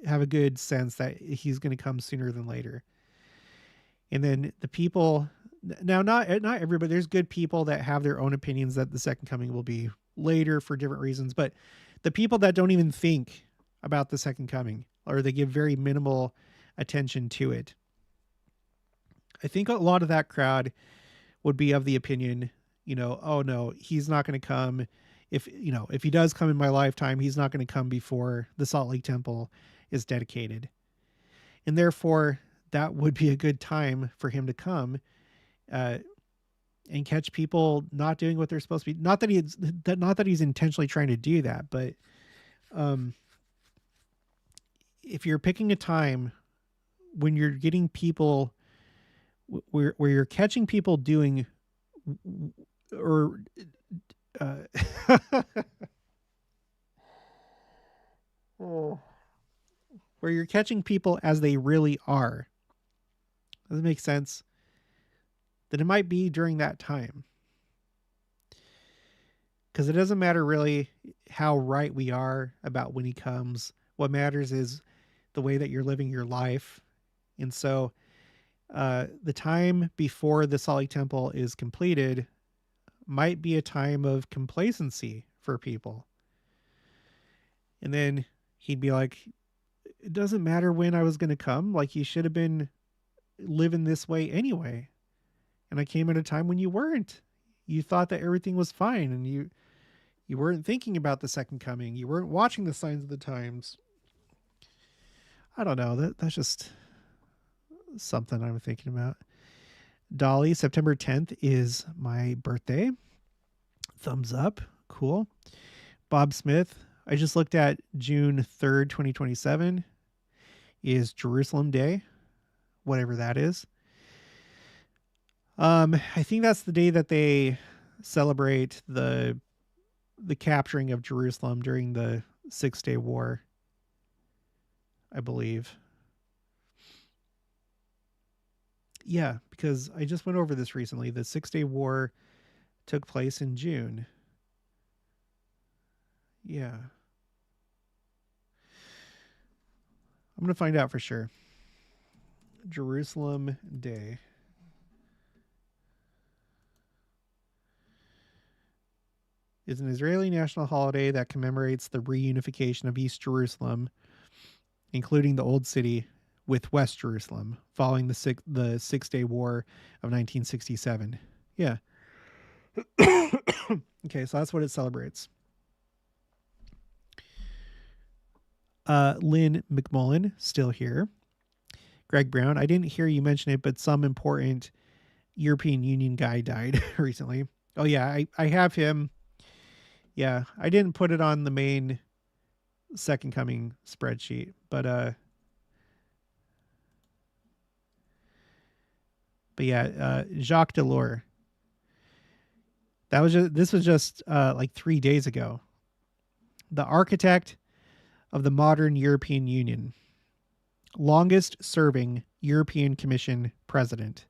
have a good sense that he's going to come sooner than later. And then the people, now not everybody, there's good people that have their own opinions that the second coming will be later for different reasons, but the people that don't even think about the second coming, or they give very minimal attention to it, I think a lot of that crowd would be of the opinion, oh no, he's not going to come. If he does come in my lifetime, he's not going to come before the Salt Lake Temple is dedicated. And therefore, that would be a good time for him to come and catch people not doing what they're supposed to be. Not that he's intentionally trying to do that, but if you're picking a time when you're getting people, where you're catching people doing, or where you're catching people as they really are, does it make sense? Then it might be during that time. Because it doesn't matter really how right we are about when he comes. What matters is the way that you're living your life. And so the time before the Salt Lake Temple is completed might be a time of complacency for people. And then he'd be like, it doesn't matter when I was going to come. Like, you should have been living this way anyway. And I came at a time when you weren't. You thought that everything was fine, and you weren't thinking about the second coming. You weren't watching the signs of the times. I don't know. That's just something I'm thinking about. Dolly, September 10th is my birthday. Thumbs up. Cool. Bob Smith, I just looked at June 3rd, 2027 is Jerusalem Day, whatever that is. I think that's the day that they celebrate the capturing of Jerusalem during the 6-Day War, I believe. Yeah, because I just went over this recently. The 6-Day War took place in June. Yeah. I'm going to find out for sure. Jerusalem Day. Is an Israeli national holiday that commemorates the reunification of East Jerusalem, including the Old City, with West Jerusalem following the 6-Day War of 1967. Yeah. Okay, so that's what it celebrates. Lynn McMullen, still here. Greg Brown, I didn't hear you mention it, but some important European Union guy died recently. Oh yeah, I have him. Yeah, I didn't put it on the main second coming spreadsheet, but yeah, Jacques Delors. This was just like 3 days ago. The architect of the modern European Union, longest serving European Commission president.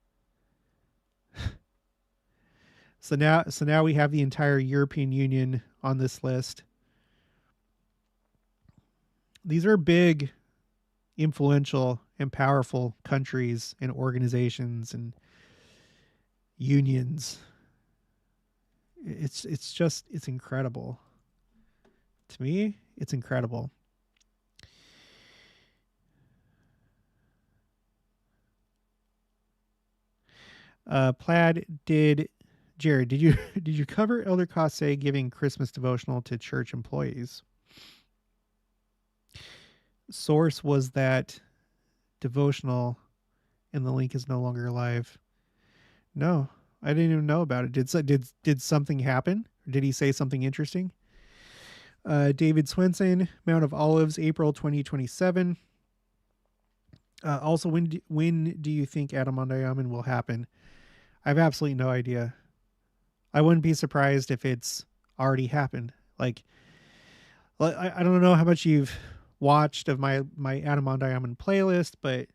So now we have the entire European Union on this list. These are big, influential, and powerful countries and organizations and unions. It's incredible. To me, it's incredible. Plaid, Jared, did you cover Elder Cosse giving Christmas devotional to church employees? Source was that devotional, and the link is no longer live. No, I didn't even know about it. Did something happen? Did he say something interesting? David Swenson, Mount of Olives, April 2027. Also, when do you think Adamandayaman will happen? I have absolutely no idea. I wouldn't be surprised if it's already happened. Like, I don't know how much you've watched of my Adamandayaman playlist, but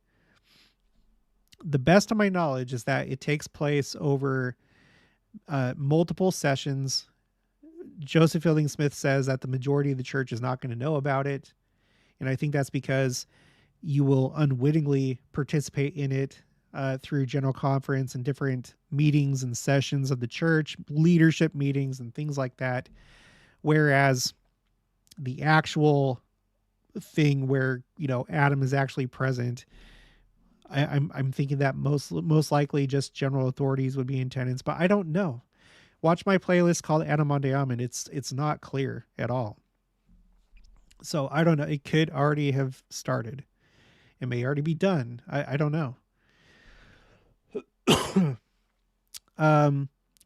the best of my knowledge is that it takes place over multiple sessions. Joseph Fielding Smith says that the majority of the church is not going to know about it. And I think that's because you will unwittingly participate in it through general conference and different meetings and sessions of the church, leadership meetings and things like that. Whereas the actual thing where, Adam is actually present, I'm thinking that most likely just general authorities would be in attendance, but I don't know. Watch my playlist called Adamandayaman. It's not clear at all. So I don't know. It could already have started. It may already be done. I don't know.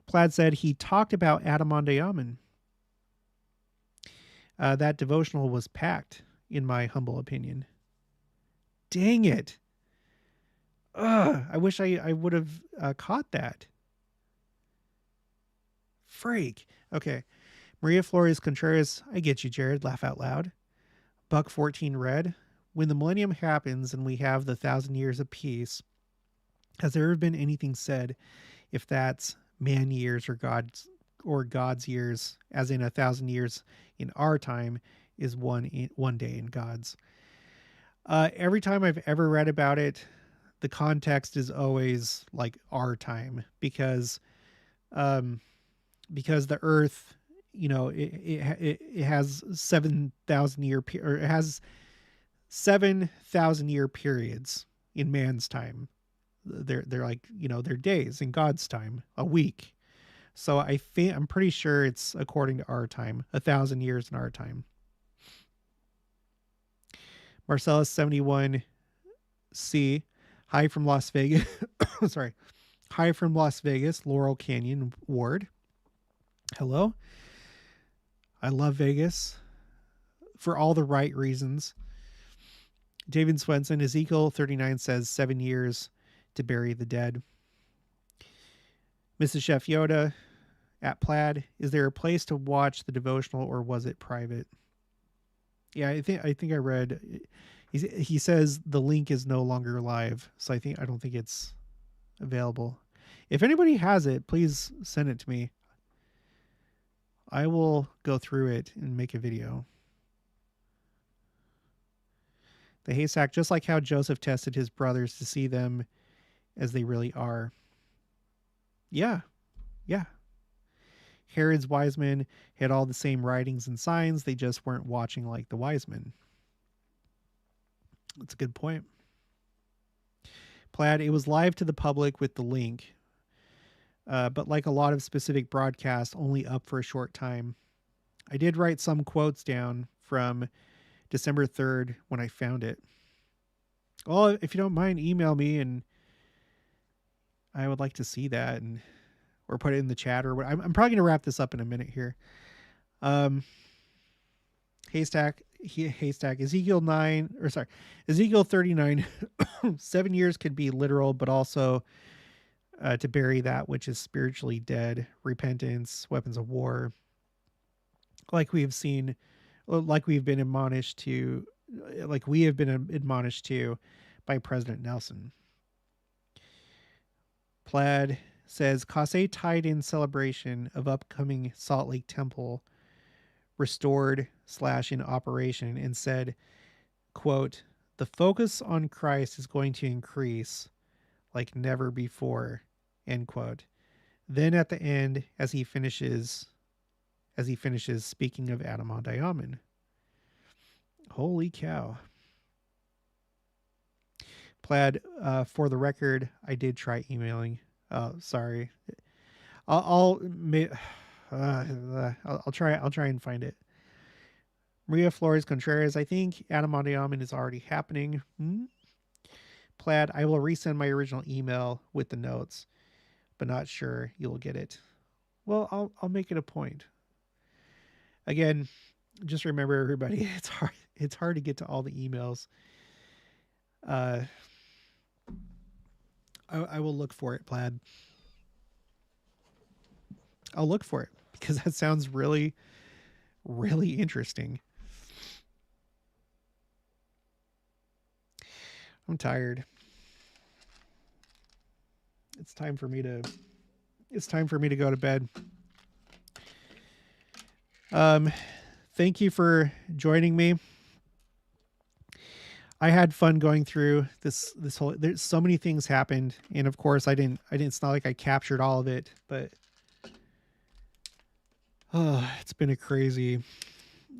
Plaid said he talked about Adamandayaman. That devotional was packed, in my humble opinion. Dang it. I wish I would have caught that. Freak. Okay. Maria Flores Contreras, I get you, Jared. Laugh out loud. Buck 14 Red. When the millennium happens and we have the 1,000 years of peace, has there ever been anything said if that's man years or God's years, as in 1,000 years in our time is one day in God's? Every time I've ever read about it, the context is always like our time, because the Earth, it has 7,000 year or it has 7,000 year periods in man's time. They're like, they're days in God's time, a week. So I'm pretty sure it's according to our time, 1,000 years in our time. Marcellus 71C, hi from Las Vegas. Sorry. Hi from Las Vegas, Laurel Canyon Ward. Hello. I love Vegas for all the right reasons. David Swenson, Ezekiel 39 says 7 years to bury the dead. Mrs. Chef Yoda at Plaid, is there a place to watch the devotional or was it private? Yeah, I think I read. He says the link is no longer live, so I don't think it's available. If anybody has it, please send it to me. I will go through it and make a video. The haystack, just like how Joseph tested his brothers to see them as they really are. Yeah. Herod's wise men had all the same writings and signs. They just weren't watching like the wise men. That's a good point. Plaid, it was live to the public with the link, but like a lot of specific broadcasts, only up for a short time. I did write some quotes down from December 3rd when I found it. Well, if you don't mind, email me and I would like to see that, or put it in the chat, or what. I'm probably going to wrap this up in a minute here. Haystack, Ezekiel 39, 7 years could be literal, but also to bury that which is spiritually dead, repentance, weapons of war, like we have been admonished to by President Nelson. Plaid says Cosse tied in celebration of upcoming Salt Lake Temple restored / in operation and said, quote, the focus on Christ is going to increase like never before, end quote. Then at the end, as he finishes speaking of Adamondiaman. Holy cow. Plaid, for the record, I did try emailing. Oh, sorry. I'll try and find it. Maria Flores Contreras, I think Adamondiaman is already happening. Plaid, I will resend my original email with the notes, but not sure you'll get it. Well, I'll make it a point. Again, just remember, everybody, it's hard to get to all the emails. I will look for it, Plaid. I'll look for it because that sounds really, really interesting. I'm tired. It's time for me to go to bed. Thank you for joining me. I had fun going through this whole, there's so many things happened. And of course it's not like I captured all of it, but it's been a crazy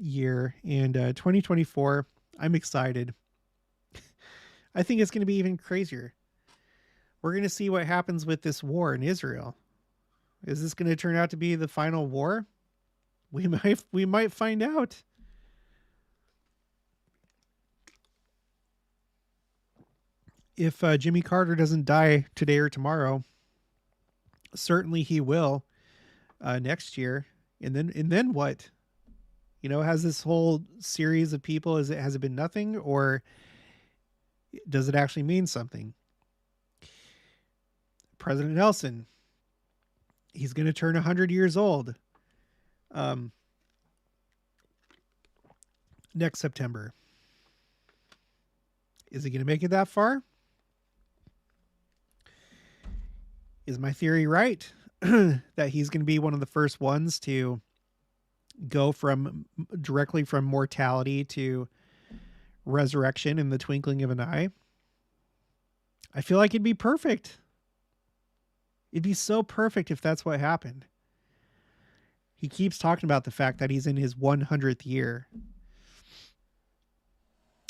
year. And 2024, I'm excited. I think it's going to be even crazier. We're going to see what happens with this war in Israel. Is this going to turn out to be the final war? We might find out. If Jimmy Carter doesn't die today or tomorrow, certainly he will next year. And then what? You know, has this whole series of people, has it been nothing, or does it actually mean something? President Nelson, he's going to turn 100 years old next September. Is he going to make it that far? Is my theory right that he's going to be one of the first ones to go directly from mortality to resurrection in the twinkling of an eye? I feel like it'd be perfect. It'd be so perfect if that's what happened. He keeps talking about the fact that he's in his 100th year.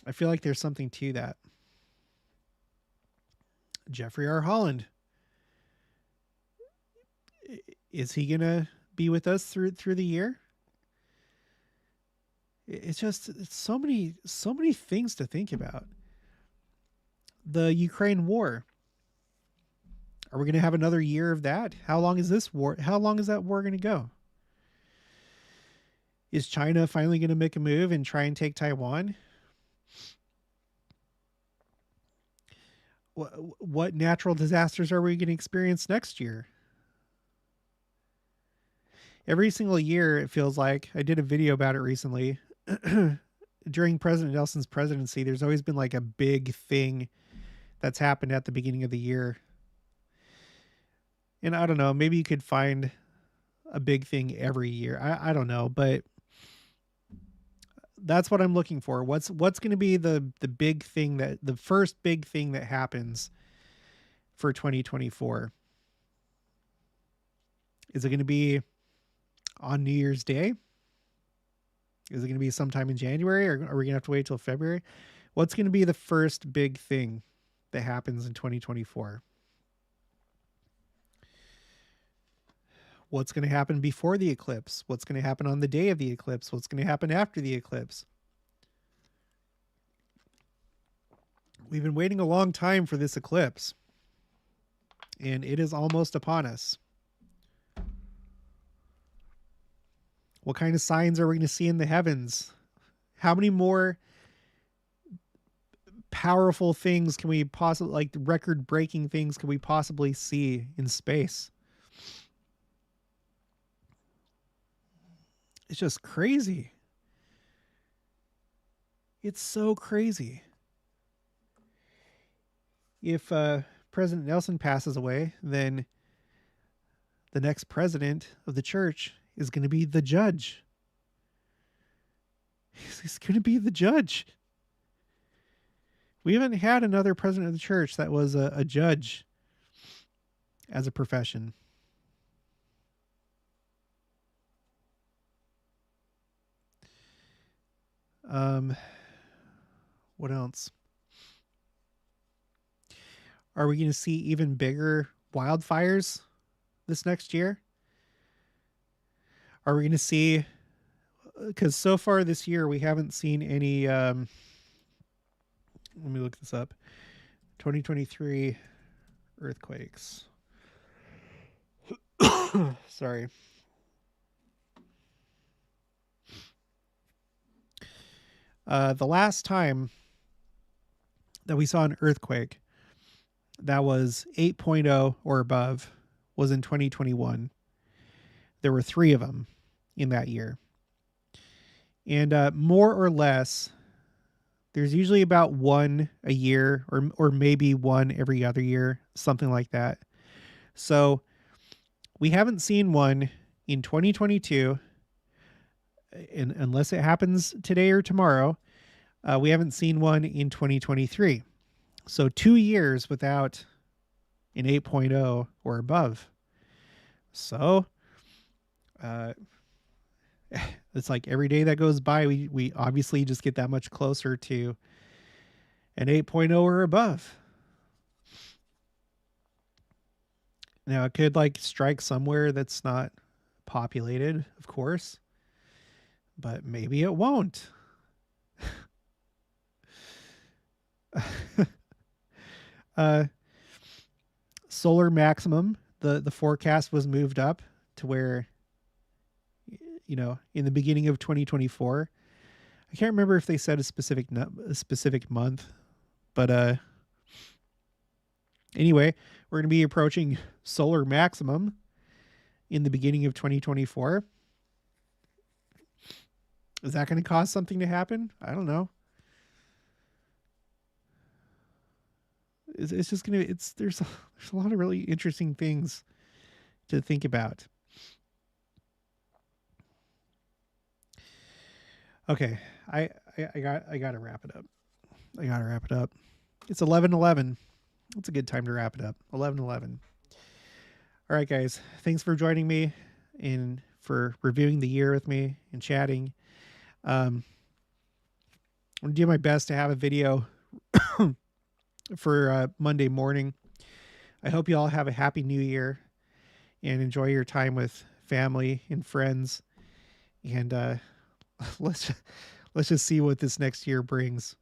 I feel like there's something to that. Jeffrey R. Holland. Is he going to be with us through the year? It's so many things to think about. The Ukraine war. Are we going to have another year of that? How long is this war? How long is that war going to go? Is China finally going to make a move and try and take Taiwan? What natural disasters are we going to experience next year? Every single year, it feels like, I did a video about it recently. During President Nelson's presidency, there's always been like a big thing that's happened at the beginning of the year. And I don't know, maybe you could find a big thing every year. I don't know, but that's what I'm looking for. What's going to be the big thing, the first big thing that happens for 2024? Is it going to be on New Year's Day? Is it going to be sometime in January, or are we going to have to wait till February? What's going to be the first big thing that happens in 2024? What's going to happen before the eclipse? What's going to happen on the day of the eclipse? What's going to happen after the eclipse? We've been waiting a long time for this eclipse, and it is almost upon us. What kind of signs are we going to see in the heavens? How many more powerful things can we possibly, like record-breaking things, can we possibly see in space? It's just crazy. It's so crazy. If President Nelson passes away, then the next president of the church is going to be the judge. He's going to be the judge. We haven't had another president of the church that was a judge as a profession. What else? Are we going to see even bigger wildfires this next year? Are we going to see, because so far this year we haven't seen any, let me look this up. 2023 earthquakes. Sorry. The last time that we saw an earthquake that was 8.0 or above was in 2021. There were 3 of them in that year. And more or less, there's usually about 1 a year or maybe 1 every other year, something like that. So we haven't seen one in 2022, unless it happens today or tomorrow. We haven't seen one in 2023. So 2 years without an 8.0 or above. So it's like every day that goes by, we obviously just get that much closer to an 8.0 or above. Now it could like strike somewhere that's not populated, of course, but maybe it won't. Solar maximum, the forecast was moved up to where, you know, in the beginning of 2024, I can't remember if they said a specific month, but anyway, we're going to be approaching solar maximum in the beginning of 2024. Is that going to cause something to happen? I don't know. It's just going to, there's a lot of really interesting things to think about. Okay. I got to wrap it up. It's 11:11. It's a good time to wrap it up. 11:11. All right, guys. Thanks for joining me and for reviewing the year with me and chatting. I'm going to do my best to have a video for Monday morning. I hope you all have a happy new year and enjoy your time with family and friends. And let's just see what this next year brings.